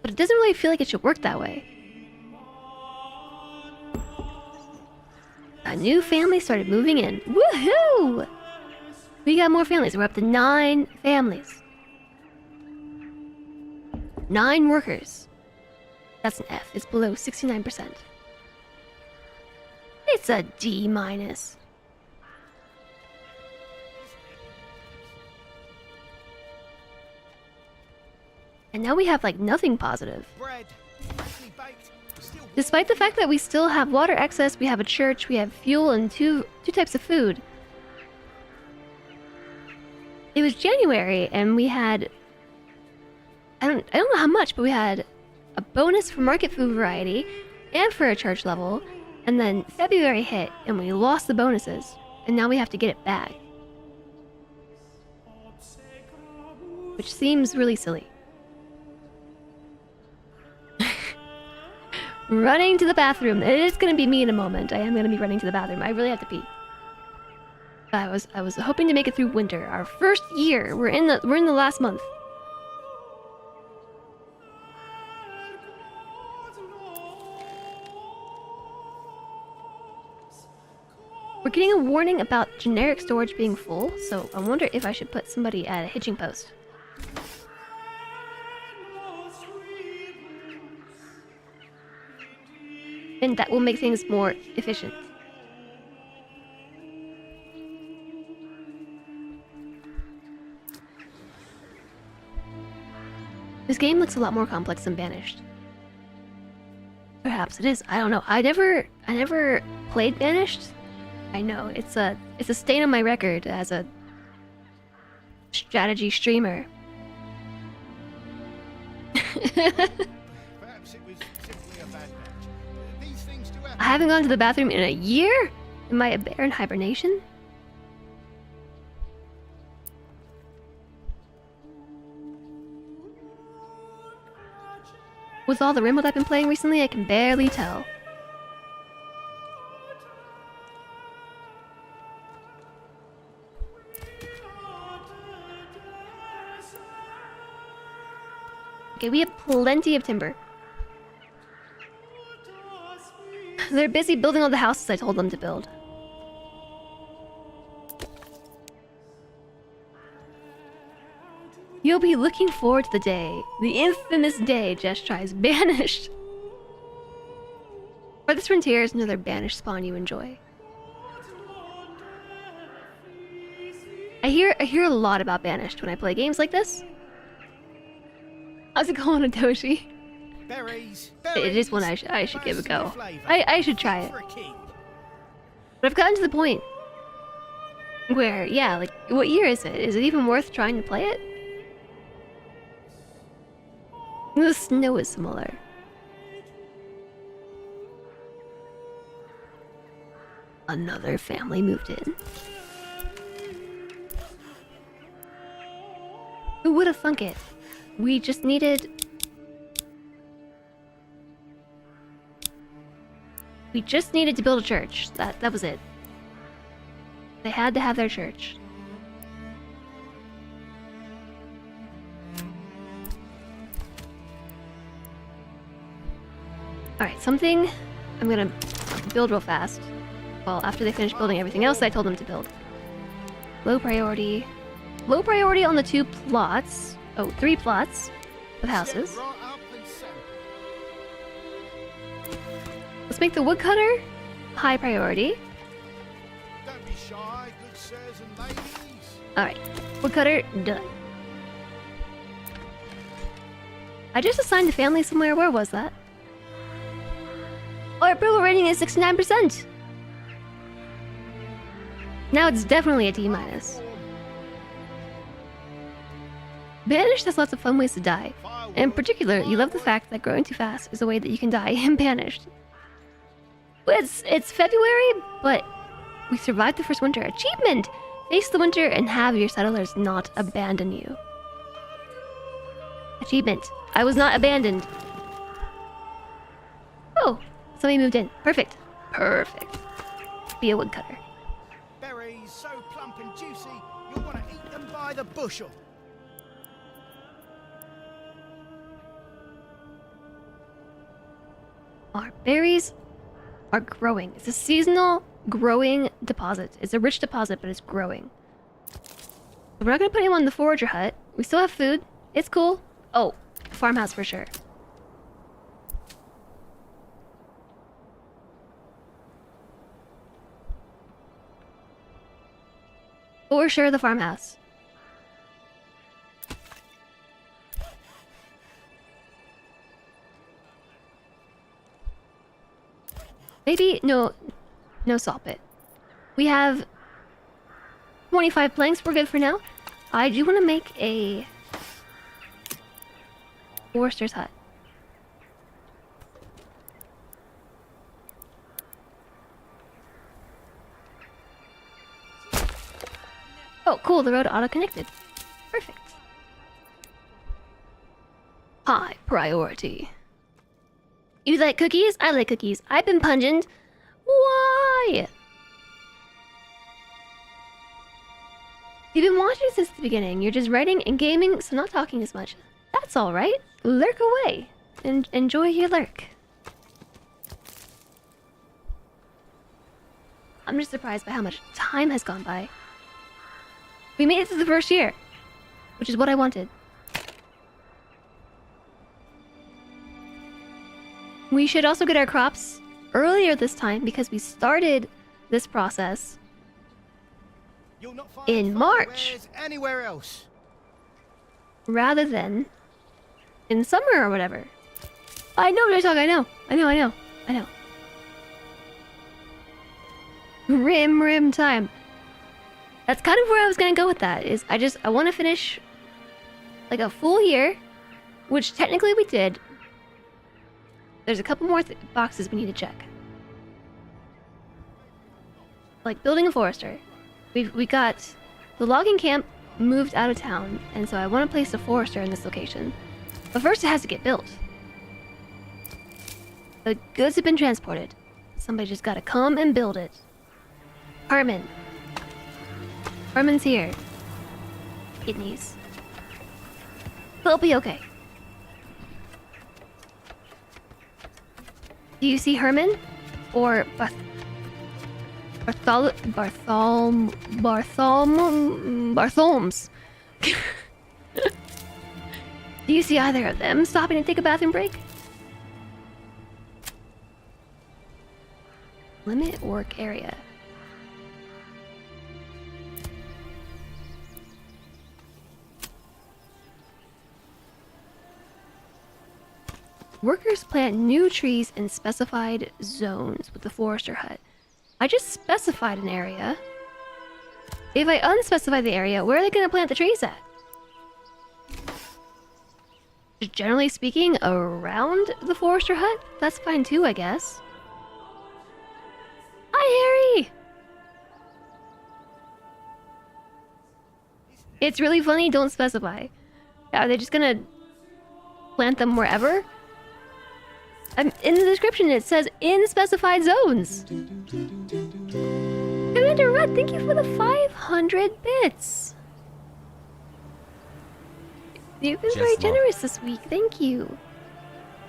But it doesn't really feel like it should work that way. A new family started moving in. Woohoo! We got more families. We're up to 9 families. 9 workers. That's an F. It's below 69%. It's a D minus. And now we have like nothing positive. Bread, freshly baked, still Despite the fact that we still have water access, we have a church, we have fuel, and two types of food. It was January, and we had I don't know how much, but we had a bonus for market food variety and for a church level, and then February hit, and we lost the bonuses, and now we have to get it back, which seems really silly. Running to the bathroom. It is gonna be me in a moment. I am gonna be running to the bathroom. I really have to pee. I was hoping to make it through winter. Our first year. We're in the last month. We're getting a warning about generic storage being full, so I wonder if I should put somebody at a hitching post. And that will make things more efficient. This game looks a lot more complex than Banished. Perhaps it is. I don't know. I never played Banished. I know it's a stain on my record as a strategy streamer. perhaps it was simply a bad match. These things do happen. I haven't gone to the bathroom in a year? Am I a bear in hibernation? With all the Rimworld I've been playing recently, I can barely tell. Okay, we have plenty of timber. They're busy building all the houses I told them to build. You'll be looking forward to the day, the infamous day Jess tries Banished. Farthest Frontier is another Banished spawn you enjoy. I hear a lot about Banished when I play games like this. How's it going, Atoshi? Berries, It is one I should give a go. flavour. I should try it. For a king. But I've gotten to the point where, yeah, like, what year is it? Is it even worth trying to play it? The snow is similar. Another family moved in. Who would have thunk it? We just needed... We just needed to build a church. That was it. They had to have their church. Alright, something I'm gonna build real fast. Well, after they finish building everything else I told them to build. Low priority. Low priority on the 2 plots. Oh, 3 plots with houses. Step right up and sample. Let's make the woodcutter high priority. Don't be shy, good sirs and ladies. Alright, woodcutter done. I just assigned a family somewhere. Where was that? Our approval rating is 69%. Now it's definitely a D minus. Banished has lots of fun ways to die. In particular, you love the fact that growing too fast is a way that you can die in Banished. It's February, but we survived the first winter. Achievement! Face the winter and have your settlers not abandon you. Achievement. I was not abandoned. Oh, somebody moved in. Perfect. Perfect. Be a woodcutter. Berries so plump and juicy, you'll want to eat them by the bushel. Our berries are growing. It's a seasonal growing deposit. It's a rich deposit, but it's growing. We're not gonna put him on the forager hut. We still have food. It's cool. Oh, farmhouse for sure. For sure, the farmhouse. Maybe no saw pit. We have 25 planks. We're good for now. I do want to make a forester's hut. Oh, cool. The road auto-connected. Perfect. High priority. You like cookies? I like cookies. I've been pungent. Why? You've been watching since the beginning. You're just writing and gaming, so not talking as much. That's alright. Lurk away. And enjoy your lurk. I'm just surprised by how much time has gone by. We made it through the first year, which is what I wanted. We should also get our crops earlier this time because we started this process You'll not find in March wares anywhere else. rather than in summer or whatever. I know what you're talking. I know. Rim time. That's kind of where I was gonna go with that. I want to finish like a full year, which technically we did. There's a couple more boxes we need to check. Like building a forester. We got the logging camp moved out of town, and so I want to place a forester in this location. But first it has to get built. The goods have been transported. Somebody just gotta come and build it. Harmon's here. Kidneys. They'll be okay. Do you see Herman? Or Bartholms? Do you see either of them stopping to take a bathroom break? Limit work area. Workers plant new trees in specified zones with the forester hut. I just specified an area. If I unspecify the area, where are they going to plant the trees at? Just generally speaking, around the forester hut? That's fine too, I guess. Hi, Harry! It's really funny, don't specify. Are they just gonna plant them wherever? In the description it says in specified zones. Commander Red, thank you for the 500 bits. You've been very Just love. generous this week, thank you.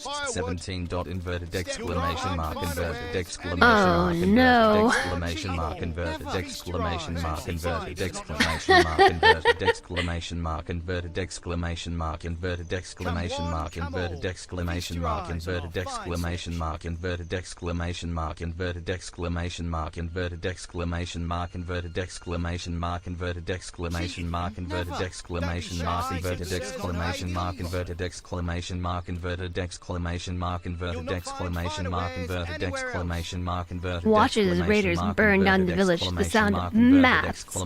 17 dot inverted exclamation mark inverted exclamation Oh, mark no. exclamation mark inverted exclamation mark inverted exclamation mark inverted exclamation mark inverted exclamation mark inverted exclamation mark inverted exclamation mark inverted exclamation mark inverted exclamation mark inverted exclamation mark inverted exclamation mark inverted exclamation mark inverted exclamation mark inverted exclamation mark inverted exclamation mark inverted exclamation mark inverted exclamation mark inverted exclamation mark inverted exclamation mark inverted Watches as raiders burn down the village to the sound of maths. So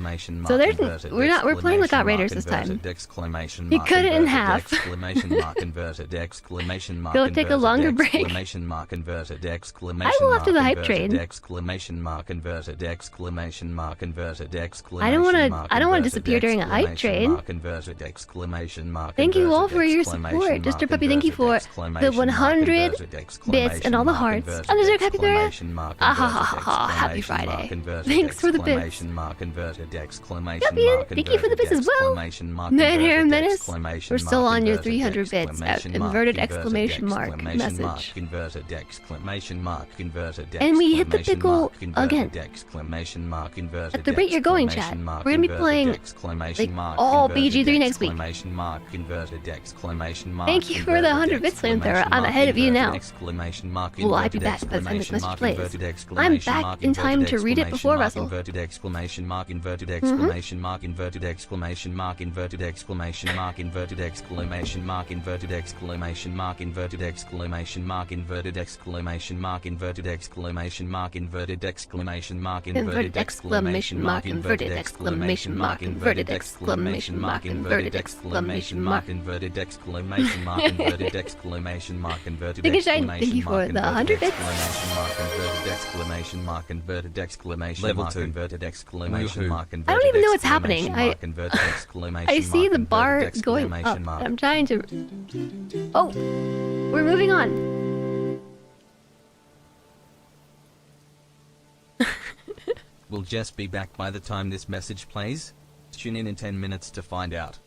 there's we're playing without raiders this time. You cut it in half. Go take a longer break. I will after the hype train. I don't want to disappear during a hype train. Thank you all for your support. Mr. Puppy, thank you for the 100 bits and all the hearts. Undeserved capybara. Ah ha ha ha ha. Happy Friday. Thanks for the bits. Yuppie, thank you for the bits as well. Manor and Menace. We're still on your 300 bits at inverted exclamation mark message. And we hit the pickle again. At the rate you're going, chat, we're gonna be playing like all BG3 next week. Thank you for the 100 bits, flamethrower. I'm ahead of you now. Will I be back by the time this message plays? I'm back in time to read it before Russell. Inverted exclamation mark inverted exclamation mark inverted exclamation mark inverted exclamation mark inverted exclamation mark inverted exclamation mark inverted exclamation mark inverted exclamation mark inverted exclamation mark inverted exclamation mark Inverted exclamation mark, inverted exclamation mark, inverted exclamation mark, inverted exclamation mark. inverted exclamation mark inverted exclamation mark inverted Thank you, Shine. Thank you for the 100 bits. Inverted exclamation mark inverted exclamation Level mark 2. inverted exclamation mark I don't even know what's happening. inverted exclamation I see mark, the bar inverted going up. exclamation mark. I'm trying to. Oh, we're moving on. We'll just be back by the time this message plays. Tune in 10 minutes to find out.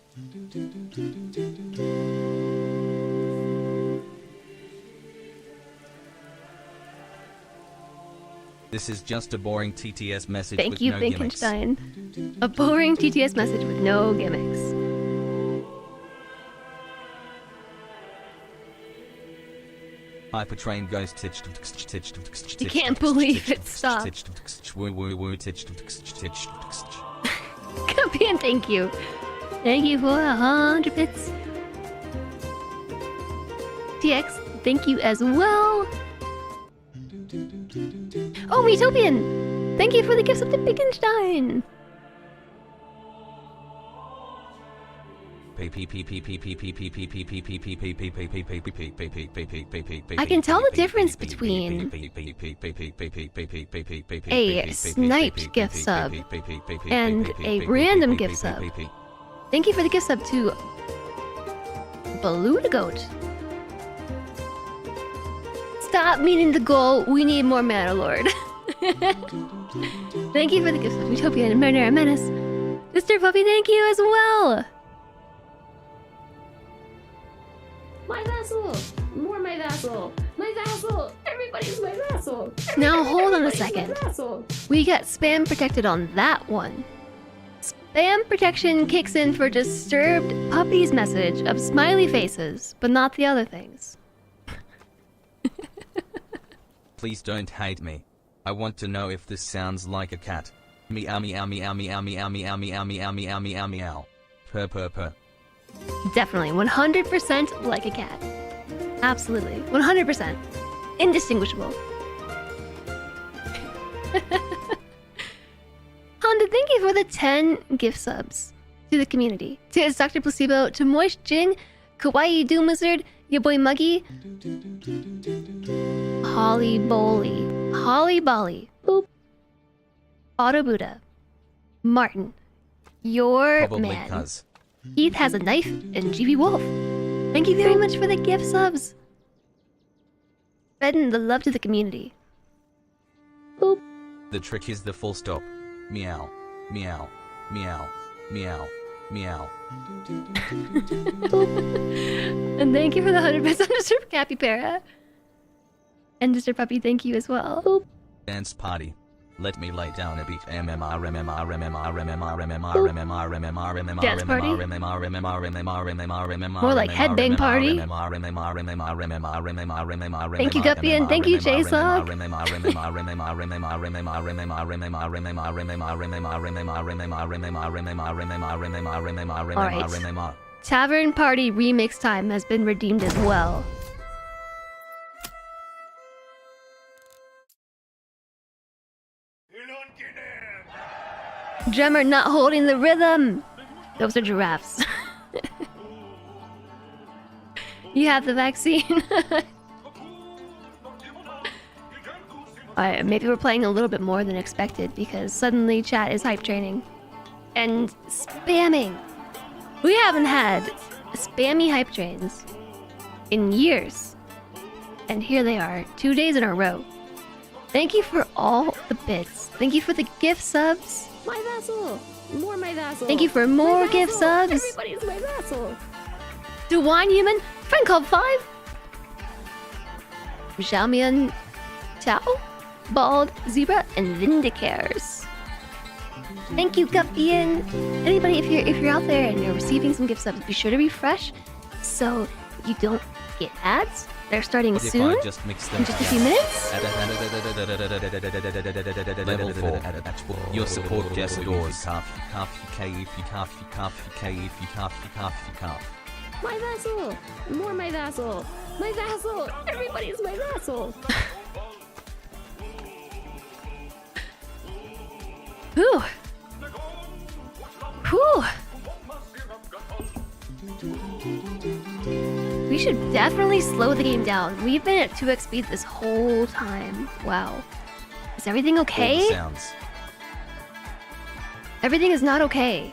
This is just a boring TTS message Thank with you, no gimmicks. Finkenstein. A boring TTS message with no gimmicks. Hypertrain ghost. You can't believe it stopped. Copy and thank you. Thank you for 100 bits. TX, thank you as well. Oh, Utopian! Thank you for the gifts of the Finkenstein. I can tell the difference between a sniped gift sub and a random gift sub. Thank you for the gift sub to Balloon Goat. Stop meaning the goal. We need more Mana Lord. Thank you for the gift sub, Utopia and Manor and Menace. Mr. Puppy, thank you as well. My vassal! More my vassal! My vassal! Everybody's my vassal! Now hold on a second. We get spam protected on that one. Spam protection kicks in for disturbed puppy's message of smiley faces, but not the other things. Please don't hate me. I want to know if this sounds like a cat. Meow meow meow meow meow meow meow meow meow meow meow. Purr purr purr. Definitely, 100% like a cat. Absolutely, 100%. Indistinguishable. Honda, thank you for the 10 gift subs to the community. To Dr. Placebo, to Moist Jing, Kawaii Doom Wizard, your boy Muggy, Holly Boley, Holly Bolly, Boop, Auto Buddha, Martin, your Probably man. cuz. Heath has a knife, and GB Wolf. Thank you very much for the gift subs. Spreading the love to the community. Boop. The trick is the full stop. Meow. Meow. Meow. Meow. Meow. And thank you for the 100 bits on Mr. Capybara. And Mr. Puppy, thank you as well. Dance party. Let me lay down a beat. MMR. Dance party? More like headbang party. Thank you, Guppy, and thank you, J-Sog. Alright. Tavern Party Remix Time has been redeemed as well. Drummer not holding the rhythm! Those are giraffes. You have the vaccine. Alright, maybe we're playing a little bit more than expected because suddenly chat is hype training. And spamming! We haven't had spammy hype trains in years. And here they are, 2 days in a row. Thank you for all the bits. Thank you for the gift subs. My vassal! More my vassal! Thank you for more My gift vassal! subs. Everybody's my vassal! Dewine Human, friend called 5. Xiaomian Tao, Bald, Zebra, and Vindicares. Thank you, Guppian. Anybody, if you're out there and you're receiving some gift subs, be sure to refresh so you don't get ads. They're starting soon. In just a few minutes. Level 4. Your support just adores. Coffee, My vassal! More my vassal! My vassal! Everybody's my vassal! Whew. Whew. We should definitely slow the game down. We've been at 2x speed this whole time. Wow. Is everything okay? Sounds. Everything is not okay.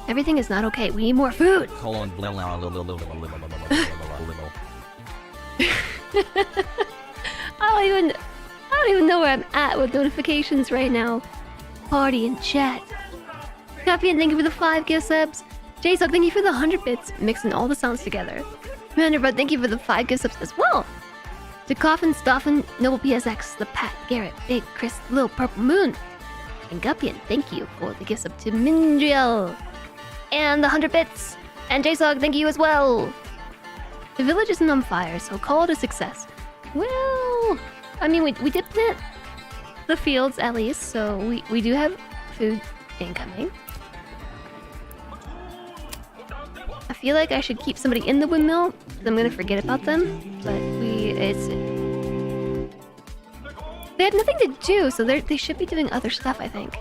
Everything is not okay. We need more food. Colon I don't even know where I'm at with notifications right now. Party and chat. Copy and thank you for the 5 gift subs. J-Sog, thank you for the 100 bits, mixing all the sounds together. Manor, thank you for the 5 gift subs as well. To Coffin, Stoffin, Noble PSX, The Pat, Garrett, Big Chris, Little Purple Moon, and Guppian, thank you for the gift sub to Mindriel. And the 100 bits. And J-Sog, thank you as well. The village isn't on fire, so call it a success. Well, I mean, we did plant the fields at least, so we do have food incoming. I feel like I should keep somebody in the windmill, because I'm gonna forget about them. But they have nothing to do, so they should be doing other stuff, I think.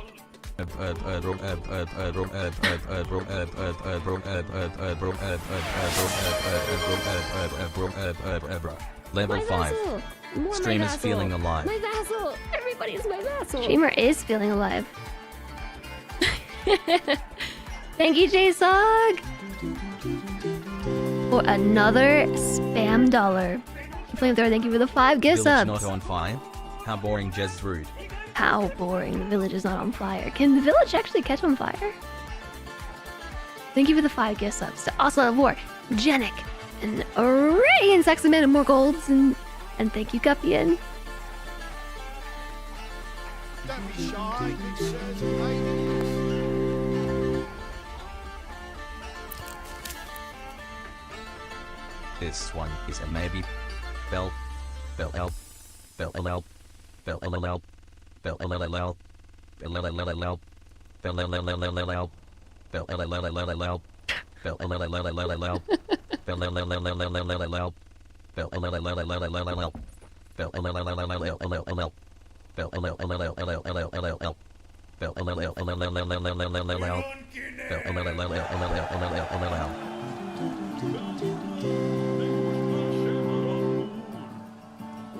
Level 5. Stream is feeling alive. My vassal! Everybody's my vassal! Streamer is feeling alive. Thank you, J-Sog! For another spam dollar. Flamethrower, thank you for the 5 gift Village subs. not on fire? How boring, Jez rude. How boring. The village is not on fire. Can the village actually catch on fire? Thank you for the 5 gift subs to Oslo of War, Jenik, and Radiant Saxoman and more golds, and thank you, Guppian. Don't be shy, good sirs and ladies. This one is a maybe. Bell help. Bell help. Bell help. Bell help. Bell help. Bell help. Bell help. Bell help.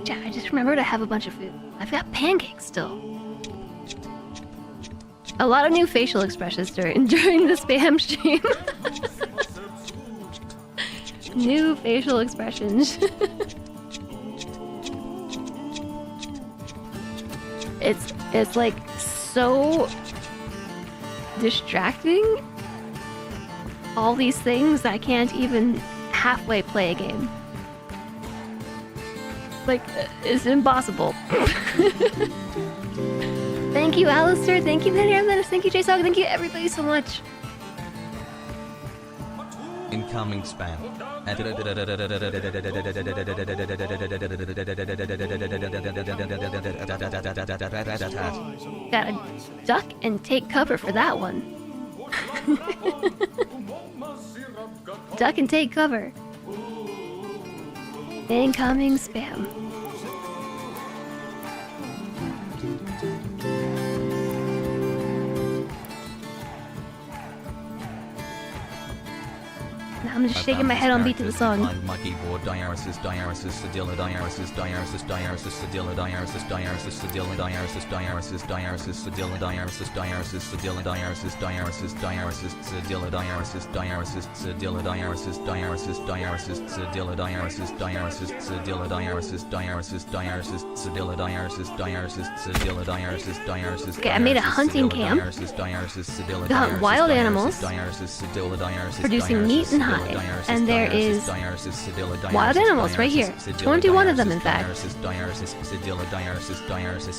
Yeah, I just remembered I have a bunch of food. I've got pancakes still. A lot of new facial expressions during the spam stream. New facial expressions. It's like so distracting. All these things I can't even halfway play a game. Like, it's impossible. Thank you, Alistair. Thank you, Penny Menace. Thank you, J-Sog. Thank you, everybody, so much. Incoming spam. Gotta duck and take cover for that one. Duck and take cover. Incoming spam. Now I'm just shaking my head on beat to the song. My keyboard, dialysis, sedilla, dialysis, sedilla, dialysis, sedilla, Okay, I made a hunting camp. Got wild animals producing meat and hide, and there is wild animals right here. 21 of them, in fact.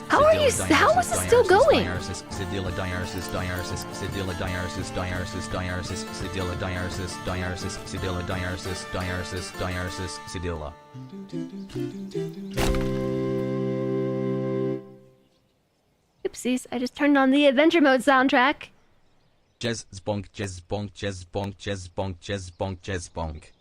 How are you? How is this still going? Oopsies! I just turned on the adventure mode soundtrack. Jazz bonk, jazz bonk, jazz bonk, jazz bonk, jazz bonk, jazz bonk.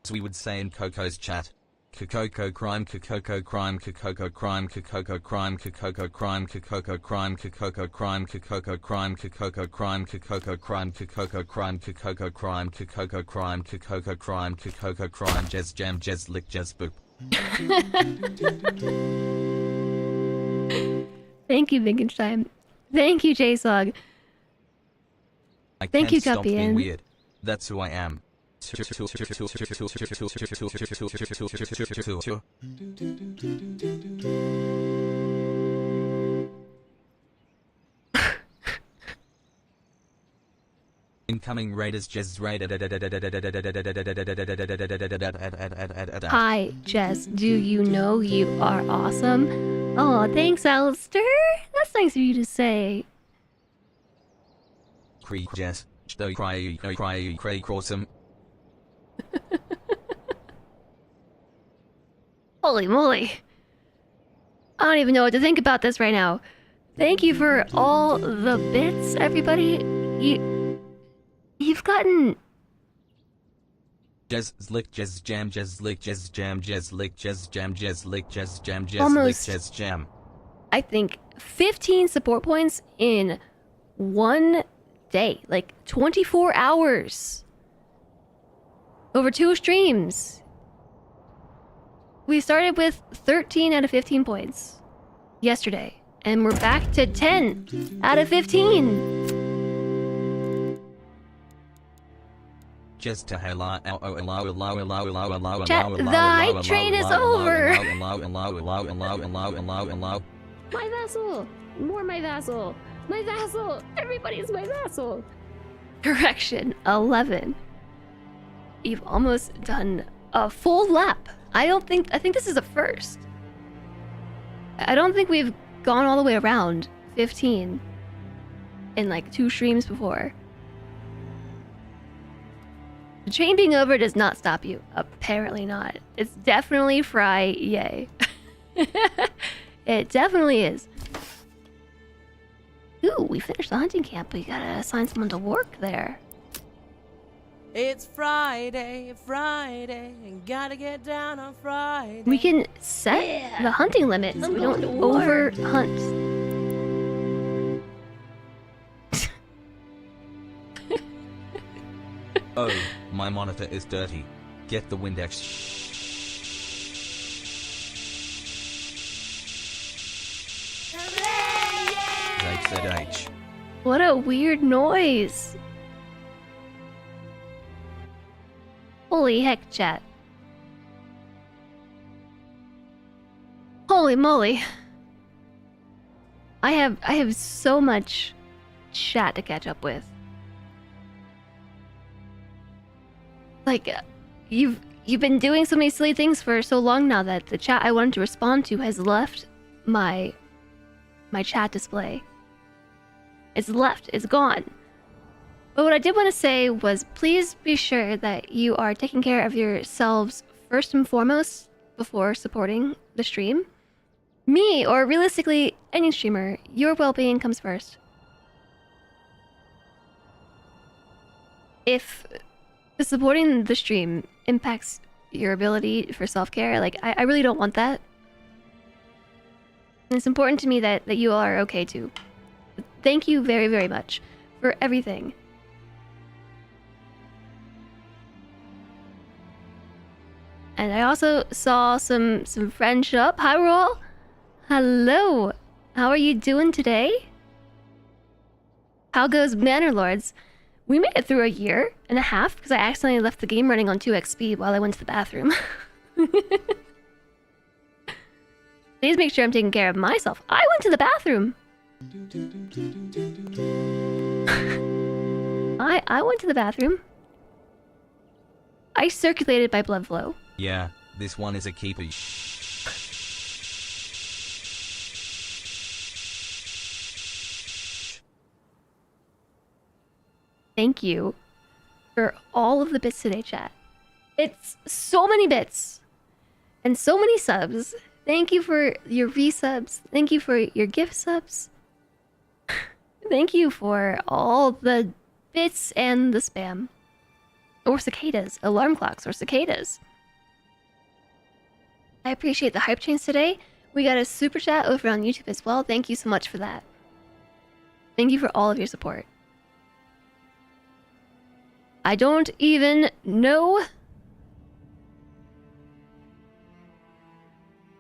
As we would say in Coco's chat, Coco crime, Coco crime, Coco crime, Coco crime, Coco crime, Coco crime, Coco crime, Coco crime, Coco crime, Coco crime, Coco crime, Coco crime, Coco crime, Coco crime, Coco crime, jazz jam, jazz lick, jazz boop. Thank you, Wittgenstein. Thank you, J-Sog. I Thank you, can't stop being Guppy. weird. That's who I am. Incoming Raiders Jazz Raid. Hi, Jess. Do you know you are awesome? Oh, thanks, Alistair. That's nice of you to say. Cree Jess. Cray Crossum. Holy moly. I don't even know what to think about this right now. Thank you for all the bits, everybody. You've gotten... Jazz lick, jazz jam, jazz lick, jazz jam, jazz lick, jazz jam, jazz lick, jazz jam, jazz lick, Almost, jazz jam. I think, 15 support points in one day. Like, 24 hours. Over 2 streams. We started with 13 out of 15 points yesterday. And we're back to 10 out of 15. Just to allow Chat, the hype train is over. My vassal! More my vassal! My vassal! Everybody's my vassal! Correction, 11. You've almost done a full lap. I think this is a first. I don't think we've gone all the way around 15 in like 2 streams before. The train being over does not stop you. Apparently not. It's definitely Friday. It definitely is. Ooh, we finished the hunting camp. We gotta assign someone to work there. It's Friday, gotta get down on Friday. We can set the hunting limit so we don't over hunt. Oh, my monitor is dirty. Get the Windex. said H. What a weird noise. Holy heck, chat. Holy moly. I have so much chat to catch up with. Like, you've been doing so many silly things for so long now that the chat I wanted to respond to has left my chat display. It's left. It's gone. But what I did want to say was, please be sure that you are taking care of yourselves first and foremost before supporting the stream. Me, or realistically any streamer, your well-being comes first. If supporting the stream impacts your ability for self-care, like, I really don't want that. And it's important to me that you all are okay too. Thank you very, very much for everything. And I also saw some friends show up. Hi, Roll. Hello. How are you doing today? How goes Manor Lords? We made it through a year and a half because I accidentally left the game running on 2x speed while I went to the bathroom. Please make sure I'm taking care of myself. I went to the bathroom. I went to the bathroom. I circulated my blood flow. Yeah, this one is a keeper. Thank you for all of the bits today, chat. It's so many bits and so many subs. Thank you for your resubs. Thank you for your gift subs. Thank you for all the bits and the spam. Or cicadas, alarm clocks, or cicadas. I appreciate the hype chains today. We got a super chat over on YouTube as well. Thank you so much for that. Thank you for all of your support. I don't even know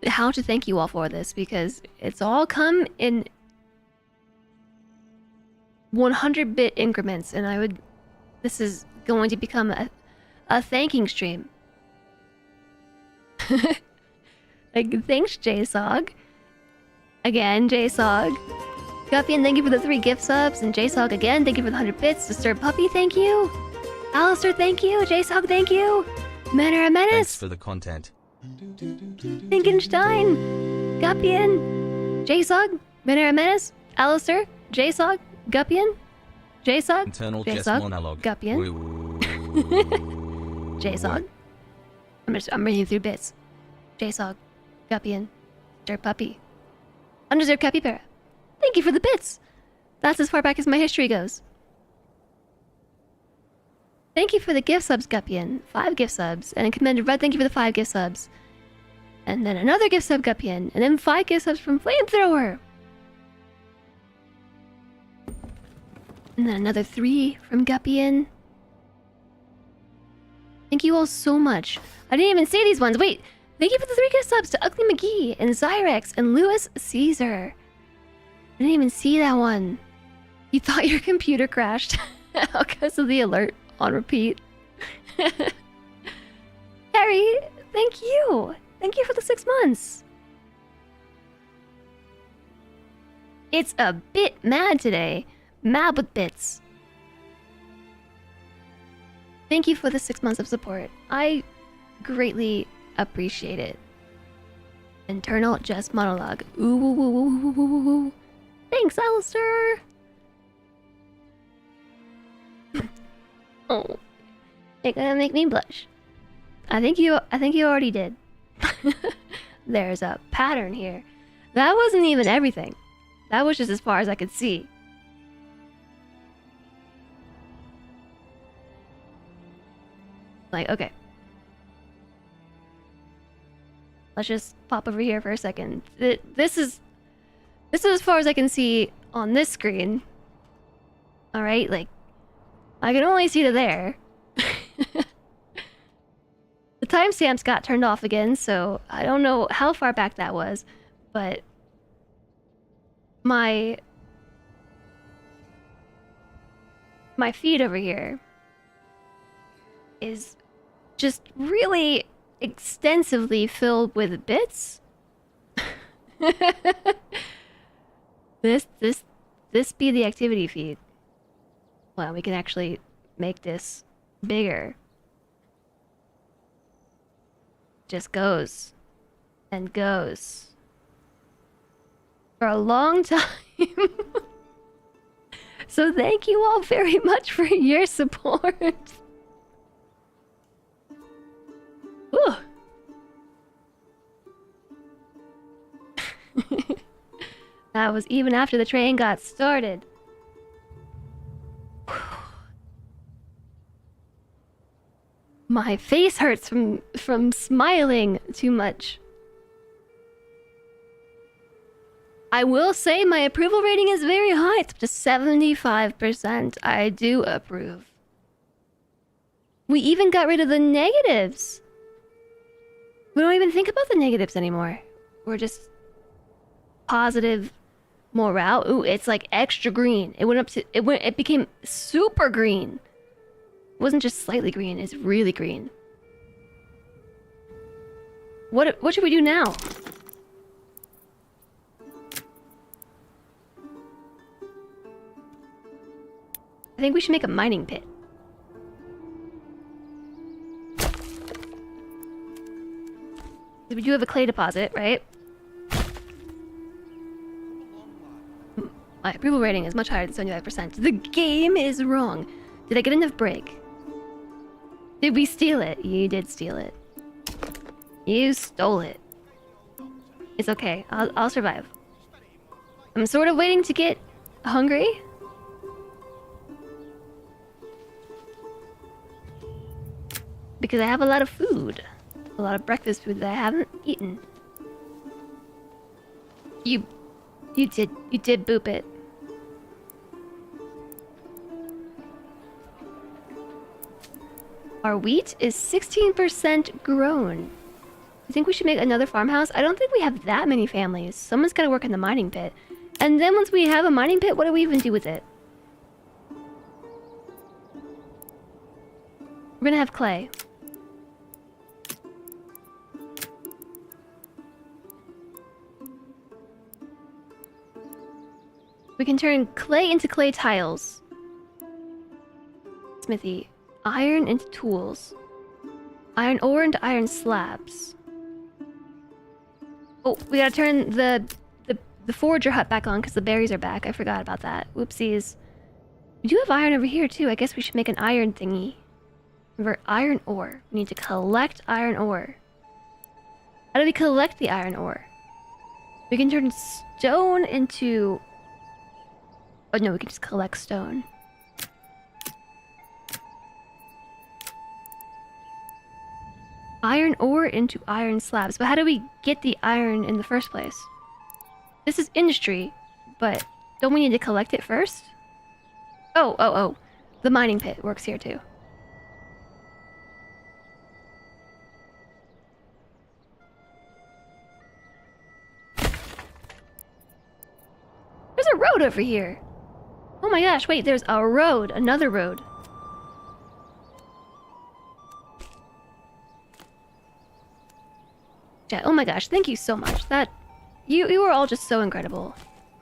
how to thank you all for this because it's all come in 100-bit increments, and this is going to become a thanking stream. Like, thanks, JSOG. Again, JSOG. Guppian, thank you for the 3 gift subs, and JSOG again, thank you for the 100 bits. Disturbed Puppy, thank you. Alistair, thank you. JSOG, thank you. Manor Thanks Menace. for the content. Finkenstein. Guppian. JSOG. Manor Menace. Alistair. JSOG. Guppian. JSOG. Internal Jess JSOG. monologue. Guppian. JSOG. I'm reading through bits. JSOG. Guppian. Dirt Puppy. Undeserved Capybara. Thank you for the bits. That's as far back as my history goes. Thank you for the gift subs, Guppian. 5 gift subs. And Commended Red, thank you for the 5 gift subs. And then another gift sub, Guppian. And then 5 gift subs from Flamethrower. And then another 3 from Guppian. Thank you all so much. I didn't even say these ones. Wait. Thank you for the 3 gift subs to Ugly McGee and Zyrex and Lewis Caesar. I didn't even see that one. You thought your computer crashed because of the alert on repeat. Harry, thank you. Thank you for the 6 months. It's a bit mad today. Mad with bits. Thank you for the 6 months of support. I greatly appreciate it. Internal Just Monologue. Ooh, ooh, ooh, ooh, ooh, ooh, ooh. Thanks, Alistair. Oh, you're gonna make me blush. I think you already did. There's a pattern here. That wasn't even everything. That was just as far as I could see. Like, okay. Let's just pop over here for a second. This is as far as I can see on this screen. Alright, like, I can only see to there. The timestamps got turned off again, so I don't know how far back that was, but my my feed over here is just really extensively filled with bits. This be the activity feed. Well, we can actually make this bigger. Just goes and goes for a long time. So thank you all very much for your support. Ooh. That was even after the train got started. My face hurts from smiling too much. I will say my approval rating is very high. It's up to 75%. I do approve. We even got rid of the negatives. We don't even think about the negatives anymore. We're just positive morale. Ooh, it's like extra green. It went up to it became super green. It wasn't just slightly green, it's really green. What should we do now? I think we should make a mining pit. We do have a clay deposit, right? My approval rating is much higher than 75%. The game is wrong. Did I get enough break? Did we steal it? You did steal it. You stole it. It's okay. I'll survive. I'm sort of waiting to get hungry. Because I have a lot of food. A lot of breakfast food that I haven't eaten. You did boop it. Our wheat is 16% grown. I think we should make another farmhouse. I don't think we have that many families. Someone's gotta work in the mining pit. And then once we have a mining pit, what do we even do with it? We're gonna have clay. We can turn clay into clay tiles. Smithy. Iron into tools. Iron ore into iron slabs. Oh, we gotta turn the forager hut back on because the berries are back. I forgot about that. Whoopsies. We do have iron over here too. I guess we should make an iron thingy. Remember, iron ore. We need to collect iron ore. How do we collect the iron ore? We can turn stone into... Oh no, we can just collect stone. Iron ore into iron slabs. But how do we get the iron in the first place? This is industry, but don't we need to collect it first? Oh. The mining pit works here too. There's a road over here. Oh my gosh, wait, there's a road. Another road. Oh my gosh, thank you so much. You are all just so incredible.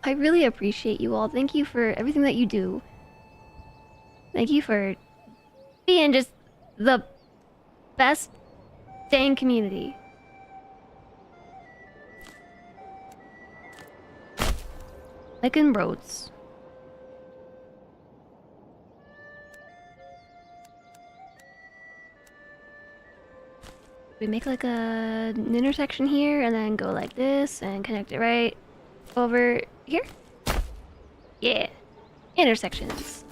I really appreciate you all. Thank you for everything that you do. Thank you for being just the best dang community. Making roads. We make like an intersection here and then go like this and connect it right over here. Yeah. Intersections.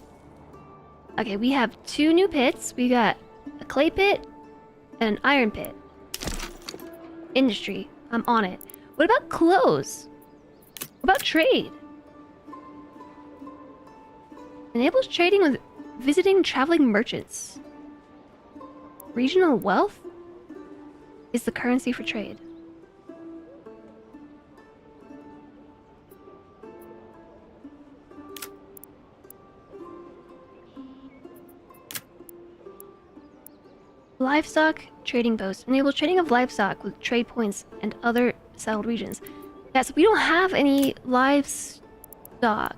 Okay, we have 2 new pits. We got a clay pit and an iron pit. Industry. I'm on it. What about clothes? What about trade? Enables trading with visiting traveling merchants. Regional wealth is the currency for trade. Livestock trading post. Enable trading of livestock with trade points and other settled regions. Yeah, so we don't have any livestock.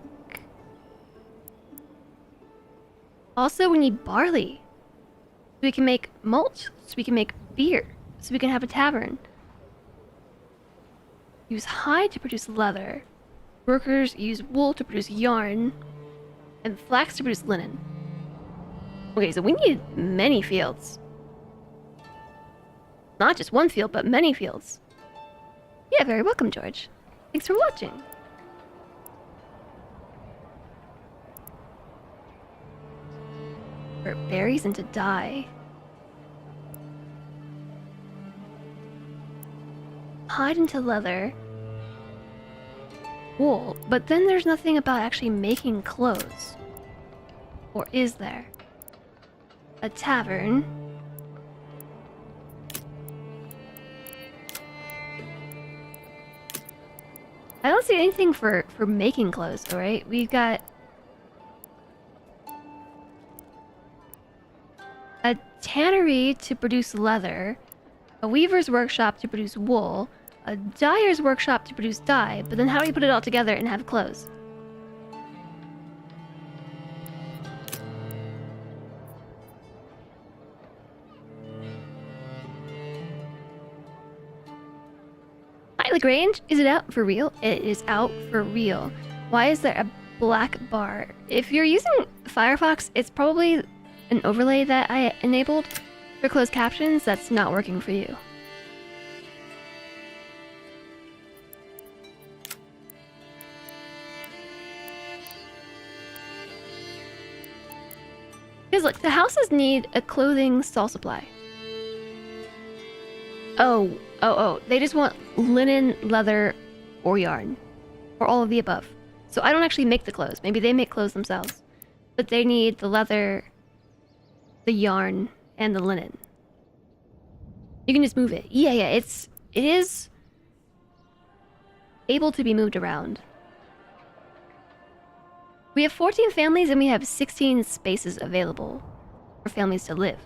Also, we need barley. So we can make malt. So we can make beer. So we can have a tavern. Use hide to produce leather. Workers use wool to produce yarn. And flax to produce linen. Okay, so we need many fields. Not just one field, but many fields. Yeah, very welcome, George. Thanks for watching. Convert berries into dye. Hide into leather. Wool. But then there's nothing about actually making clothes. Or is there? A tavern. I don't see anything for making clothes, alright? We've got a tannery to produce leather, a weaver's workshop to produce wool, a dyer's workshop to produce dye, but then how do we put it all together and have clothes? Hi, Lagrange. Is it out for real? It is out for real. Why is there a black bar? If you're using Firefox, it's probably an overlay that I enabled for closed captions that's not working for you. Because look, the houses need a clothing stall supply. Oh, they just want linen, leather, or yarn. Or all of the above. So I don't actually make the clothes. Maybe they make clothes themselves. But they need the leather, the yarn, and the linen. You can just move it. Yeah, it is able to be moved around. We have 14 families and we have 16 spaces available for families to live.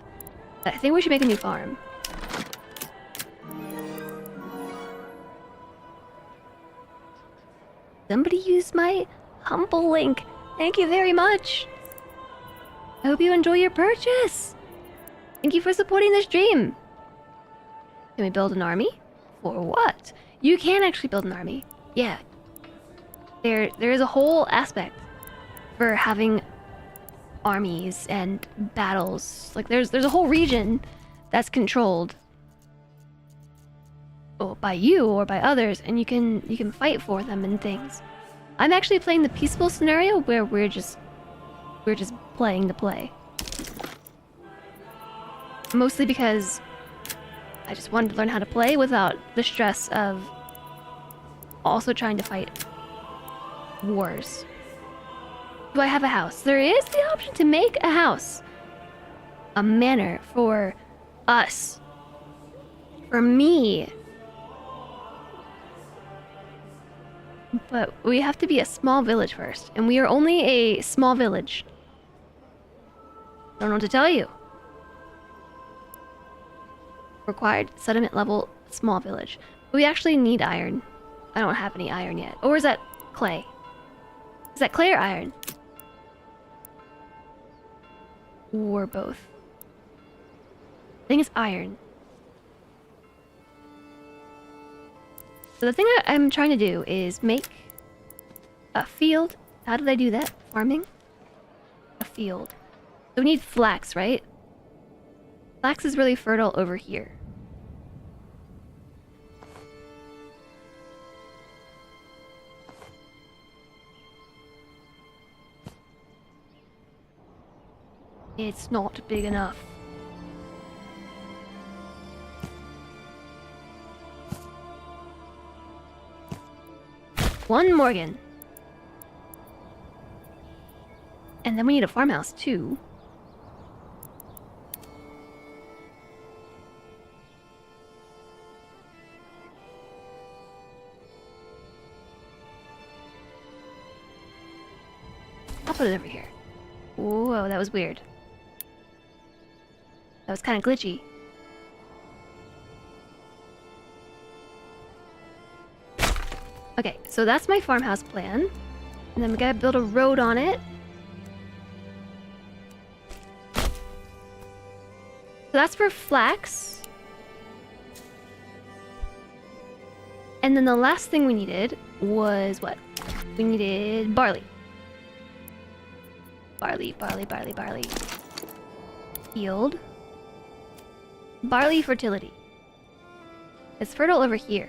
I think we should make a new farm. Somebody used my humble link. Thank you very much. I hope you enjoy your purchase. Thank you for supporting the stream. Can we build an army? For what? You can actually build an army. Yeah. There is a whole aspect for having armies and battles. Like there's a whole region that's controlled by you or by others, and you can fight for them and things. I'm actually playing the peaceful scenario where we're just playing to play. Mostly because I just wanted to learn how to play without the stress of also trying to fight wars. Do I have a house? There is the option to make a house. A manor for us. For me. But we have to be a small village first. And we are only a small village. Don't know what to tell you. Required settlement level small village. But we actually need iron. I don't have any iron yet. Or is that clay? Is that clay or iron? Or both. I think it's iron. So the thing I'm trying to do is make a field. How did I do that? Farming? A field. So we need flax, right? Flax is really fertile over here. It's not big enough. One Morgan. And then we need a farmhouse too. I'll put it over here. Whoa, that was weird. That was kind of glitchy. Okay, so that's my farmhouse plan. And then we gotta build a road on it. So that's for flax. And then the last thing we needed was what? We needed barley. Barley. Field. Barley fertility. It's fertile over here.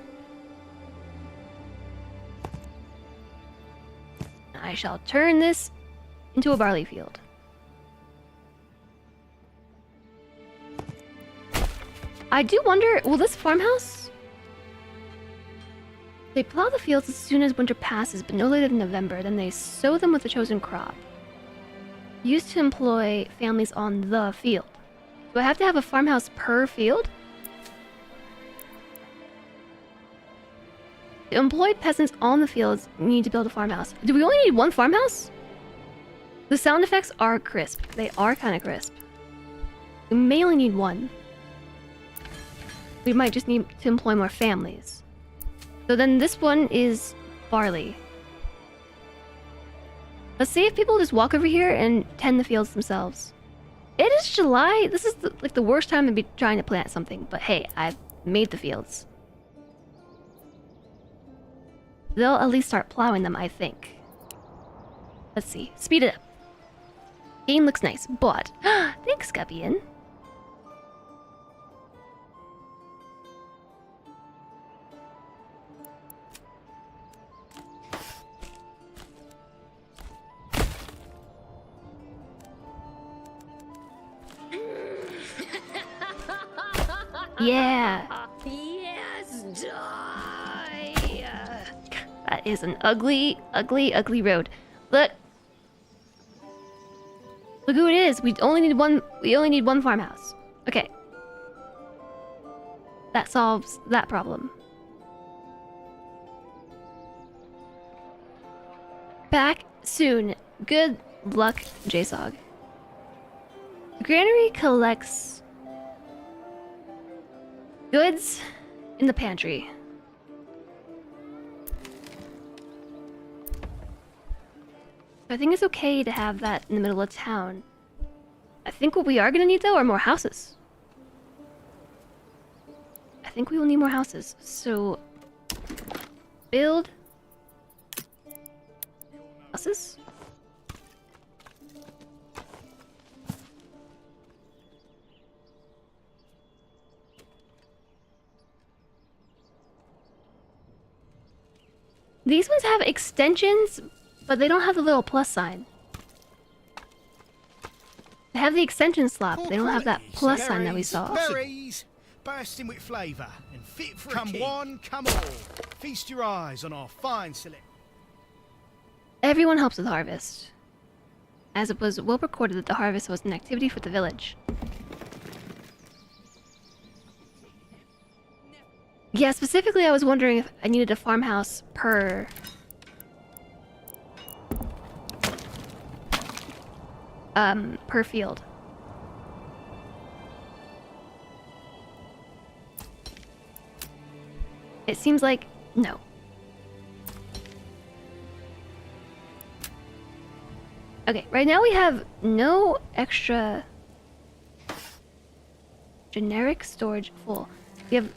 I shall turn this into a barley field. I do wonder, will this farmhouse? They plow the fields as soon as winter passes, but no later than November. Then they sow them with the chosen crop. Used to employ families on the field. Do I have to have a farmhouse per field? To employ peasants on the fields, you need to build a farmhouse. Do we only need one farmhouse? The sound effects are crisp. They are kind of crisp. We may only need one. We might just need to employ more families. So then this one is barley. Let's see if people just walk over here and tend the fields themselves. It is July. This is like the worst time to be trying to plant something. But hey, I've made the fields. They'll at least start plowing them, I think. Let's see. Speed it up. Game looks nice, but... Thanks, Gubbyan. Yeah. Yes, die. That is an ugly, ugly, ugly road. Look. Look who it is. We only need one farmhouse. Okay. That solves that problem. Back soon. Good luck, JSOG. The granary collects goods in the pantry. I think it's okay to have that in the middle of town. I think what we are gonna need though are more houses. I think we will need more houses. So build houses. These ones have extensions, but they don't have the little plus sign. They have the extension slot, but they don't have that plus sign that we saw. Berries, bursting with flavour and fit for come one, come all. Feast your eyes on our fine select. Everyone helps with harvest, as it was well recorded that the harvest was an activity for the village. Yeah, specifically I was wondering if I needed a farmhouse per... per field. It seems like no. Okay, right now we have no extra generic storage full. We have...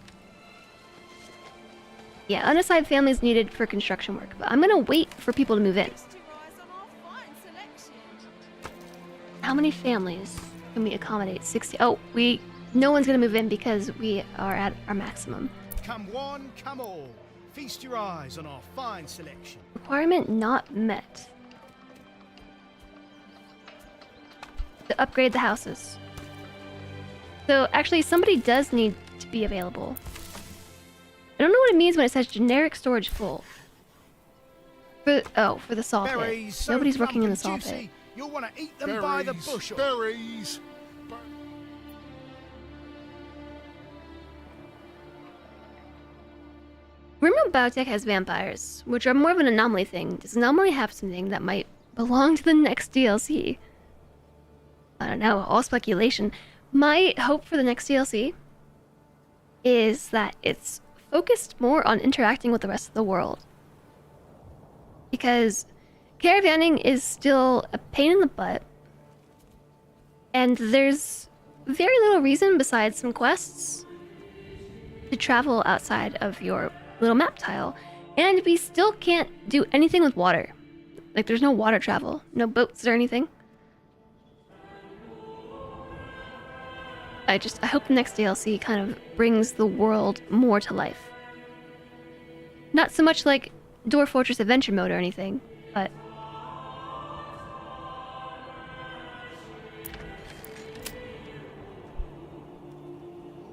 Yeah, unassigned families needed for construction work, but I'm gonna wait for people to move in. How many families can we accommodate? 60. Oh, no one's gonna move in because we are at our maximum. Come one, come all. Feast your eyes on our fine selection. Requirement not met. To upgrade the houses. So actually somebody does need to be available. I don't know what it means when it says generic storage full. For the saw pit. Berries, so Nobody's plump working in the and saw juicy, pit. You'll want to eat them by the bushel. Berries. Remote biotech has vampires, which are more of an anomaly thing. Does anomaly have something that might belong to the next DLC? I don't know, all speculation. My hope for the next DLC is that it's focused more on interacting with the rest of the world. Because caravanning is still a pain in the butt, and there's very little reason besides some quests to travel outside of your little map tile. And we still can't do anything with water. Like, there's no water travel, no boats or anything. I hope the next DLC kind of brings the world more to life. Not so much like Dwarf Fortress Adventure Mode or anything, but...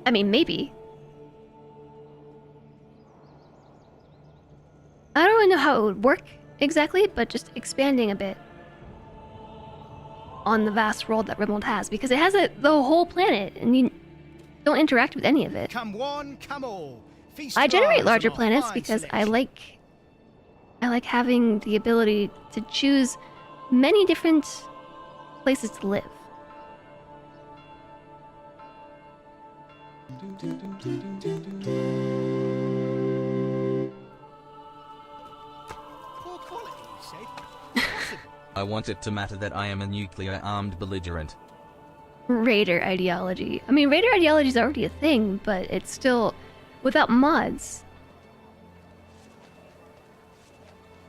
I mean, maybe. I don't really know how it would work exactly, but just expanding a bit on the vast world that Rimworld has, because it has the whole planet, and you don't interact with any of it. Come one, come all. Feast I your generate eyes larger on our planets fine because I selection. like having the ability to choose many different places to live. Poor quality, you said. Possible. I want it to matter that I am a nuclear-armed belligerent. Raider ideology. I mean, Raider ideology is already a thing, but it's still without mods.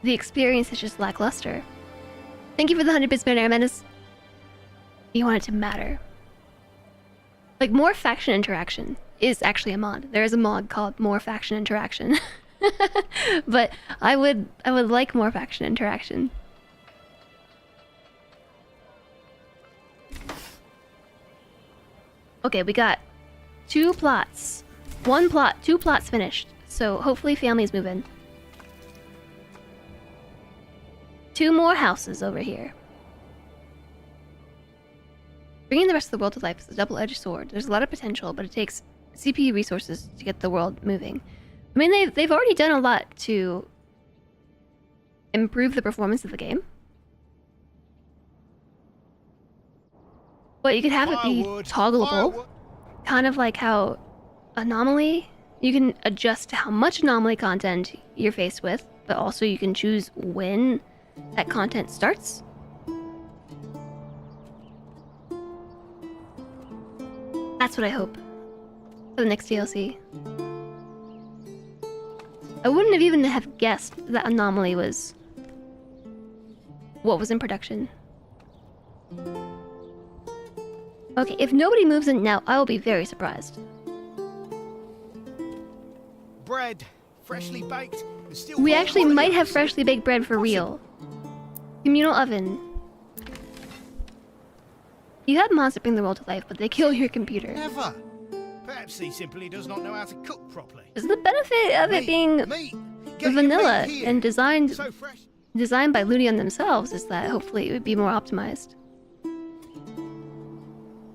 The experience is just lackluster. Thank you for the 100 bits, Banner Menace. You want it to matter. Like, more faction interaction is actually a mod. There is a mod called More Faction Interaction. But I would like more faction interaction. Okay, we got 2 plots. 1 plot, 2 plots finished. So hopefully families move in. 2 more houses over here. Bringing the rest of the world to life is a double-edged sword. There's a lot of potential, but it takes CPU resources to get the world moving. I mean, they've already done a lot to improve the performance of the game. But you could have it be Firewood, toggleable. firewood. Kind of like how Anomaly, you can adjust how much Anomaly content you're faced with, but also you can choose when that content starts. That's what I hope for the next DLC. I wouldn't have even have guessed that Anomaly was what was in production. Okay, if nobody moves in now, I will be very surprised. Bread, freshly baked, and still We warm actually holiday, might have you freshly baked bread for real. Communal oven. You have mods that bring the world to life, but they kill your computer. said. Never. Perhaps he simply does not know how to cook properly. Is the benefit of it being Meat. Get your vanilla meat here. and designed So fresh. by Ludion themselves is that hopefully it would be more optimized.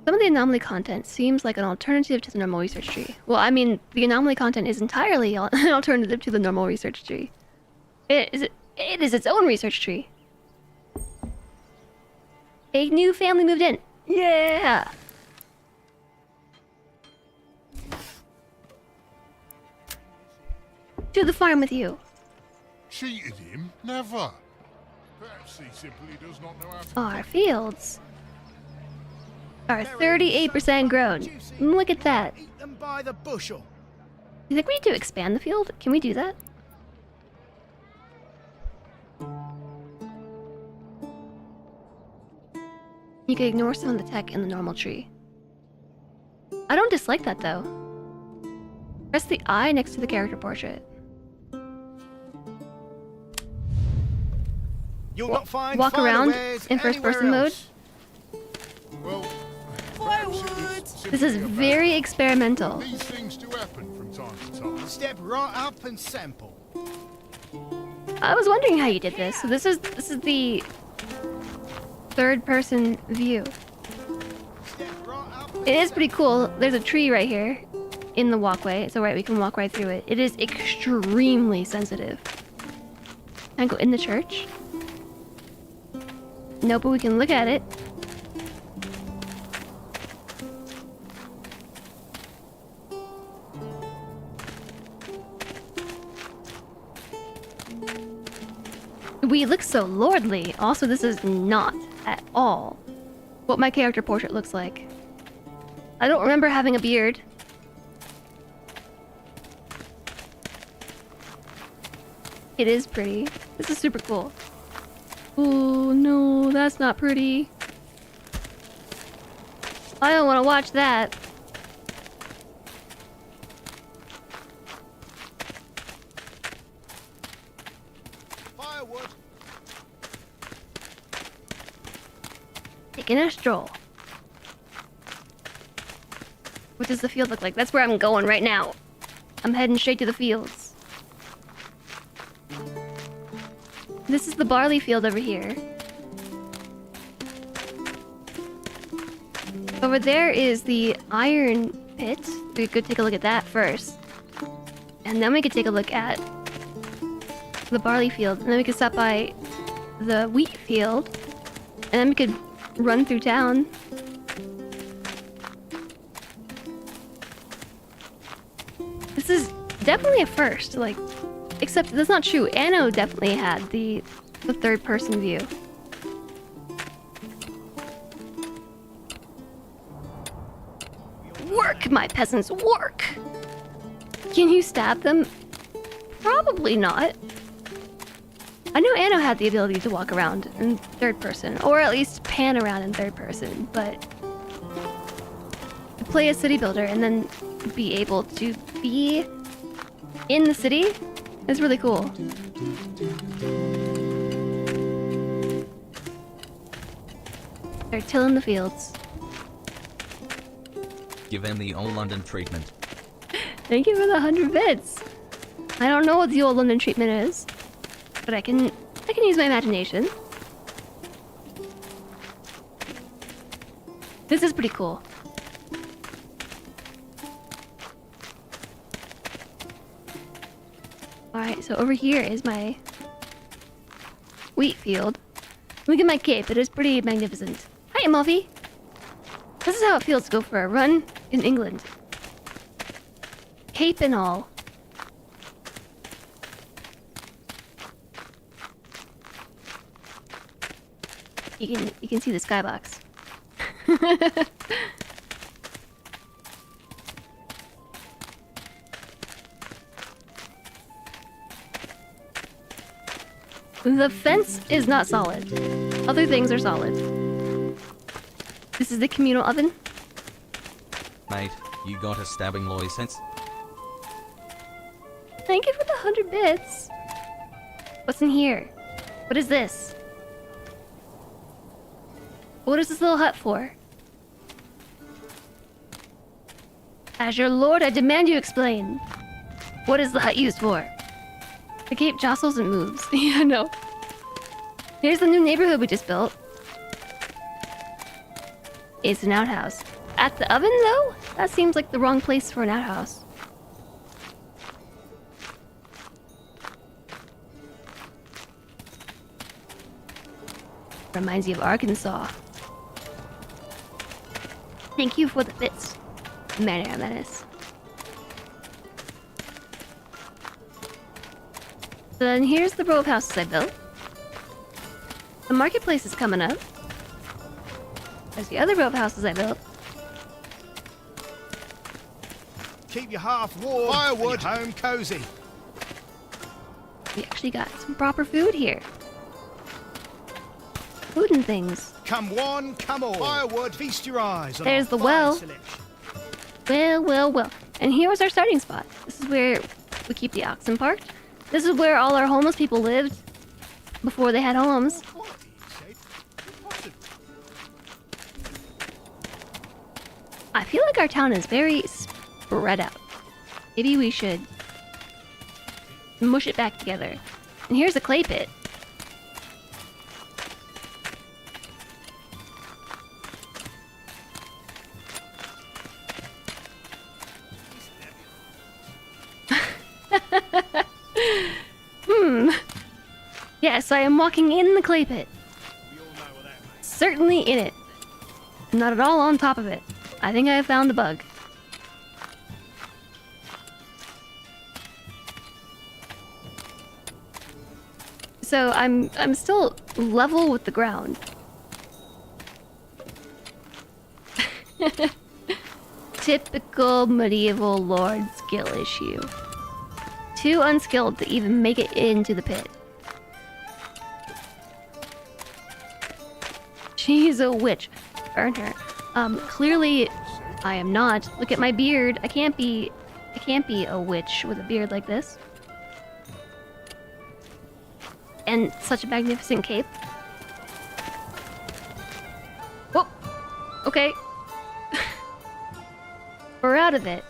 Some of the anomaly content seems like an alternative to the normal research tree. Well, I mean, the anomaly content is entirely an alternative to the normal research tree. It is its own research tree. A new family moved in. Yeah! To the farm with you. Cheated him? Never. Perhaps he simply does not know how to Our fields are 38% grown. Look at that. Eat them by the bushel. You think we need to expand the field? Can we do that? You can ignore some of the tech in the normal tree. I don't dislike that though. Press the eye next to the character portrait. You'll not find Walk finer around wares in first person anywhere mode. else. Well, Firewood! This is very experimental. these things do happen from time to time. Step right up and sample. I was wondering how you did this. So this is the third person view. Step right up and It is pretty cool. There's a tree right here in the walkway. It's alright, we can walk right through it. It is extremely sensitive. Can I go in the church? No, but we can look at it. We look so lordly. Also, this is not at all what my character portrait looks like. I don't remember having a beard. It is pretty. This is super cool. Oh no, that's not pretty. I don't want to watch that. Firewood. Taking a stroll. What does the field look like? That's where I'm going right now. I'm heading straight to the fields. This is the barley field over here. Over there is the iron pit. We could take a look at that first. And then we could take a look at the barley field. And then we could stop by the wheat field. And then we could run through town. This is definitely a first, like, except that's not true. Anno definitely had the third person view. Work, my peasants, work! Can you stab them? Probably not. I know Anno had the ability to walk around in third person, or at least pan around in third person, but to play a city builder and then be able to be in the city is really cool. They're tilling the fields. Give him the old London treatment. Thank you for the 100 bits. I don't know what the old London treatment is, but I can use my imagination. This is pretty cool. Alright, so over here is my wheat field. Look at my cape, it is pretty magnificent. Hi, Muffy! This is how it feels to go for a run in England. Cape and all. You can see the skybox. The fence is not solid. Other things are solid. This is the communal oven. Mate, you got a stabbing license? Thank you for the 100 bits. What's in here? What is this? What is this little hut for? As your lord, I demand you explain. What is the hut used for? The cape jostles and moves. Yeah, no. Here's the new neighborhood we just built. It's an outhouse. At the oven, though? That seems like the wrong place for an outhouse. Reminds you of Arkansas. Thank you for the bits, Manor Menace. So then here's the row of houses I built. The marketplace is coming up. There's the other row of houses I built. Keep your hearth warm. Firewood. And your home cozy. We actually got some proper food here. Food and things. Come one, come all. Firewood, feast your eyes on There's our the fine well. selection. Well. And here was our starting spot. This is where we keep the oxen parked. This is where all our homeless people lived before they had homes. Quality, you said. Possible. I feel like our town is very spread out. Maybe we should mush it back together. And here's a clay pit. Yes, I am walking in the clay pit. We all know what that means. Certainly in it. Not at all on top of it. I think I have found a bug. So I'm still level with the ground. Typical medieval lord skill issue. Too unskilled to even make it into the pit. She's a witch. Burn her. Clearly I am not. Look at my beard. I can't be a witch with a beard like this. And such a magnificent cape. Whoop! Okay. We're out of it.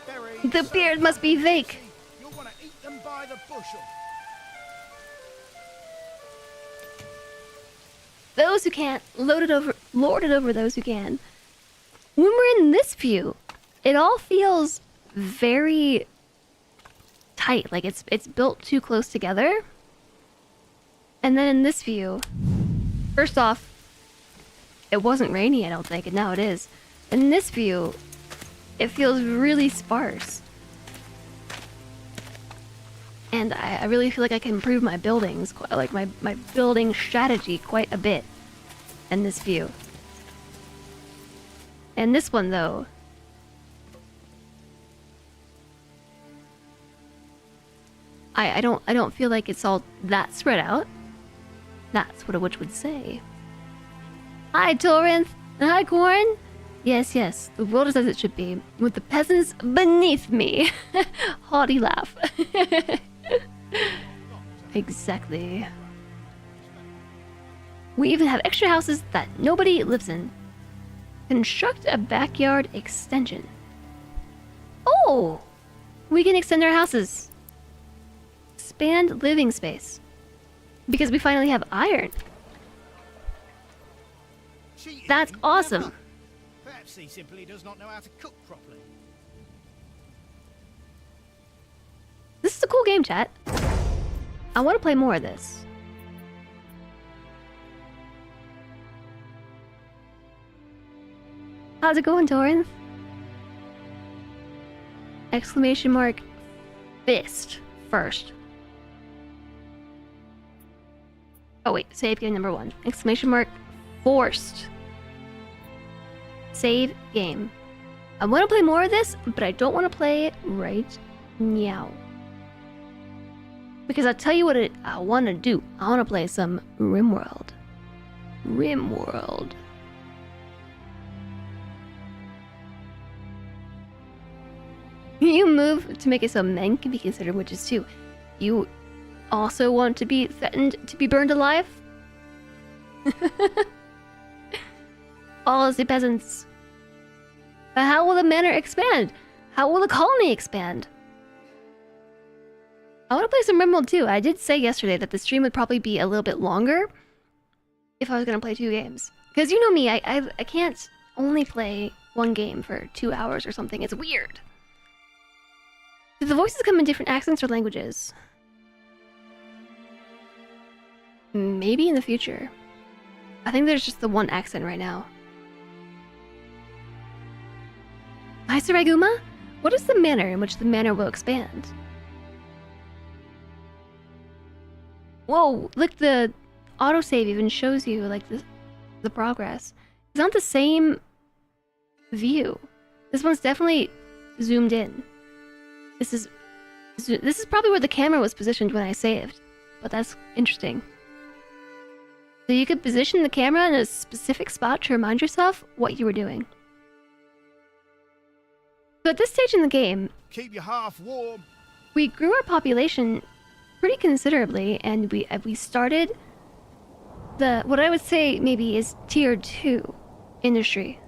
Berries, The beard must be fake. you'll want to eat them by the bushel. Those who can't, lord it over those who can. When we're in this view, it all feels very tight, like it's built too close together. And then in this view, first off, it wasn't rainy, I don't think, and now it is. In this view, it feels really sparse. And I really feel like I can improve my buildings, like my building strategy quite a bit in this view. And this one though, I don't feel like it's all that spread out. That's what a witch would say. Hi Torinth! Hi Corn! Yes, yes, the world is as it should be, with the peasants beneath me. Haughty laugh. Exactly. We even have extra houses that nobody lives in. Construct a backyard extension. Oh! We can extend our houses. Expand living space. Because we finally have iron. Cheated That's him? awesome. Never. Perhaps he simply does not know how to cook properly. This is a cool game, chat. I want to play more of this. How's it going, Torrance? Exclamation mark fist first. Oh wait, save game number 1. Exclamation mark forced. Save game. I want to play more of this, but I don't want to play it right now. Because I'll tell you what I want to do. I want to play some RimWorld. RimWorld. You move to make it so men can be considered witches too. You also want to be threatened to be burned alive? All the peasants. But how will the manor expand? How will the colony expand? I want to play some RimWorld too. I did say yesterday that the stream would probably be a little bit longer if I was going to play 2 games. Because you know me, I can't only play 1 game for 2 hours or something. It's weird. Do the voices come in different accents or languages? Maybe in the future. I think there's just the 1 accent right now. Hi, Saraguma? What is the manner in which the manor will expand? Whoa, look, the autosave even shows you, like, the progress. It's not the same view. This one's definitely zoomed in. This is probably where the camera was positioned when I saved, but that's interesting. So you could position the camera in a specific spot to remind yourself what you were doing. So at this stage in the game, Keep your half warm. we grew our population pretty considerably, and we started what I would say maybe is tier 2 industry.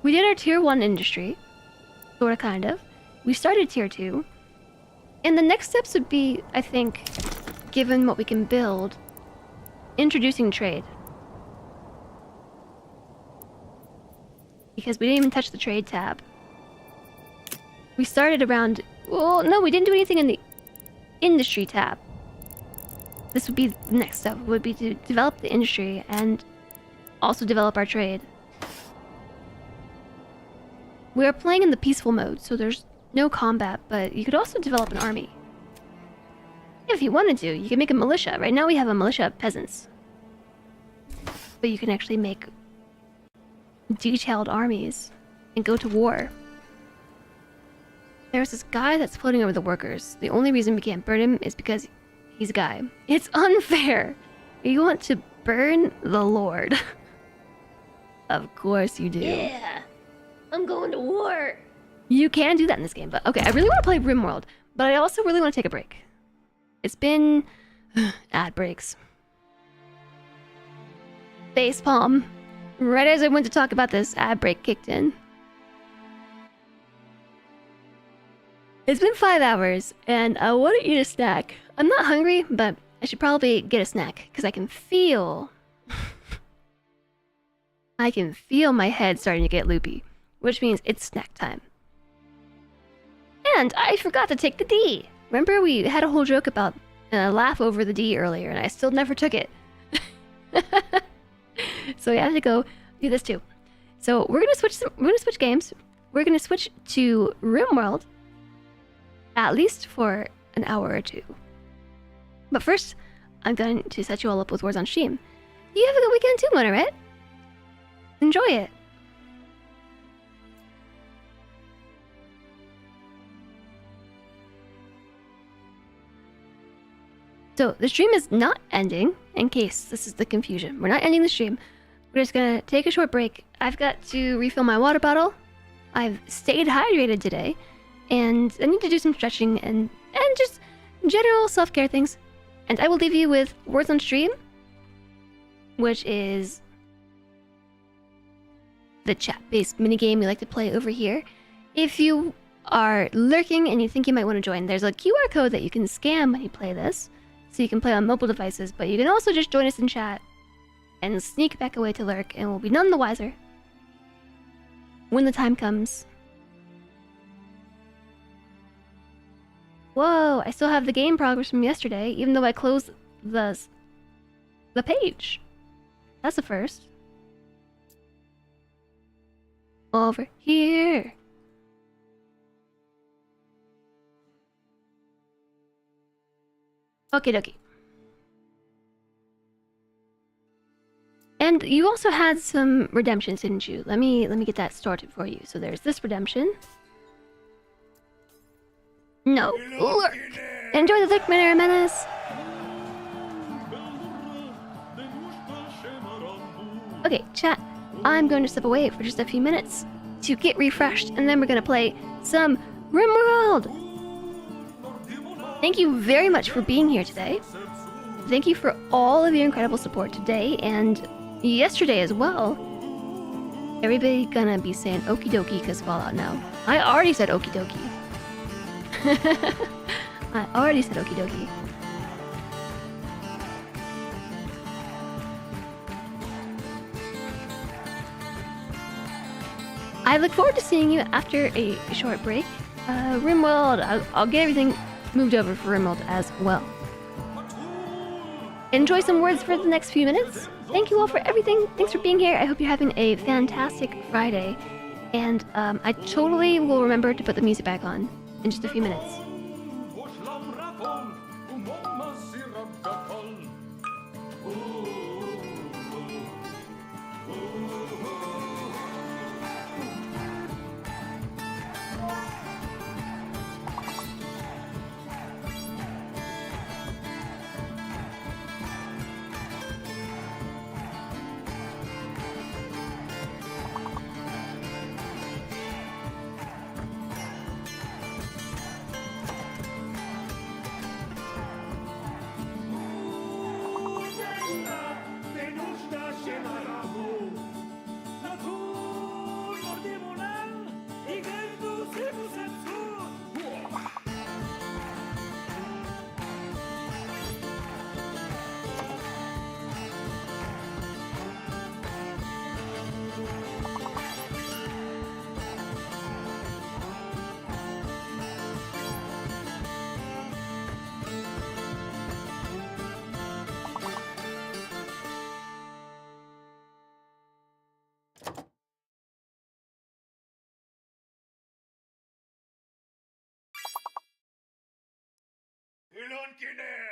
We did our tier 1 industry, sorta kind of. We started tier 2, and the next steps would be, I think, given what we can build, introducing trade. Because we didn't even touch the trade tab. We started around, well, no, we didn't do anything in the industry tab. This would be the next step, would be to develop the industry and also develop our trade. We are playing in the peaceful mode, so there's no combat, but you could also develop an army. If you wanted to, you can make a militia. Right now we have a militia of peasants. But you can actually make detailed armies and go to war. There's this guy that's floating over the workers. The only reason we can't burn him is because he's a guy. It's unfair. You want to burn the Lord. Of course you do. Yeah. I'm going to war. You can do that in this game, but okay, I really want to play RimWorld, but I also really want to take a break. It's been ad breaks. Facepalm. Right as I went to talk about this, ad break kicked in. It's been 5 hours, and I want to eat a snack. I'm not hungry, but I should probably get a snack, because I can feel... I can feel my head starting to get loopy, which means it's snack time. And I forgot to take the D. Remember we had a whole joke about laugh over the D earlier, and I still never took it. So I have to go do this too. So we're gonna switch games. We're gonna switch to RimWorld, at least for an hour or two. But first, I'm going to set you all up with Wars on Stream. You have a good weekend too, MANOR, right? Enjoy it. So the stream is not ending, in case this is the confusion. We're not ending the stream. We're just gonna take a short break. I've got to refill my water bottle. I've stayed hydrated today, and I need to do some stretching and just general self-care things. And I will leave you with Words on Stream, which is the chat-based minigame we like to play over here. If you are lurking and you think you might want to join, there's a QR code that you can scan when you play this, so you can play on mobile devices, but you can also just join us in chat and sneak back away to lurk, and we'll be none the wiser when the time comes. Whoa, I still have the game progress from yesterday, even though I closed the page. That's a first. Over here. Okie dokie. And you also had some redemptions, didn't you? Let me get that started for you. So there's this redemption. No, lurk. Enjoy the lurk, MANOR Menace. Okay, chat. I'm going to step away for just a few minutes to get refreshed, and then we're going to play some RimWorld. Thank you very much for being here today. Thank you for all of your incredible support today and yesterday as well. Everybody gonna be saying okie dokie because Fallout now. I already said okie dokie. I already said okie dokie. I look forward to seeing you after a short break. RimWorld, I'll get everything moved over for RimWorld as well. Enjoy some words for the next few minutes. Thank you all for everything. Thanks for being here. I hope you're having a fantastic Friday. And I totally will remember to put the music back on in just a few minutes. Ilonkine!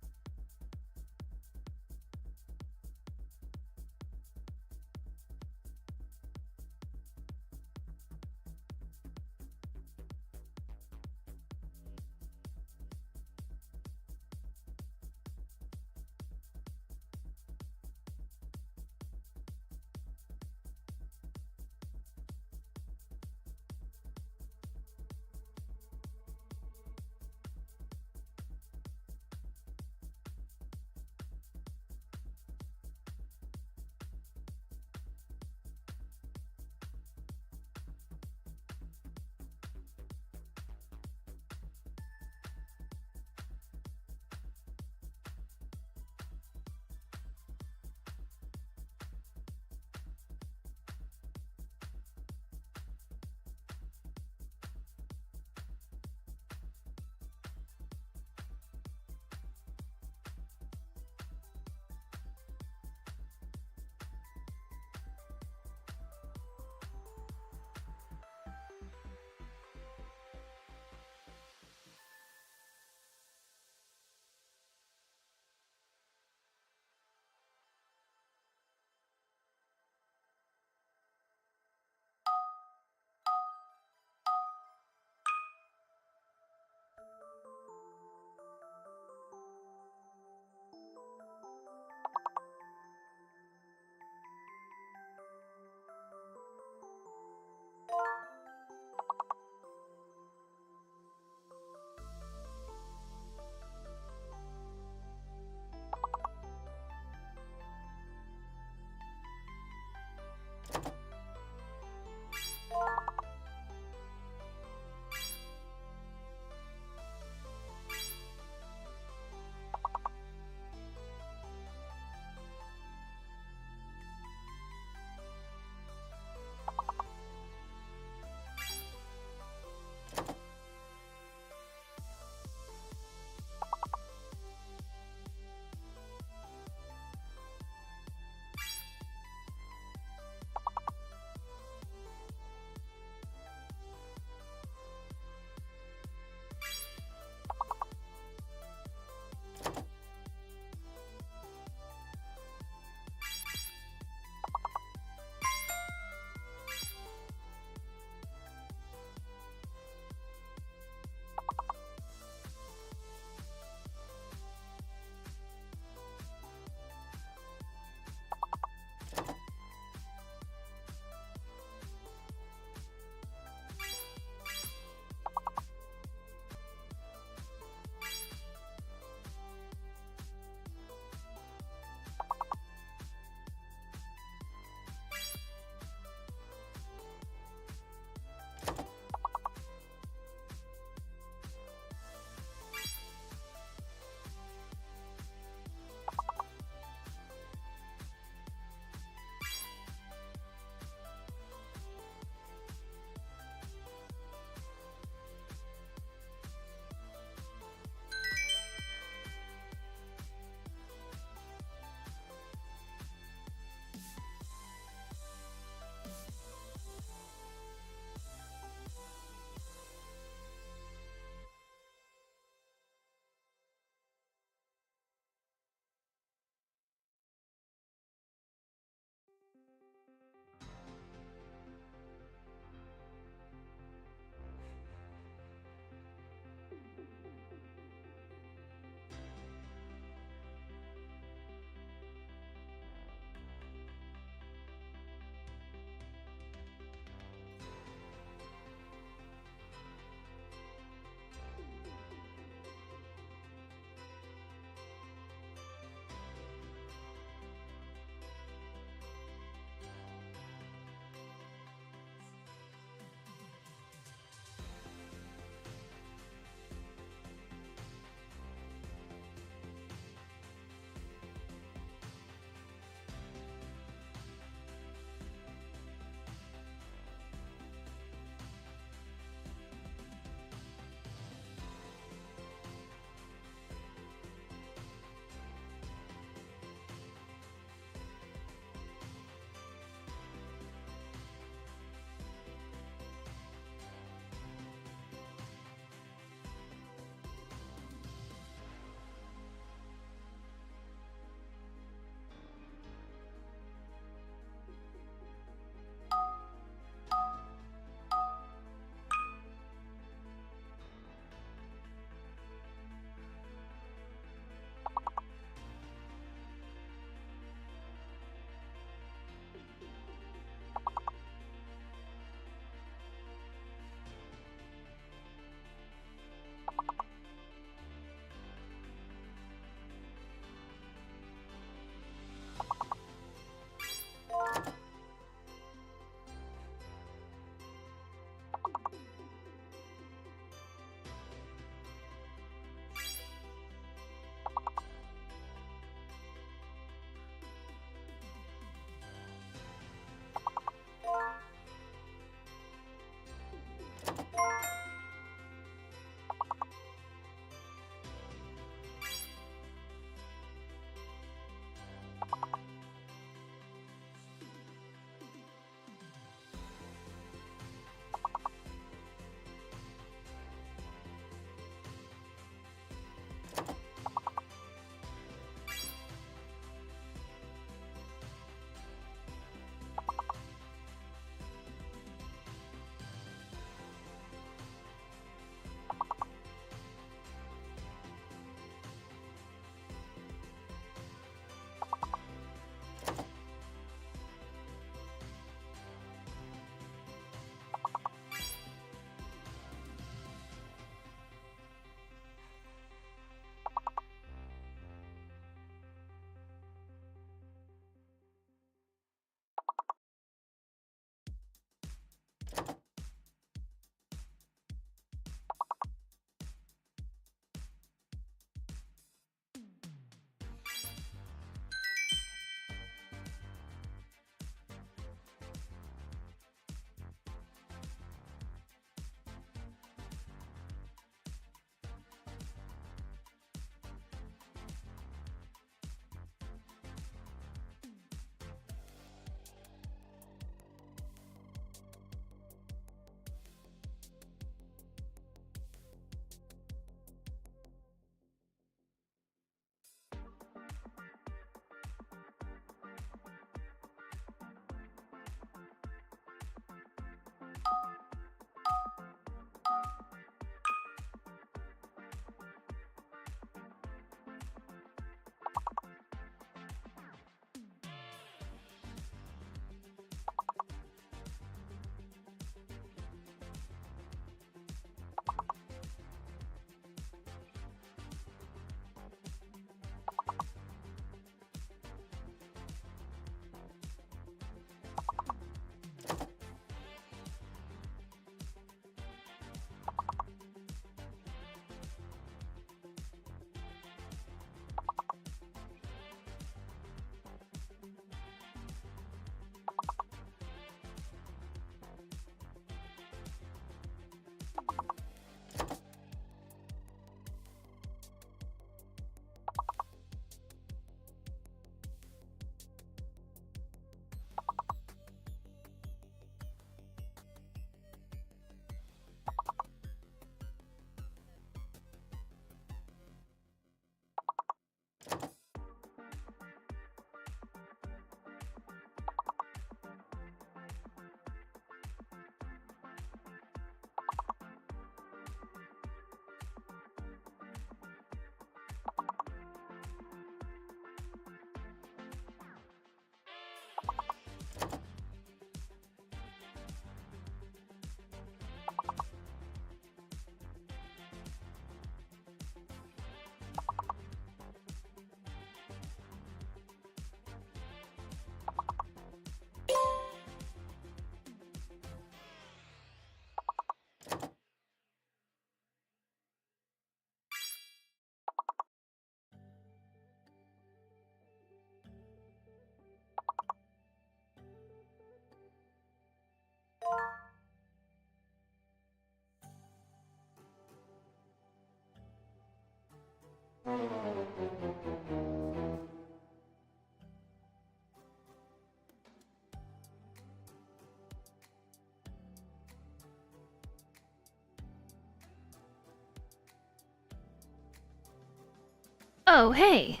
Oh, hey.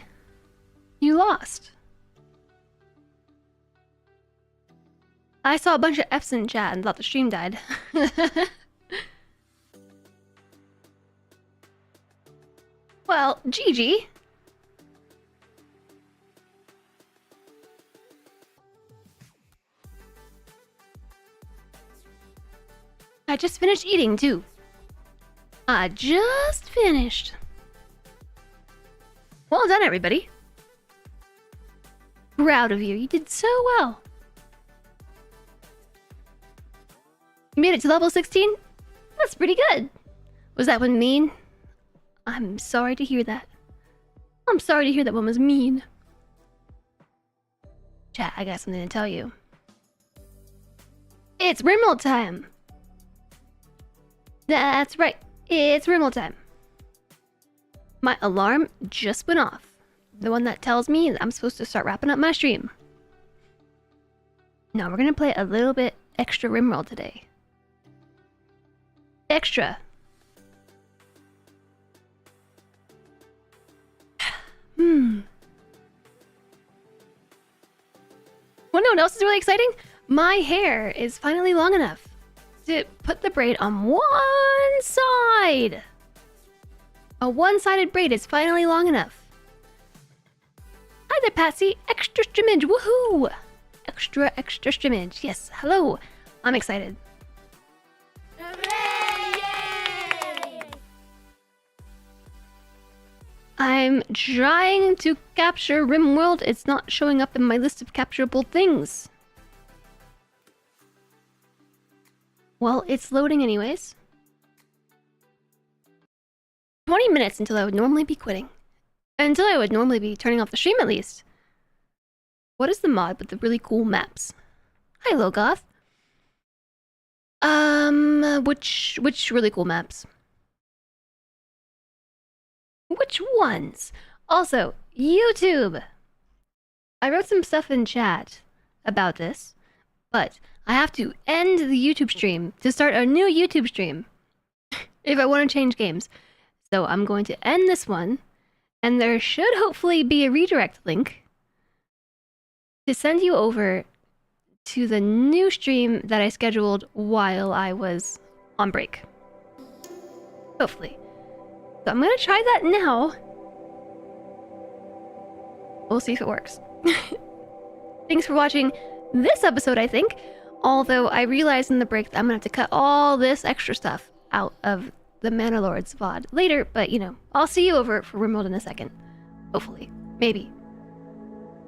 You lost. I saw a bunch of F's in chat and thought the stream died. Well, GG. I just finished eating, too. I just finished. Well done, everybody. Proud of you. You did so well. You made it to level 16? That's pretty good. Was that one mean? I'm sorry to hear that. I'm sorry to hear that one was mean. Chat, I got something to tell you. It's Rimworld time! That's right, it's Rimworld time. My alarm just went off. The one that tells me that I'm supposed to start wrapping up my stream. Now we're gonna play a little bit extra Rimworld today. Extra. Wanna know what else is really exciting? My hair is finally long enough to put the braid on one side. A one-sided braid is finally long enough. Hi there, Patsy. Extra streamage, woohoo! Extra streamage. Yes, hello. I'm excited. I'm trying to capture Rimworld. It's not showing up in my list of capturable things. Well, it's loading anyways. 20 minutes until I would normally be quitting. Until I would normally be turning off the stream at least. What is the mod with the really cool maps? Hi, Logoth. Which really cool maps? Which ones? Also, YouTube! I wrote some stuff in chat about this, but I have to end the YouTube stream to start a new YouTube stream if I want to change games. So I'm going to end this one, and there should hopefully be a redirect link to send you over to the new stream that I scheduled while I was on break. Hopefully. So I'm gonna try that now. We'll see if it works. Thanks for watching this episode, I think. Although I realized in the break that I'm gonna have to cut all this extra stuff out of the Manor Lords VOD later, but you know, I'll see you over for Rimworld in a second. Hopefully. Maybe.